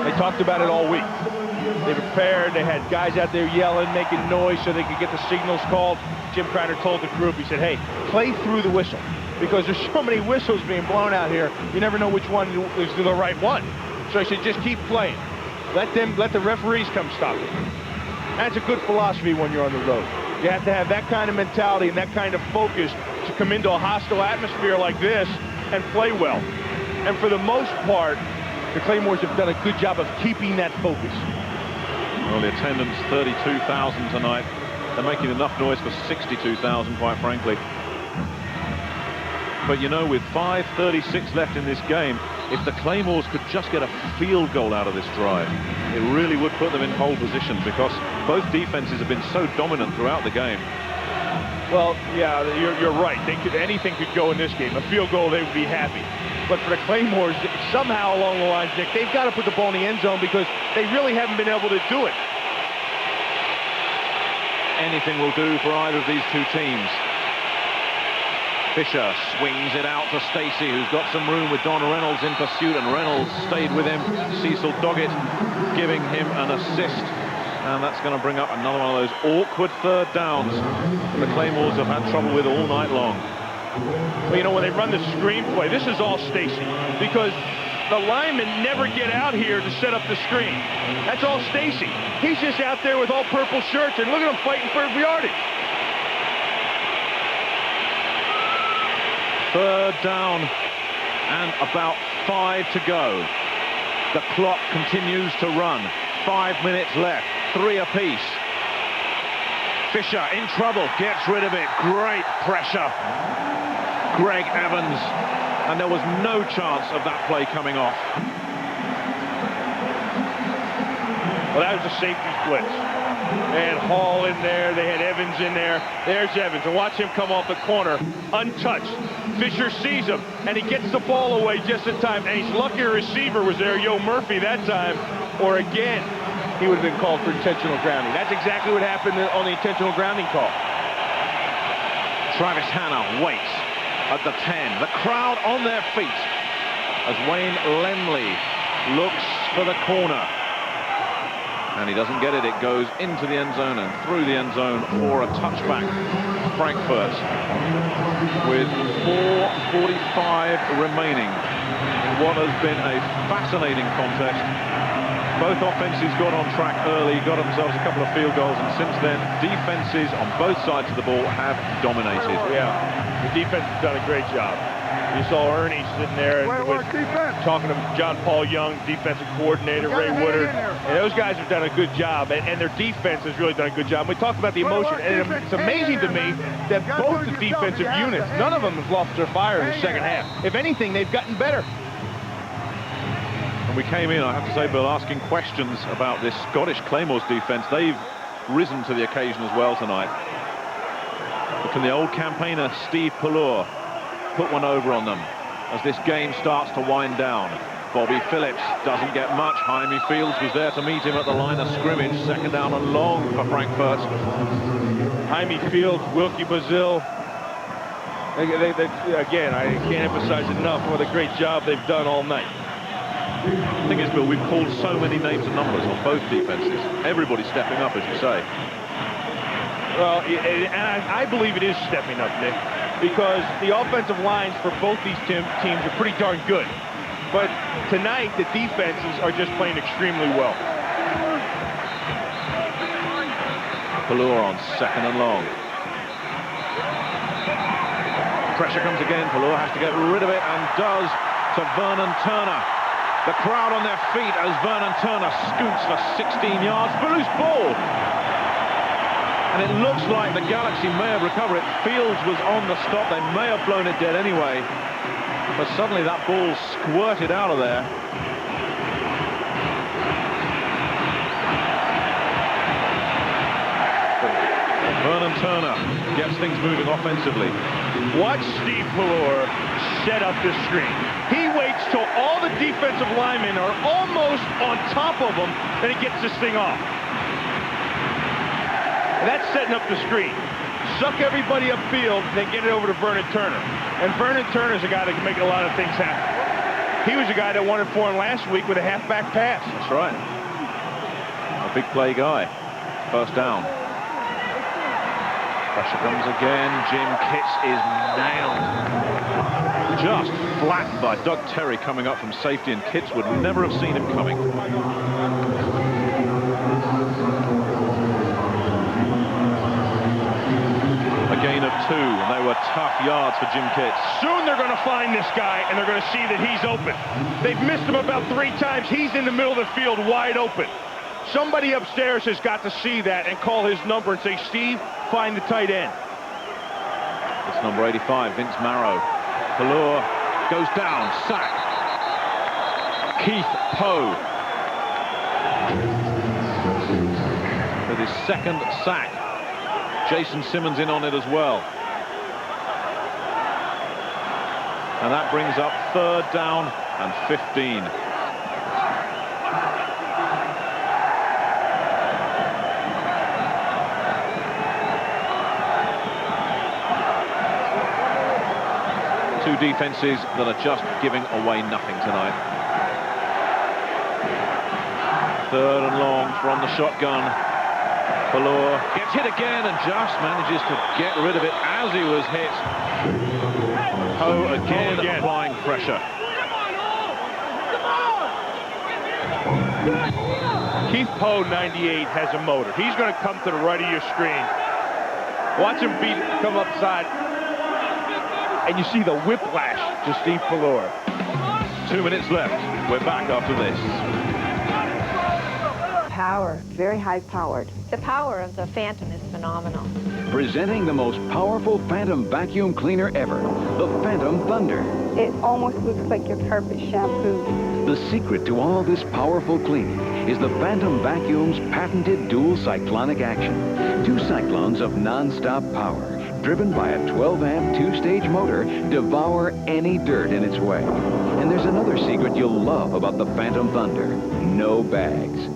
They talked about it all week. They prepared. They had guys out there yelling, making noise so they could get the signals called. Jim Kreiner told the group, he said, hey, play through the whistle. Because there's so many whistles being blown out here, you never know which one is the right one. So he said, just keep playing. Let the referees come stop it. That's a good philosophy when you're on the road. You have to have that kind of mentality and that kind of focus to come into a hostile atmosphere like this and play well. And for the most part, the Claymores have done a good job of keeping that focus. Well, the attendance, 32,000 tonight. They're making enough noise for 62,000, quite frankly. But, you know, with 5:36 left in this game, if the Claymores could just get a field goal out of this drive, it really would put them in pole position because both defenses have been so dominant throughout the game. Well, yeah, you're right. Anything could go in this game. A field goal, they would be happy. But for the Claymores, somehow along the lines, Nick, they've got to put the ball in the end zone because they really haven't been able to do it. Anything will do for either of these two teams. Fisher swings it out to Stacy, who's got some room with Don Reynolds in pursuit, and Reynolds stayed with him. Cecil Doggett giving him an assist. And that's going to bring up another one of those awkward third downs that the Claymores have had trouble with all night long. Well, you know, when they run the screenplay, this is all Stacy, because the linemen never get out here to set up the screen. That's all Stacy. He's just out there with all purple shirts, and look at him fighting for yardage. Third down and about 5 to go. The clock continues to run. 5 minutes left, 3 apiece. Fisher in trouble, gets rid of it. Great pressure. Greg Evans. And there was no chance of that play coming off. Well, that was a safety blitz. They had Hall in there. They had Evans in there. There's Evans. And watch him come off the corner, untouched. Fisher sees him, and he gets the ball away just in time. And he's lucky a receiver was there, Yo Murphy, that time. Or again, he would have been called for intentional grounding. That's exactly what happened on the intentional grounding call. Travis Hanna waits at the 10. The crowd on their feet as Wayne Lemley looks for the corner. And he doesn't get it. It goes into the end zone and through the end zone for a touchback. Frankfurt with 4:45 remaining in what has been a fascinating contest. Both offenses got on track early, got themselves a couple of field goals, and since then, defenses on both sides of the ball have dominated. Yeah, the defense has done a great job. You saw Ernie sitting there and talking to John Paul Young, defensive coordinator, Ray Woodard. And those guys have done a good job, and their defense has really done a good job. We talked about the emotion, and it's amazing to me that both the defensive units, none of them have lost their fire in the second half. If anything, they've gotten better. And we came in, I have to say, Bill, asking questions about this Scottish Claymores defense. They've risen to the occasion as well tonight. But can the old campaigner Steve Pallure put one over on them as this game starts to wind down? Bobby Phillips doesn't get much. Jaime Fields was there to meet him at the line of scrimmage. Second down and long for Frankfurt. Jaime Fields, Wilkie Bazil. Again, I can't emphasize enough what a great job they've done all night. The thing is, Bill, we've called so many names and numbers on both defenses. Everybody's stepping up, as you say. Well, and I believe it is stepping up, Nick, because the offensive lines for both these teams are pretty darn good. But tonight, the defenses are just playing extremely well. Pallure on second and long. Pressure comes again. Pallure has to get rid of it and does to Vernon Turner. The crowd on their feet as Vernon Turner scoots for 16 yards. Loose ball. And it looks like the Galaxy may have recovered it. Fields was on the stop. They may have blown it dead anyway. But suddenly that ball squirted out of there. Vernon Turner gets things moving offensively. Watch Steve Pallor set up this screen. He waits till all the defensive linemen are almost on top of him, and he gets this thing off. And that's setting up the screen. Suck everybody upfield, then get it over to Vernon Turner. And Vernon Turner's a guy that can make a lot of things happen. He was a guy that won it for him last week with a halfback pass. That's right. A big play guy. First down. Pressure comes again. Jim Kitts is nailed. Just flattened by Doug Terry coming up from safety, and Kitts would never have seen him coming. A gain of 2, and they were tough yards for Jim Kitts. Soon they're going to find this guy, and they're going to see that he's open. They've missed him about 3 times. He's in the middle of the field, wide open. Somebody upstairs has got to see that and call his number and say, Steve, find the tight end. It's number 85, Vince Marrow. Pallor goes down, sack. Keith Poe with his second sack. Jason Simmons in on it as well. And that brings up 3rd down and 15. Two defenses that are just giving away nothing tonight. 3rd and long from the shotgun. Pallor gets hit again and just manages to get rid of it as he was hit. Poe again applying pressure. Keith Poe, 98, has a motor. He's going to come to the right of your screen. Watch him come upside. And you see the whiplash to Steve Pallor. 2 minutes left. We're back after this. Power, very high-powered. The power of the Phantom is phenomenal. Presenting the most powerful Phantom vacuum cleaner ever, the Phantom Thunder. It almost looks like your carpet shampoo. The secret to all this powerful cleaning is the Phantom Vacuum's patented dual cyclonic action. 2 cyclones of non-stop power, driven by a 12-amp 2-stage motor, devour any dirt in its way. And there's another secret you'll love about the Phantom Thunder: no bags.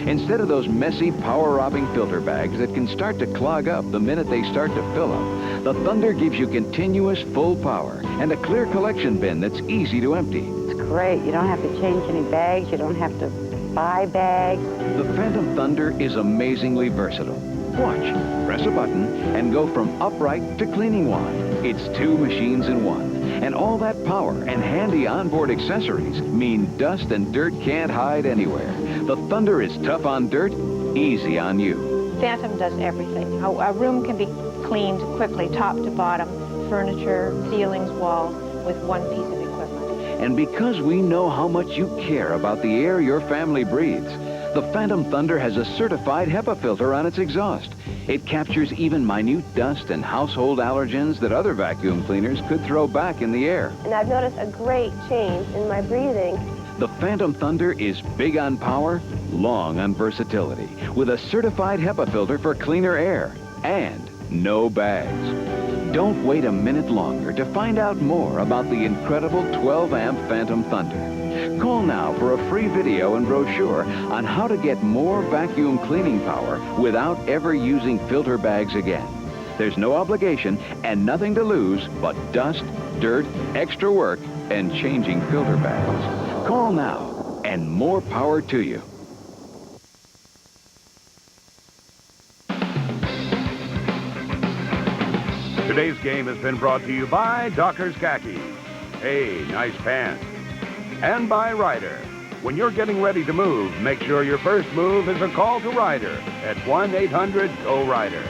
Instead of those messy, power-robbing filter bags that can start to clog up the minute they start to fill up, the Thunder gives you continuous full power and a clear collection bin that's easy to empty. It's great. You don't have to change any bags. You don't have to buy bags. The Phantom Thunder is amazingly versatile. Watch, press a button, and go from upright to cleaning wand. It's 2 machines in one. And all that power and handy onboard accessories mean dust and dirt can't hide anywhere. The Thunder is tough on dirt, easy on you. Phantom does everything. A room can be cleaned quickly, top to bottom, furniture, ceilings, walls, with one piece of equipment. And because we know how much you care about the air your family breathes, the Phantom Thunder has a certified HEPA filter on its exhaust. It captures even minute dust and household allergens that other vacuum cleaners could throw back in the air. And I've noticed a great change in my breathing. The Phantom Thunder is big on power, long on versatility, with a certified HEPA filter for cleaner air and no bags. Don't wait a minute longer to find out more about the incredible 12-amp Phantom Thunder. Call now for a free video and brochure on how to get more vacuum cleaning power without ever using filter bags again. There's no obligation and nothing to lose but dust, dirt, extra work, and changing filter bags. Call now, and more power to you. Today's game has been brought to you by Dockers Khaki. Hey, nice pants. And by Ryder. When you're getting ready to move, make sure your first move is a call to Ryder at 1-800-GO-RYDER.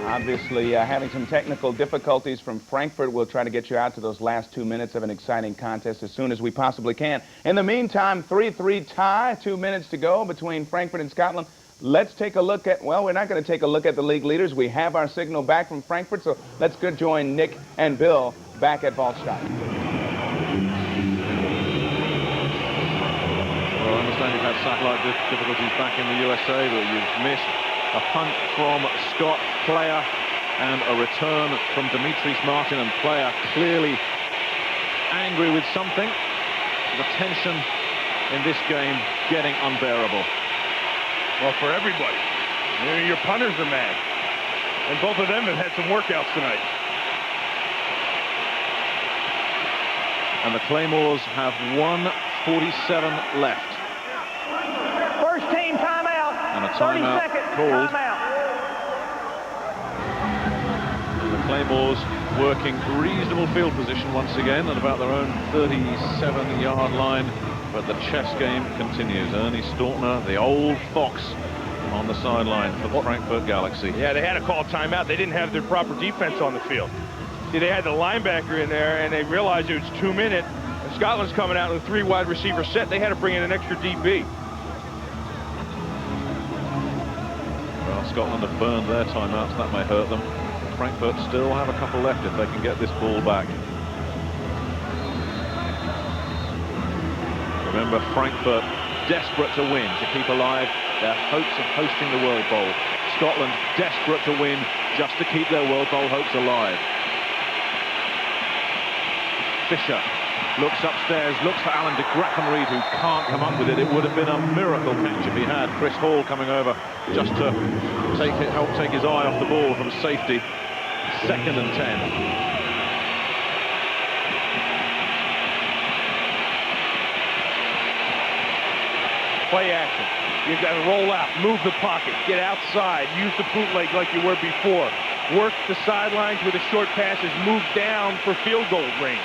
Obviously, having some technical difficulties from Frankfurt. We'll try to get you out to those last 2 minutes of an exciting contest as soon as we possibly can. In the meantime, 3-3 tie, 2 minutes to go between Frankfurt and Scotland. Let's take a look at, well, we're not going to take a look at the league leaders. We have our signal back from Frankfurt, so let's go join Nick and Bill back at Waldstadt. Well, in the understand you've had satellite difficulties back in the USA, but you've missed a punt from Scott, player, and a return from Demetrius Martin, and player clearly angry with something. The tension in this game getting unbearable. Well, for everybody. Your punters are mad. And both of them have had some workouts tonight. And the Claymores have 1:47 left. First team timeout. And a 30 timeout seconds. called. Timeout. The Claymores working reasonable field position once again at about their own 37-yard line. But the chess game continues. Ernie Stortner, the old fox, on the sideline for the Frankfurt Galaxy. Yeah, they had to call timeout. They didn't have their proper defense on the field. See, they had the linebacker in there, and they realized it was 2 minutes. And Scotland's coming out with a 3 wide receiver set. They had to bring in an extra DB. Well, Scotland have burned their timeouts. That may hurt them. Frankfurt still have a couple left if they can get this ball back. Remember, Frankfurt desperate to win, to keep alive their hopes of hosting the World Bowl. Scotland desperate to win just to keep their World Bowl hopes alive. Fisher looks upstairs, looks for Alan de Grafenried, who can't come up with it. It would have been a miracle catch if he had. Chris Hall coming over just to help take his eye off the ball from safety. 2nd and 10. Play action. You've got to roll out, move the pocket, get outside, use the bootleg like you were before. Work the sidelines with the short passes, move down for field goal range.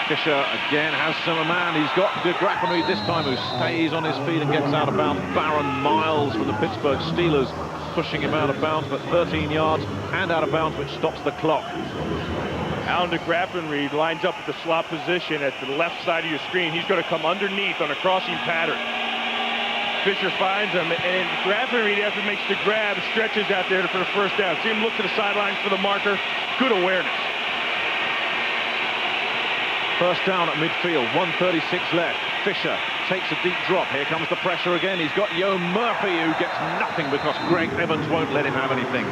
Fisher again has some man. He's got de Grafenried this time, who stays on his feet and gets out of bounds. Baron Miles from the Pittsburgh Steelers pushing him out of bounds, but 13 yards and out of bounds, which stops the clock. Alan de Grafenried lines up at the slot position at the left side of your screen. He's going to come underneath on a crossing pattern. Fisher finds him, and Grafenried, after he makes the grab, stretches out there for the first down. See him look to the sidelines for the marker. Good awareness. First down at midfield, 1:36 left. Fisher takes a deep drop. Here comes the pressure again. He's got Yo Murphy, who gets nothing because Greg Evans won't let him have anything.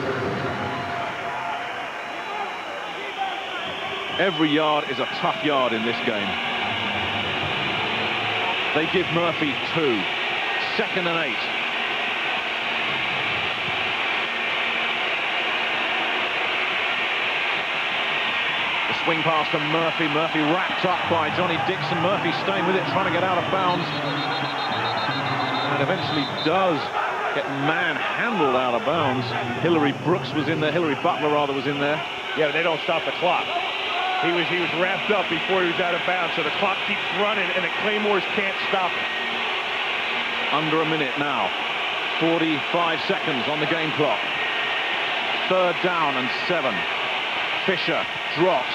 Every yard is a tough yard in this game. They give Murphy 2. 2nd and 8. The swing pass to Murphy. Murphy wrapped up by Johnny Dixon. Murphy staying with it, trying to get out of bounds. And eventually does get manhandled out of bounds. Hillary Brooks was in there. Hillary Butler, rather, was in there. Yeah, but they don't stop the clock. He was wrapped up before he was out of bounds, so the clock keeps running, and the Claymores can't stop it. Under a minute now. 45 seconds on the game clock. 3rd down and 7. Fisher drops.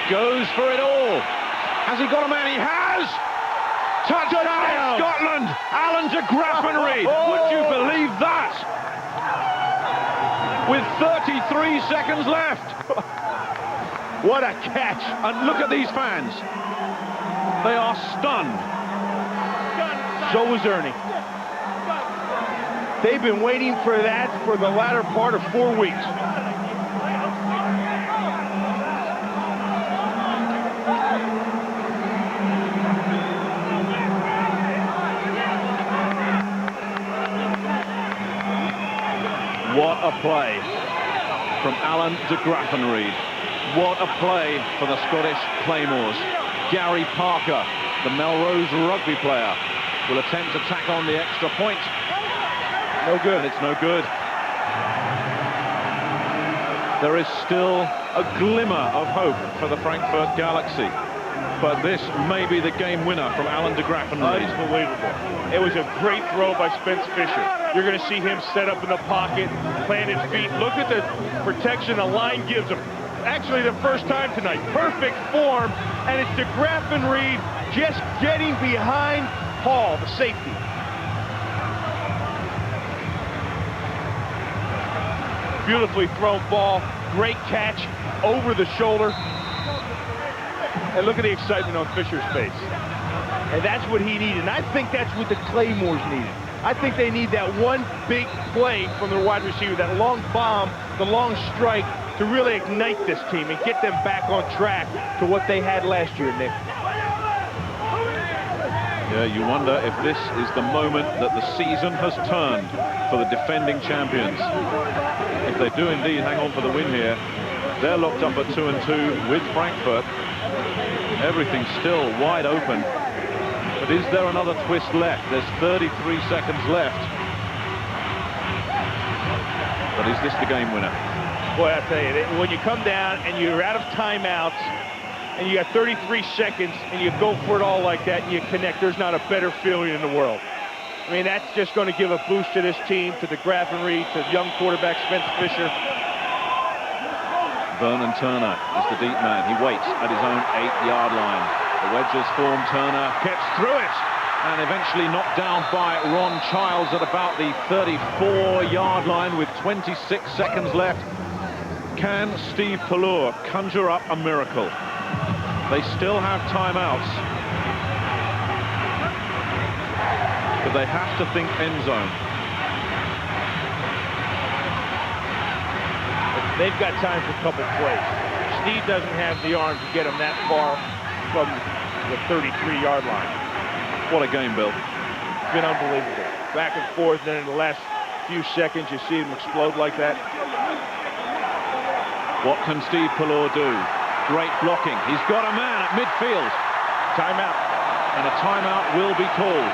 Goes for it all. Has he got a man? He has! Touchdown, Scotland! Alan de Grafenried. Would you believe that? With 33 seconds left. What a catch. And look at these fans. They are stunned. So was Ernie. They've been waiting for that for the latter part of 4 weeks. What a play from Alan de Grafenried. What a play for the Scottish Claymores. Gary Parker, the Melrose rugby player, will attempt to tack on the extra point. No good. It's no good. There is still a glimmer of hope for the Frankfurt Galaxy. But this may be the game winner from Alan de Grafenried. Unbelievable. It was a great throw by Spence Fisher. You're going to see him set up in the pocket, plant his feet. Look at the protection the line gives him. Actually, the first time tonight. Perfect form, and it's de Grafenried just getting behind Hall, the safety. Beautifully thrown ball. Great catch over the shoulder. And look at the excitement on Fisher's face. And that's what he needed. And I think that's what the Claymores needed. I think they need that one big play from their wide receiver, that long bomb, the long strike, to really ignite this team and get them back on track to what they had last year, Nick. Yeah, you wonder if this is the moment that the season has turned for the defending champions. If they do indeed hang on for the win here, they're locked up at 2-2 with Frankfurt. Everything's still wide open. But is there another twist left? There's 33 seconds left. But is this the game winner? Boy, I tell you, when you come down and you're out of timeouts and you got 33 seconds and you go for it all like that and you connect, there's not a better feeling in the world. I mean, that's just going to give a boost to this team, to the Grafenried, to young quarterback Spence Fisher. Vernon Turner is the deep man. He waits at his own 8-yard line. The wedge is formed. Turner gets through it and eventually knocked down by Ron Childs at about the 34-yard line with 26 seconds left. Can Steve Pallur conjure up a miracle? They still have timeouts, but they have to think end zone. They've got time for a couple plays. Steve doesn't have the arm to get him that far from the 33-yard line. What a game, Bill. It's been unbelievable. Back and forth, then in the last few seconds, you see him explode like that. What can Steve Pallur do? Great blocking. He's got a man at midfield. Timeout. And a timeout will be called.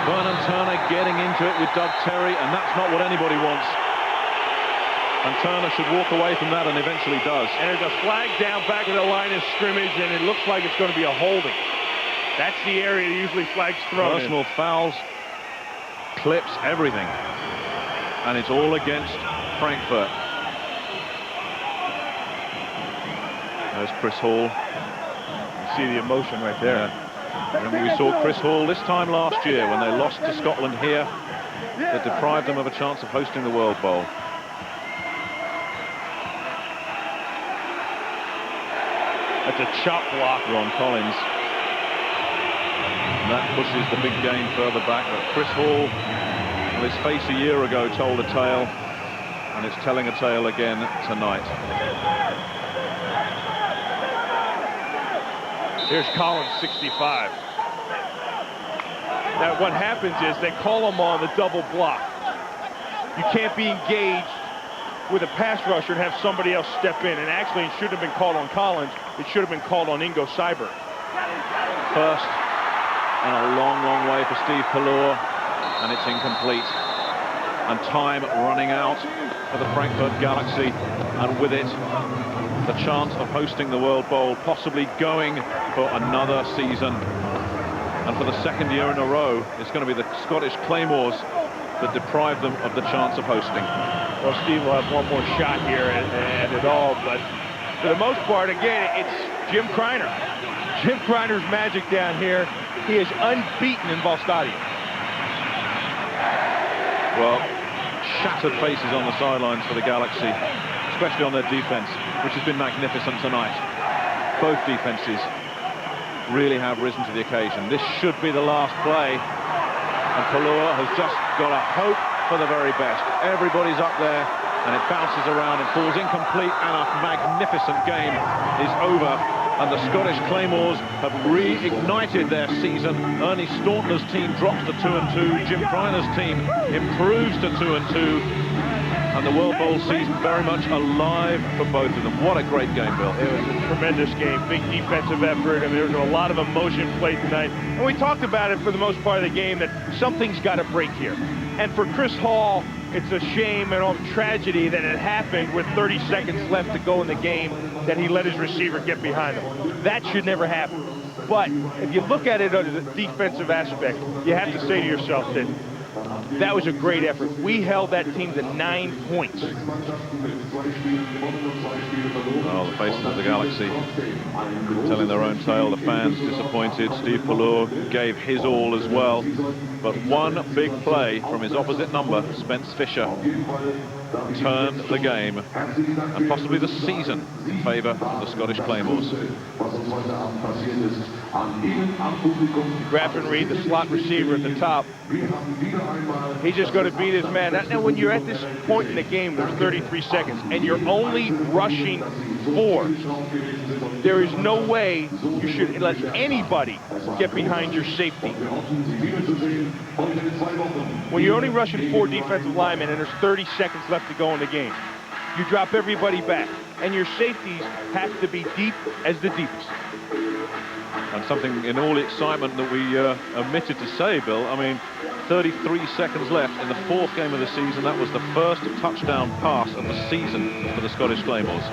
Vernon Turner getting into it with Doug Terry, and that's not what anybody wants. And Turner should walk away from that, and eventually does. And there's a flag down back of the line of scrimmage, and it looks like it's going to be a holding. That's the area usually flags thrown. Personal fouls, clips, everything. And it's all against Frankfurt. There's Chris Hall. You see the emotion right there. Yeah. Remember, we saw Chris Hall this time last year when they lost to Scotland here. That deprived them of a chance of hosting the World Bowl. That's a chop block. Ron Collins. And that pushes the big game further back. But Chris Hall, well, his face a year ago told a tale, and it's telling a tale again tonight. Here's Collins, 65. Now, what happens is they call him on the double block. You can't be engaged with a pass rusher and have somebody else step in. And actually, it shouldn't have been called on Collins. It should have been called on Ingo Seiberg. First, and a long, long way for Steve Pallur, and it's incomplete. And time running out for the Frankfurt Galaxy, and with it, the chance of hosting the World Bowl, possibly going for another season. And for the second year in a row, it's going to be the Scottish Claymores that deprive them of the chance of hosting. Well, Steve will have one more shot here at it all, but for the most part, again, it's Jim Kreiner. Jim Kreiner's magic down here. He is unbeaten in Ball Stadium. Well, shattered faces on the sidelines for the Galaxy, especially on their defense, which has been magnificent tonight. Both defenses really have risen to the occasion. This should be the last play, and Pallur has just got to hope for the very best. Everybody's up there, and it bounces around and falls incomplete, and a magnificent game is over. And the Scottish Claymores have reignited their season. Ernie Staunton's team drops to 2-2. Jim Kreiner's team improves to 2-2. And the World Bowl season very much alive for both of them. What a great game, Bill. It was a tremendous game. Big defensive effort. I mean, there was a lot of emotion played tonight. And we talked about it for the most part of the game, that something's got to break here. And for Chris Hall, it's a shame and a tragedy that it happened with 30 seconds left to go in the game, that he let his receiver get behind him. That should never happen. But if you look at it under the defensive aspect, you have to say to yourself that that was a great effort. We held that team to 9 points. Well, the faces of the Galaxy telling their own tale. The fans disappointed. Steve Pallur gave his all as well. But one big play from his opposite number, Spence Fisher, turn the game and possibly the season in favor of the Scottish Claymores. Grab and read the slot receiver at the top. He's just going to beat his man. Now, when you're at this point in the game, there's 33 seconds, and you're only rushing 4. There is no way you should let anybody get behind your safety. When you're only rushing 4 defensive linemen and there's 30 seconds left to go in the game, you drop everybody back, and your safeties have to be deep as the deepest. And something in all the excitement that we omitted to say, Bill, I mean, 33 seconds left in the 4th game of the season. That was the first touchdown pass of the season for the Scottish Claymores.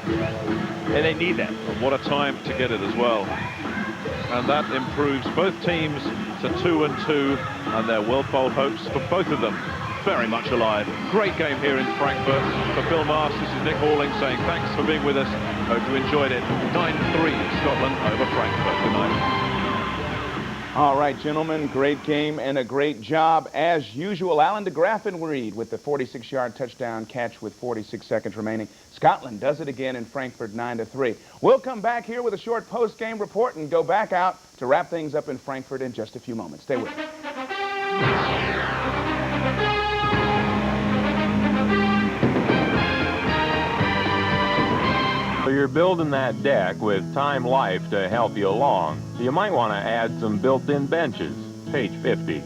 And they need that. And what a time to get it as well. And that improves both teams to 2-2, and their World Bowl hopes for both of them very much alive. Great game here in Frankfurt. For Bill Mast, this is Nick Halling saying thanks for being with us. Hope you enjoyed it. 9-3 Scotland over Frankfurt tonight. All right, gentlemen, great game and a great job as usual. Alan DeGraffenreid with the 46-yard touchdown catch with 46 seconds remaining. Scotland does it again in Frankfurt, 9-3. We'll come back here with a short post-game report and go back out to wrap things up in Frankfurt in just a few moments. Stay with us. So you're building that deck with Time Life to help you along. So you might want to add some built-in benches. Page 50.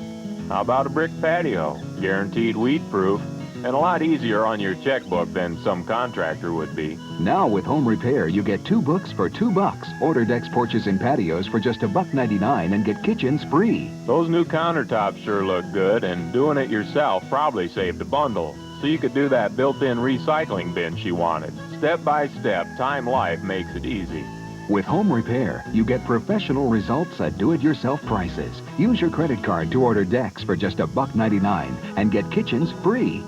How about a brick patio? Guaranteed weed-proof and a lot easier on your checkbook than some contractor would be. Now with Home Repair, you get 2 books for $2. Order decks, porches, and patios for just $1.99 and get kitchens free. Those new countertops sure look good, and doing it yourself probably saved a bundle. So you could do that built-in recycling bin she wanted. Step by step, Time Life makes it easy. With Home Repair, you get professional results at do-it-yourself prices. Use your credit card to order decks for just $1.99 and get kitchens free.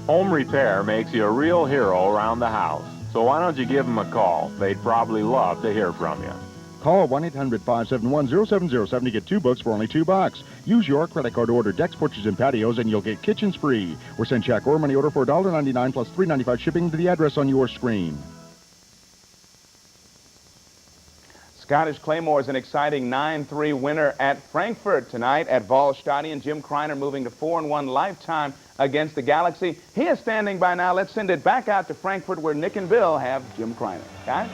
Home Repair makes you a real hero around the house. So why don't you give them a call? They'd probably love to hear from you. Call 1-800-571-0707 to get 2 books for only $2. Use your credit card to order decks, porches, and patios, and you'll get kitchens free. Or send check or money order for $1.99 plus $3.95 shipping to the address on your screen. Scottish Claymores an exciting 9-3 winner at Frankfurt tonight at Waldstadion. Jim Kreiner moving to 4-1 lifetime against the Galaxy. He is standing by now. Let's send it back out to Frankfurt where Nick and Bill have Jim Kreiner. Guys?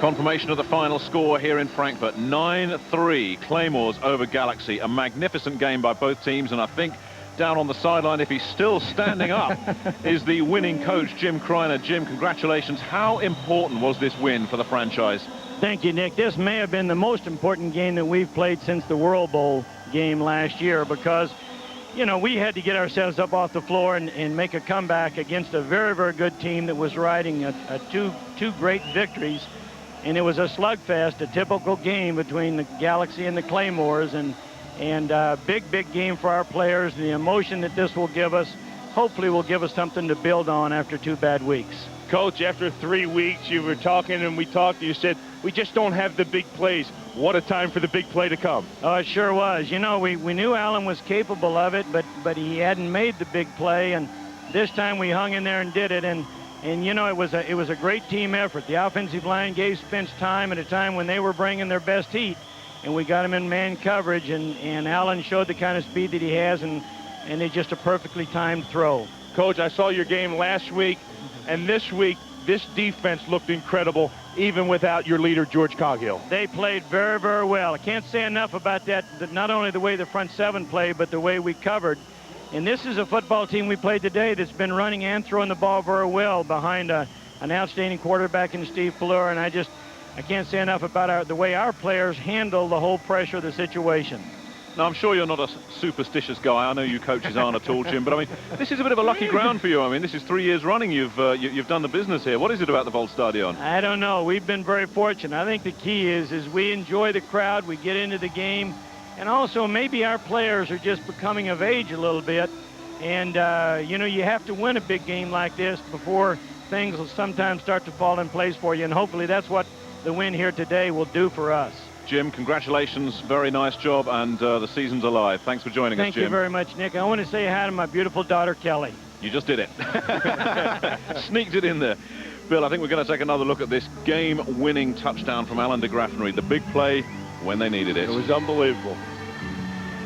Confirmation of the final score here in Frankfurt. 9-3 Claymores over Galaxy. A magnificent game by both teams, and I think down on the sideline, if he's still standing up, is the winning coach, Jim Kreiner. Jim, congratulations. How important was this win for the franchise? Thank you, Nick. This may have been the most important game that we've played since the World Bowl game last year because, you know, we had to get ourselves up off the floor and make a comeback against a very, very good team that was riding two great victories. And it was a slugfest, a typical game between the Galaxy and the Claymores, and big game for our players. The emotion that this will give us, hopefully will give us something to build on after 2 bad weeks. Coach, after 3 weeks, you were talking and we talked, and you said, we just don't have the big plays. What a time for the big play to come. Oh, it sure was. You know, we knew Allen was capable of it, but he hadn't made the big play, and this time we hung in there and did it. And you know, it was a great team effort. The offensive line gave Spence time at a time when they were bringing their best heat, and we got him in man coverage, and Allen showed the kind of speed that he has, and it's just a perfectly timed throw. Coach, I saw your game last week, and this week, this defense looked incredible, even without your leader, George Coghill. They played very, very well. I can't say enough about that, not only the way the front seven played, but the way we covered. And this is a football team we played today that's been running and throwing the ball very well behind an outstanding quarterback in Steve Fleur. And I can't say enough about the way our players handle the whole pressure of the situation. Now, I'm sure you're not a superstitious guy. I know you coaches aren't at all, Jim. But, I mean, this is a bit of a lucky ground for you. I mean, this is 3 years running you've done the business here. What is it about the Waldstadion? I don't know. We've been very fortunate. I think the key is we enjoy the crowd. We get into the game. And also, maybe our players are just becoming of age a little bit. And, you know, you have to win a big game like this before things will sometimes start to fall in place for you. And hopefully that's what the win here today will do for us. Jim, congratulations. Very nice job, and the season's alive. Thanks for joining us, Jim. Thank you very much, Nick. I want to say hi to my beautiful daughter, Kelly. You just did it. Sneaked it in there. Bill, I think we're going to take another look at this game-winning touchdown from Alan de Graffenry. The big play when they needed it. It was unbelievable.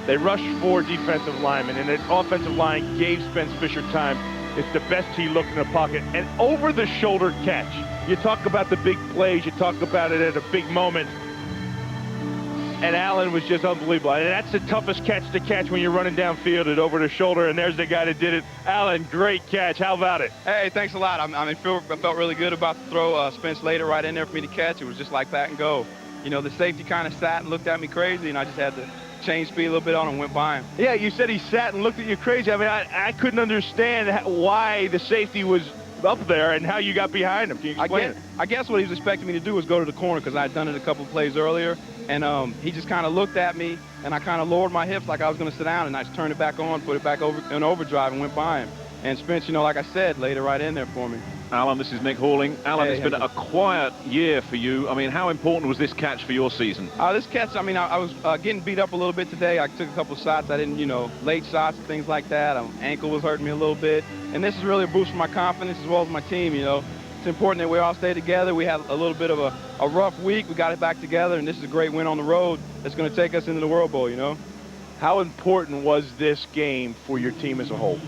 They rushed 4 defensive linemen, and the offensive line gave Spence Fisher time. It's the best he looked in the pocket. And over-the-shoulder catch. You talk about the big plays. You talk about it at a big moment. And Allen was just unbelievable. And that's the toughest catch to catch when you're running downfield and over the shoulder. And there's the guy that did it. Allen, great catch. How about it? Hey, thanks a lot. I felt really good about the throw. Spence laid it right in there for me to catch. It was just like that and go. You know, the safety kind of sat and looked at me crazy, and I just had to change speed a little bit on him and went by him. Yeah, you said he sat and looked at you crazy. I mean, I couldn't understand why the safety was up there and how you got behind him. Can you explain it? I guess what he was expecting me to do was go to the corner because I had done it a couple of plays earlier. And he just kind of looked at me, and I kind of lowered my hips like I was going to sit down, and I just turned it back on, put it back over in overdrive, and went by him. And Spence, you know, like I said, laid it right in there for me. Alan, this is Nick Halling. Alan, Hey, it's been a quiet year for you. I mean, how important was this catch for your season? This catch, I mean, I was getting beat up a little bit today. I took a couple shots. I didn't, you know, late shots and things like that. Ankle was hurting me a little bit. And this is really a boost for my confidence as well as my team, you know. It's important that we all stay together. We had a little bit of a rough week. We got it back together, and this is a great win on the road that's going to take us into the World Bowl, you know. How important was this game for your team as a whole?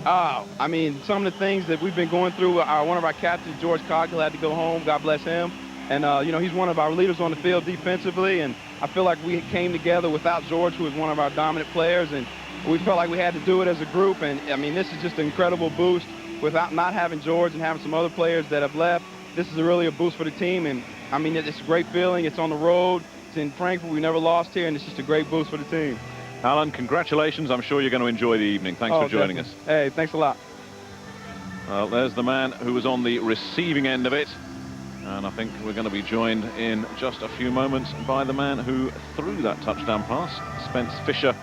I mean, some of the things that we've been going through, one of our captains, George Coghill, had to go home. God bless him. And, you know, he's one of our leaders on the field defensively, and I feel like we came together without George, who was one of our dominant players, and we felt like we had to do it as a group. And, I mean, this is just an incredible boost. Without not having George and having some other players that have left, this is really a boost for the team. And, I mean, it's a great feeling. It's on the road. It's in Frankfurt. We never lost here, and it's just a great boost for the team. Alan, congratulations. I'm sure you're going to enjoy the evening. Thanks for joining us. Hey, thanks a lot. Well, there's the man who was on the receiving end of it. And I think we're going to be joined in just a few moments by the man who threw that touchdown pass, Spence Fisher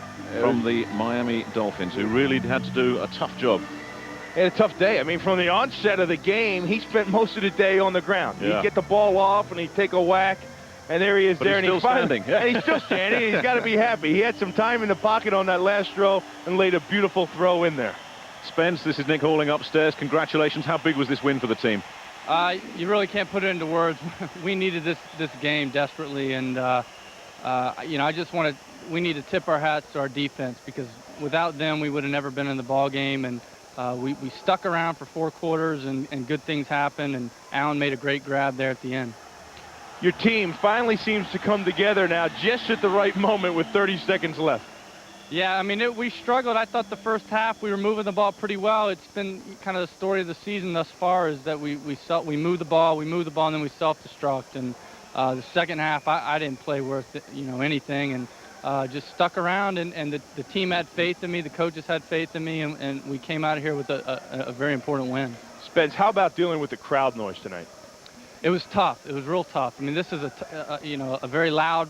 from the Miami Dolphins, who really had to do a tough job. He had a tough day. I mean, from the onset of the game, he spent most of the day on the ground. Yeah. He'd get the ball off, and he'd take a whack, and there he is But there. he's And still standing. Yeah. And he's still standing. He's got to be happy. He had some time in the pocket on that last throw and laid a beautiful throw in there. Spence, this is Nick Halling upstairs. Congratulations. How big was this win for the team? You really can't put it into words. We needed this game desperately, and you know, we need to tip our hats to our defense, because without them, we would have never been in the ball game. And we stuck around for 4 quarters, and good things happened. And Allen made a great grab there at the end. Your team finally seems to come together now just at the right moment with 30 seconds left. Yeah, I mean, we struggled. I thought the first half we were moving the ball pretty well. It's been kind of the story of the season thus far, is that we moved the ball, and then we self-destruct. And the second half, I didn't play worth, you know, anything, and just stuck around. And the team had faith in me, the coaches had faith in me, and we came out of here with a very important win. Spence, how about dealing with the crowd noise tonight? It was tough. It was real tough. I mean, this is you know, a very loud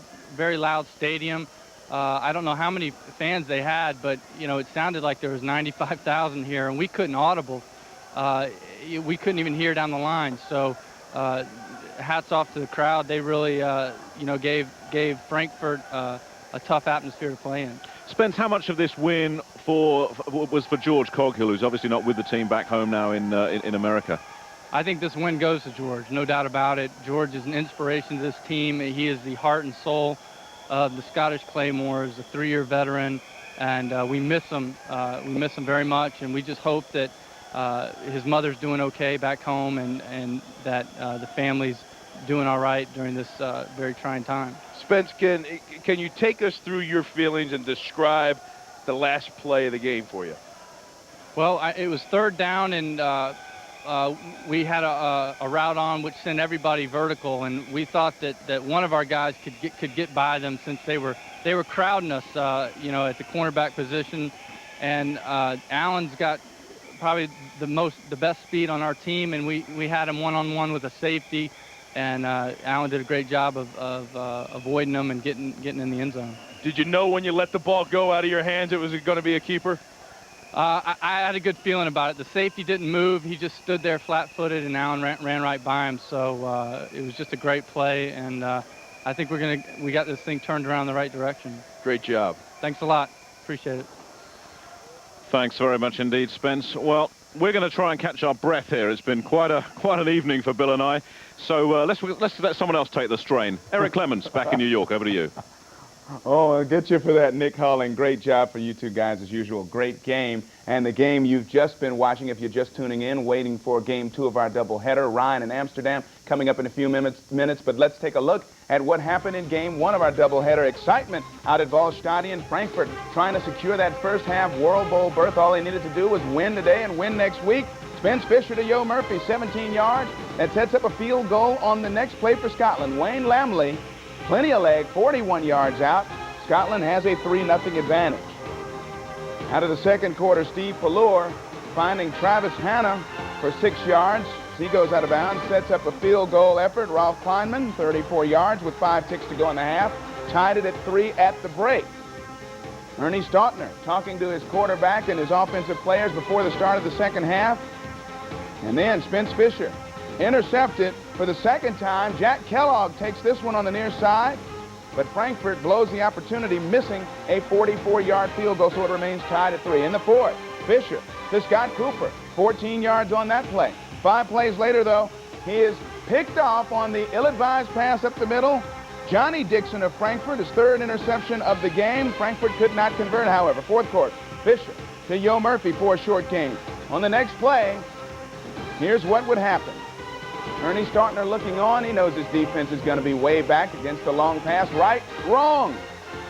stadium. I don't know how many fans they had, but, you know, it sounded like there was 95,000 here, and we couldn't audible. We couldn't even hear down the line. So hats off to the crowd. They really, you know, gave Frankfurt a tough atmosphere to play in. Spence, how much of this win was for George Coghill, who's obviously not with the team back home now in America? I think this win goes to George, no doubt about it. George is an inspiration to this team. He is the heart and soul of the Scottish Claymores, a 3-year veteran, and we miss him. We miss him very much, and we just hope that his mother's doing okay back home, and that the family's doing all right during this very trying time. Spence, can you take us through your feelings and describe the last play of the game for you? Well, it was 3rd down, and we had a route on which sent everybody vertical, and we thought that one of our guys could get by them, since they were crowding us, you know, at the cornerback position. And Allen's got probably the best speed on our team, and we had him one-on-one with a safety, and Allen did a great job of avoiding them and getting in the end zone. Did you know when you let the ball go out of your hands it was going to be a keeper? I had a good feeling about it. The safety didn't move. He just stood there flat-footed, and Allen ran right by him. So it was just a great play, and I think we got this thing turned around the right direction. Great job. Thanks a lot. Appreciate it. Thanks very much indeed, Spence. Well, we're going to try and catch our breath here. It's been quite an evening for Bill and I. So let's let someone else take the strain. Eric Clements, back in New York. Over to you. Oh, I'll get you for that, Nick Holling. Great job for you two guys, as usual. Great game. And the game you've just been watching, if you're just tuning in, waiting for Game 2 of our doubleheader, Ryan and Amsterdam, coming up in a few minutes. But let's take a look at what happened in Game 1 of our doubleheader. Excitement out at Waldstadion, Frankfurt, trying to secure that first half World Bowl berth. All they needed to do was win today and win next week. Spence Fisher to Yo Murphy, 17 yards. That sets up a field goal on the next play for Scotland. Wayne Lamley, plenty of leg, 41 yards out. Scotland has a 3-0 advantage. Out of the second quarter, Steve Pallure finding Travis Hanna for 6 yards. He goes out of bounds, sets up a field goal effort. Ralph Kleinman, 34 yards with 5:06 to go in the half. Tied it at 3 at the break. Ernie Stautner talking to his quarterback and his offensive players before the start of the second half. And then Spence Fisher intercepted for the second time. Jack Kellogg takes this one on the near side, but Frankfurt blows the opportunity, missing a 44-yard field goal, so it remains tied at 3. In the fourth, Fisher to Scott Cooper, 14 yards on that play. 5 plays later, though, he is picked off on the ill-advised pass up the middle. Johnny Dixon of Frankfurt, his 3rd interception of the game. Frankfurt could not convert, however. Fourth quarter, Fisher to Yo Murphy for a short gain. On the next play, here's what would happen. Ernie Stautner looking on. He knows his defense is going to be way back against the long pass. Right, wrong.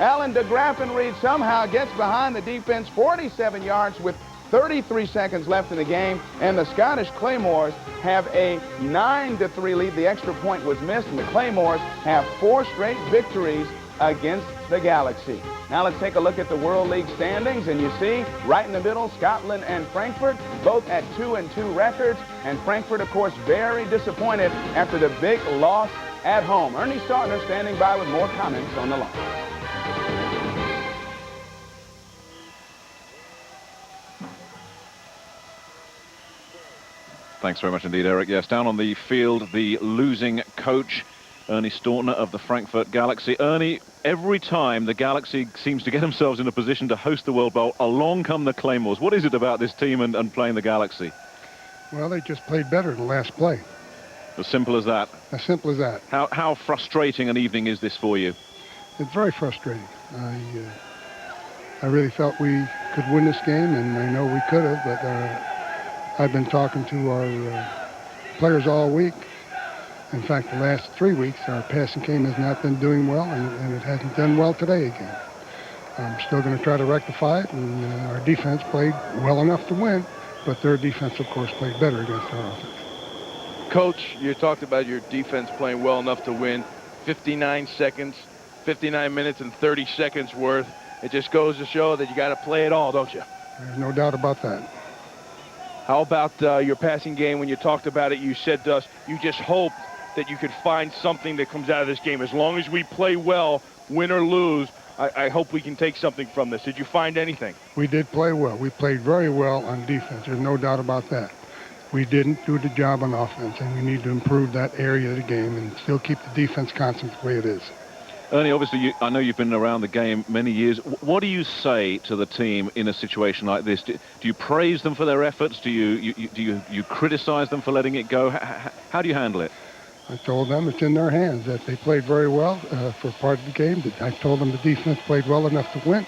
Alan de Graffenried somehow gets behind the defense, 47 yards with 33 seconds left in the game, and the Scottish Claymores have a 9-3 lead. The extra point was missed, and the Claymores have 4 straight victories against the Galaxy. Now let's take a look at the World League standings, and you see right in the middle, Scotland and Frankfurt, both at 2-2 records, and Frankfurt, of course, very disappointed after the big loss at home. Ernie Stautner standing by with more comments on the loss. Thanks very much indeed, Eric. Yes, down on the field, the losing coach, Ernie Stautner of the Frankfurt Galaxy. Ernie, every time the Galaxy seems to get themselves in a position to host the World Bowl, along come the Claymores. What is it about this team and playing the Galaxy? Well, they just played better the last play. As simple as that? As simple as that. How frustrating an evening is this for you? It's very frustrating. I really felt we could win this game, and I know we could have, but I've been talking to our players all week. In fact, the last 3 weeks, our passing game has not been doing well, and it hasn't done well today again. I'm still going to try to rectify it, and our defense played well enough to win, but their defense, of course, played better against our offense. Coach, you talked about your defense playing well enough to win. 59 seconds, 59 minutes and 30 seconds worth. It just goes to show that you got to play it all, don't you? There's no doubt about that. How about your passing game? When you talked about it, you said to us, you just hoped that you could find something that comes out of this game. As long as we play well, win or lose, I hope we can take something from this. Did you find anything? We did play well. We played very well on defense. There's no doubt about that. We didn't do the job on offense, and we need to improve that area of the game and still keep the defense constant the way it is. Ernie, obviously, I know you've been around the game many years. What do you say to the team in a situation like this? Do you praise them for their efforts? Do you criticize them for letting it go? How do you handle it? I told them it's in their hands, that they played very well for part of the game. I told them the defense played well enough to win,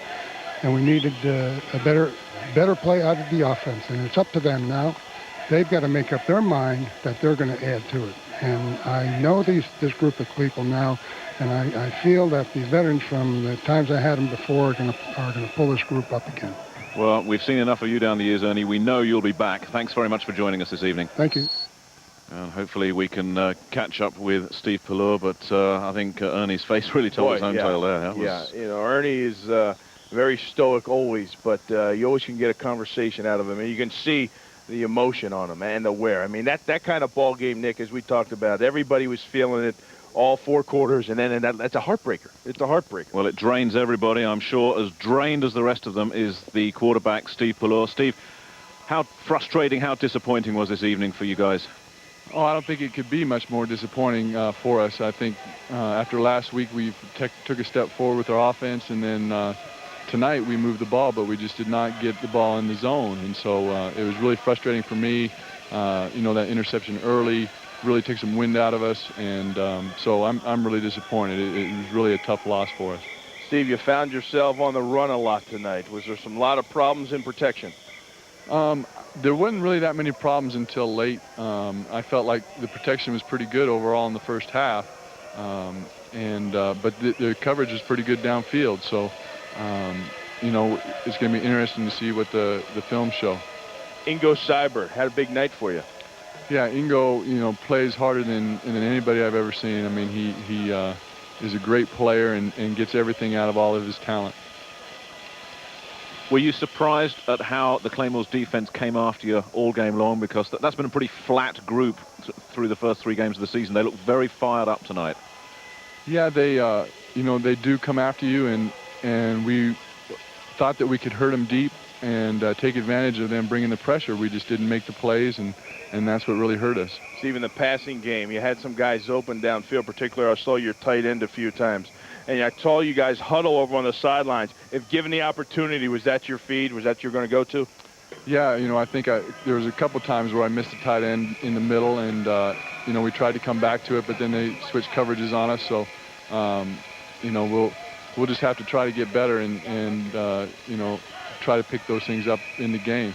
and we needed a better play out of the offense. And it's up to them now. They've got to make up their mind that they're going to add to it. And I know this group of people now, and I feel that the veterans from the times I had them before are going to pull this group up again. Well, we've seen enough of you down the years, Ernie. We know you'll be back. Thanks very much for joining us this evening. Thank you. And hopefully we can catch up with Steve Pallure, but I think Ernie's face really told his own tale there. Yeah, you know, Ernie is very stoic always, but you always can get a conversation out of him, and you can see the emotion on him and the wear. I mean, that kind of ball game, Nick, as we talked about, everybody was feeling it all 4 quarters, and then that's a heartbreaker. It's a heartbreaker. Well, it drains everybody. I'm sure as drained as the rest of them is the quarterback, Steve Pallure. Steve, how frustrating, how disappointing was this evening for you guys? Oh, I don't think it could be much more disappointing for us. I think after last week, we took a step forward with our offense, and then tonight we moved the ball, but we just did not get the ball in the zone. And so it was really frustrating for me. You know, that interception early really took some wind out of us, and so I'm really disappointed. It was really a tough loss for us. Steve, you found yourself on the run a lot tonight. Was there some lot of problems in protection? There wasn't really that many problems until late. I felt like the protection was pretty good overall in the first half, but the coverage was pretty good downfield. So, you know, it's going to be interesting to see what the film show. Ingo Cyber had a big night for you. Yeah, Ingo, you know, plays harder than anybody I've ever seen. I mean, he is a great player and gets everything out of all of his talent. Were you surprised at how the Claymores defense came after you all game long? Because that's been a pretty flat group through the first 3 games of the season. They look very fired up tonight. Yeah, they, you know, they do come after you, and we thought that we could hurt them deep and take advantage of them bringing the pressure. We just didn't make the plays, and that's what really hurt us. Steve, in the passing game, you had some guys open downfield. Particularly, I saw your tight end a few times. And I saw you guys huddle over on the sidelines. If given the opportunity, was that your feed? Was that you're going to go to? Yeah, you know, I think there was a couple times where I missed a tight end in the middle, and you know, we tried to come back to it, but then they switched coverages on us. So, you know, we'll just have to try to get better and you know, try to pick those things up in the game.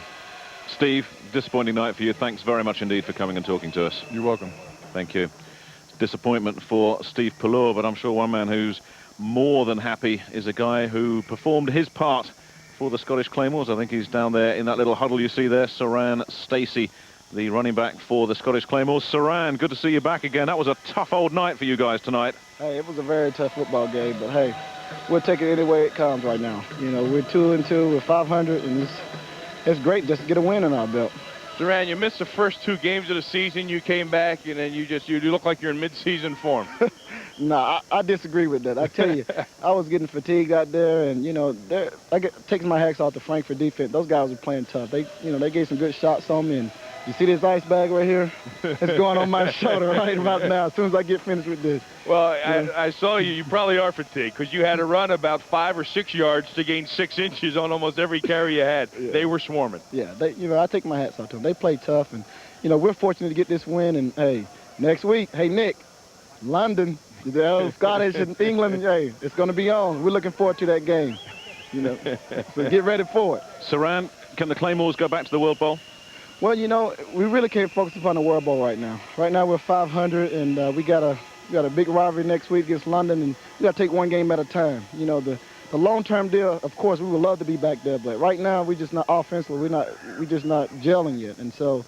Steve, disappointing night for you. Thanks very much indeed for coming and talking to us. You're welcome. Thank you. Disappointment for Steve Pallor, but I'm sure one man who's more than happy is a guy who performed his part for the Scottish Claymores. I think he's down there in that little huddle you see there. Saran Stacey, the running back for the Scottish Claymores. Saran, good to see you back again. That was a tough old night for you guys tonight. Hey, it was a very tough football game, but hey, we'll take it any way it comes right now. You know, we're 2-2, we're 500, and it's great just to get a win in our belt. Saran, you missed the first 2 games of the season. You came back, and then you look like you're in mid-season form. Nah, I disagree with that. I tell you, I was getting fatigued out there, and you know, takes my hats off to Frankfurt defense. Those guys were playing tough. They gave some good shots on me, and you see this ice bag right here? It's going on my shoulder right about now. As soon as I get finished with this. Well, I saw you. You probably are fatigued because you had to run about 5 or 6 yards to gain 6 inches on almost every carry you had. Yeah. They were swarming. Yeah, I take my hats off to them. They play tough, and you know, we're fortunate to get this win. And hey, next week, hey Nick, London. The old Scottish and England, hey, it's going to be on. We're looking forward to that game, you know, so get ready for it. Saran, can the Claymores go back to the World Bowl? Well, you know, we really can't focus upon the World Bowl right now. Right now we're 500, and we got a big rivalry next week against London, and we got to take one game at a time. You know, the long-term deal, of course, we would love to be back there, but right now we're just not offensively, we're just not gelling yet, and so.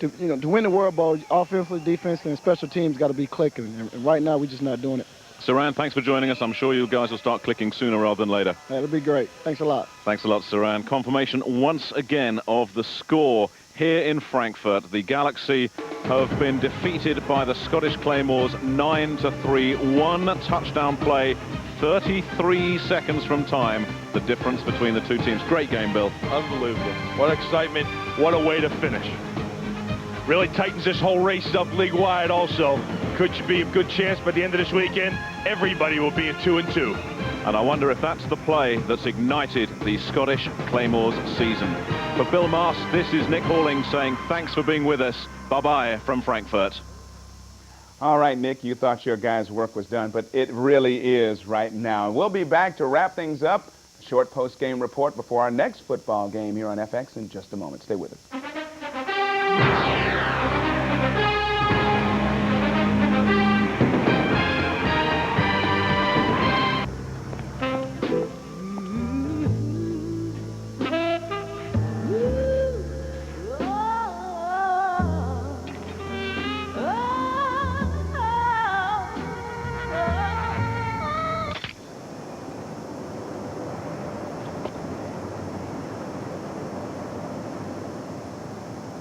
To win the World Bowl, offensively, defensively, and special teams got to be clicking. And right now, we're just not doing it. Saran, thanks for joining us. I'm sure you guys will start clicking sooner rather than later. That'll be great. Thanks a lot. Thanks a lot, Saran. Confirmation once again of the score here in Frankfurt. The Galaxy have been defeated by the Scottish Claymores 9-3. 1 touchdown play, 33 seconds from time. The difference between the 2 teams. Great game, Bill. Unbelievable. What excitement. What a way to finish. Really tightens this whole race up league-wide also. Could be a good chance by the end of this weekend, everybody will be at 2-2. And I wonder if that's the play that's ignited the Scottish Claymores season. For Bill Mast, this is Nick Halling saying thanks for being with us. Bye-bye from Frankfurt. All right, Nick, you thought your guys' work was done, but it really is right now. We'll be back to wrap things up. A short post-game report before our next football game here on FX in just a moment. Stay with us.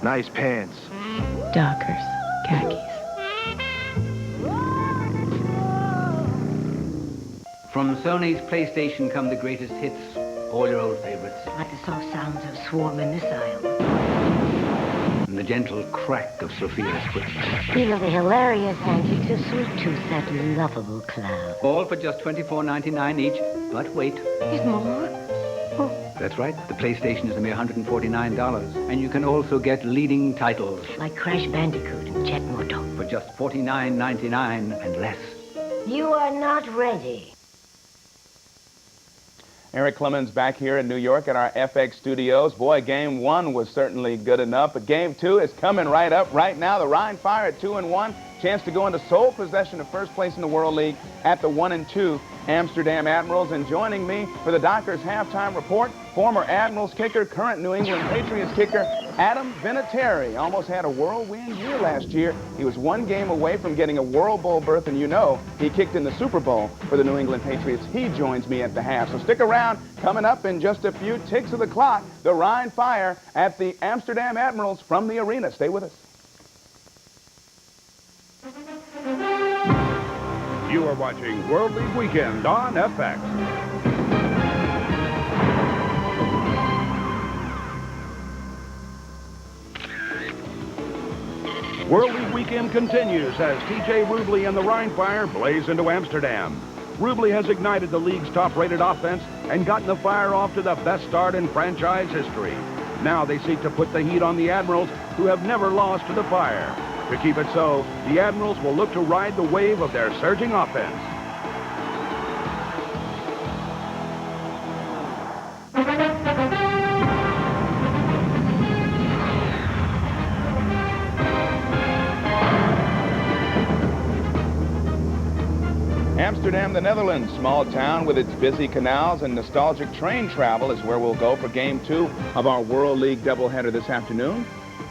Nice pants. Dockers, khakis. From Sony's PlayStation come the greatest hits, all your old favorites. Like the soft sounds of swarming missiles. And the gentle crack of Sophia's whip. Feel the hilarious antics of Sweet Tooth, that lovable clown. All for just $24.99 each, but wait. There's more. That's right. The PlayStation is a mere $149. And you can also get leading titles like Crash Bandicoot and Jet Moto for just $49.99 and less. You are not ready. Eric Clemens back here in New York at our FX studios. Boy, Game 1 was certainly good enough, but Game 2 is coming right up right now. The Rhine Fire at 2-1. Chance to go into sole possession of first place in the World League at the 1-2 Amsterdam Admirals. And joining me for the Dockers halftime report, former Admirals kicker, current New England Patriots kicker, Adam Vinatieri. Almost had a whirlwind year last year. He was one game away from getting a World Bowl berth, and you know he kicked in the Super Bowl for the New England Patriots. He joins me at the half. So stick around. Coming up in just a few ticks of the clock, the Rhine Fire at the Amsterdam Admirals from the arena. Stay with us. You are watching World League Weekend on FX. World League Weekend continues as T.J. Rubley and the Rhine Fire blaze into Amsterdam. Rubley has ignited the league's top-rated offense and gotten the Fire off to the best start in franchise history. Now they seek to put the heat on the Admirals, who have never lost to the Fire. To keep it so, the Admirals will look to ride the wave of their surging offense. Amsterdam, the Netherlands, small town with its busy canals and nostalgic train travel is where we'll go for Game 2 of our World League doubleheader this afternoon.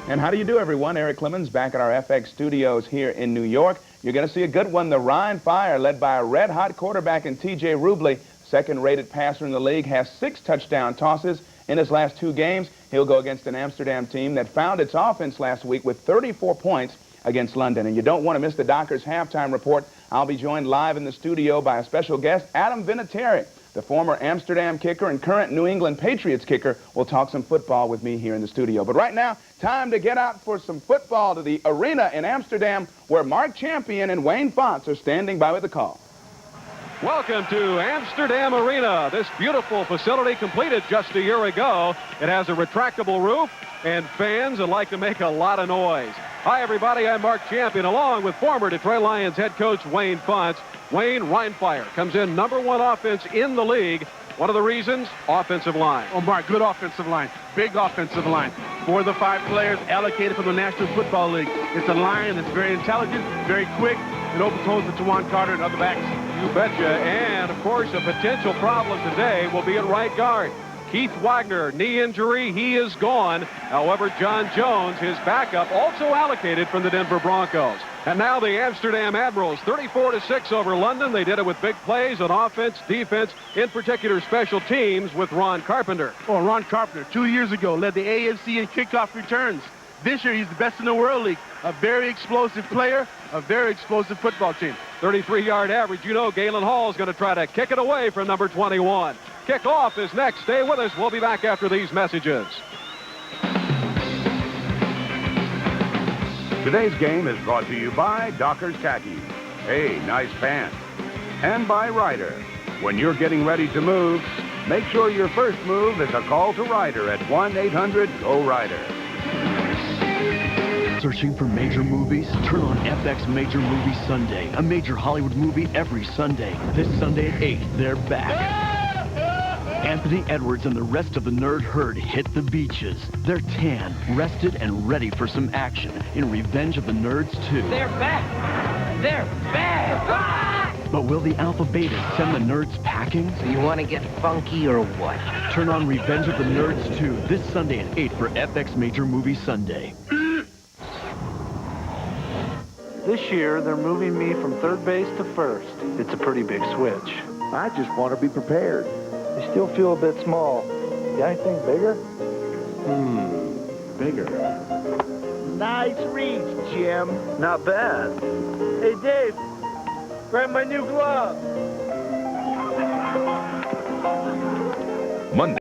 And how do you do, everyone? Eric Clemens back at our FX studios here in New York. You're going to see a good one. The Rhine Fire, led by a red-hot quarterback in T.J. Rubley, second-rated passer in the league, has 6 touchdown tosses in his last 2 games. He'll go against an Amsterdam team that found its offense last week with 34 points against London. And you don't want to miss the Dockers halftime report. I'll be joined live in the studio by a special guest, Adam Vinatieri, the former Amsterdam kicker and current New England Patriots kicker, will talk some football with me here in the studio. But right now, time to get out for some football to the arena in Amsterdam, where Mark Champion and Wayne Fonts are standing by with the call. Welcome to Amsterdam Arena. This beautiful facility completed just a year ago. It has a retractable roof and fans that like to make a lot of noise. Hi, everybody. I'm Mark Champion, along with former Detroit Lions head coach Wayne Fonts. Wayne, Rhine Fire comes in #1 offense in the league. One of the reasons, offensive line. Oh, Mark, good offensive line. Big offensive line. 4 of the 5 players allocated from the National Football League. It's a line that's very intelligent, very quick. It opens holes to Juwan Carter and other backs. You betcha. And, of course, a potential problem today will be at right guard. Keith Wagner, knee injury, he is gone. However, John Jones, his backup, also allocated from the Denver Broncos. And now the Amsterdam Admirals, 34-6 over London. They did it with big plays on offense, defense, in particular special teams with Ron Carpenter. Oh, Ron Carpenter, 2 years ago, led the AFC in kickoff returns. This year, he's the best in the World League. A very explosive player, a very explosive football team. 33-yard average. You know Galen Hall is going to try to kick it away from number 21. Kickoff is next. Stay with us. We'll be back after these messages. Today's game is brought to you by Dockers Khaki. Hey, nice pants. And by Ryder. When you're getting ready to move, make sure your first move is a call to Ryder at 1-800-GO-RYDER. Searching for major movies? Turn on FX Major Movie Sunday. A major Hollywood movie every Sunday. This Sunday at 8, they're back. Anthony Edwards and the rest of the nerd herd hit the beaches. They're tan, rested, and ready for some action in Revenge of the Nerds 2. They're back! They're back! But will the Alpha Betas send the nerds packing? So you want to get funky or what? Turn on Revenge of the Nerds 2 this Sunday at 8 for FX Major Movie Sunday. This year, they're moving me from third base to first. It's a pretty big switch. I just want to be prepared. You still feel a bit small. Got anything bigger? Bigger. Nice reach, Jim. Not bad. Hey, Dave, grab my new glove. Monday.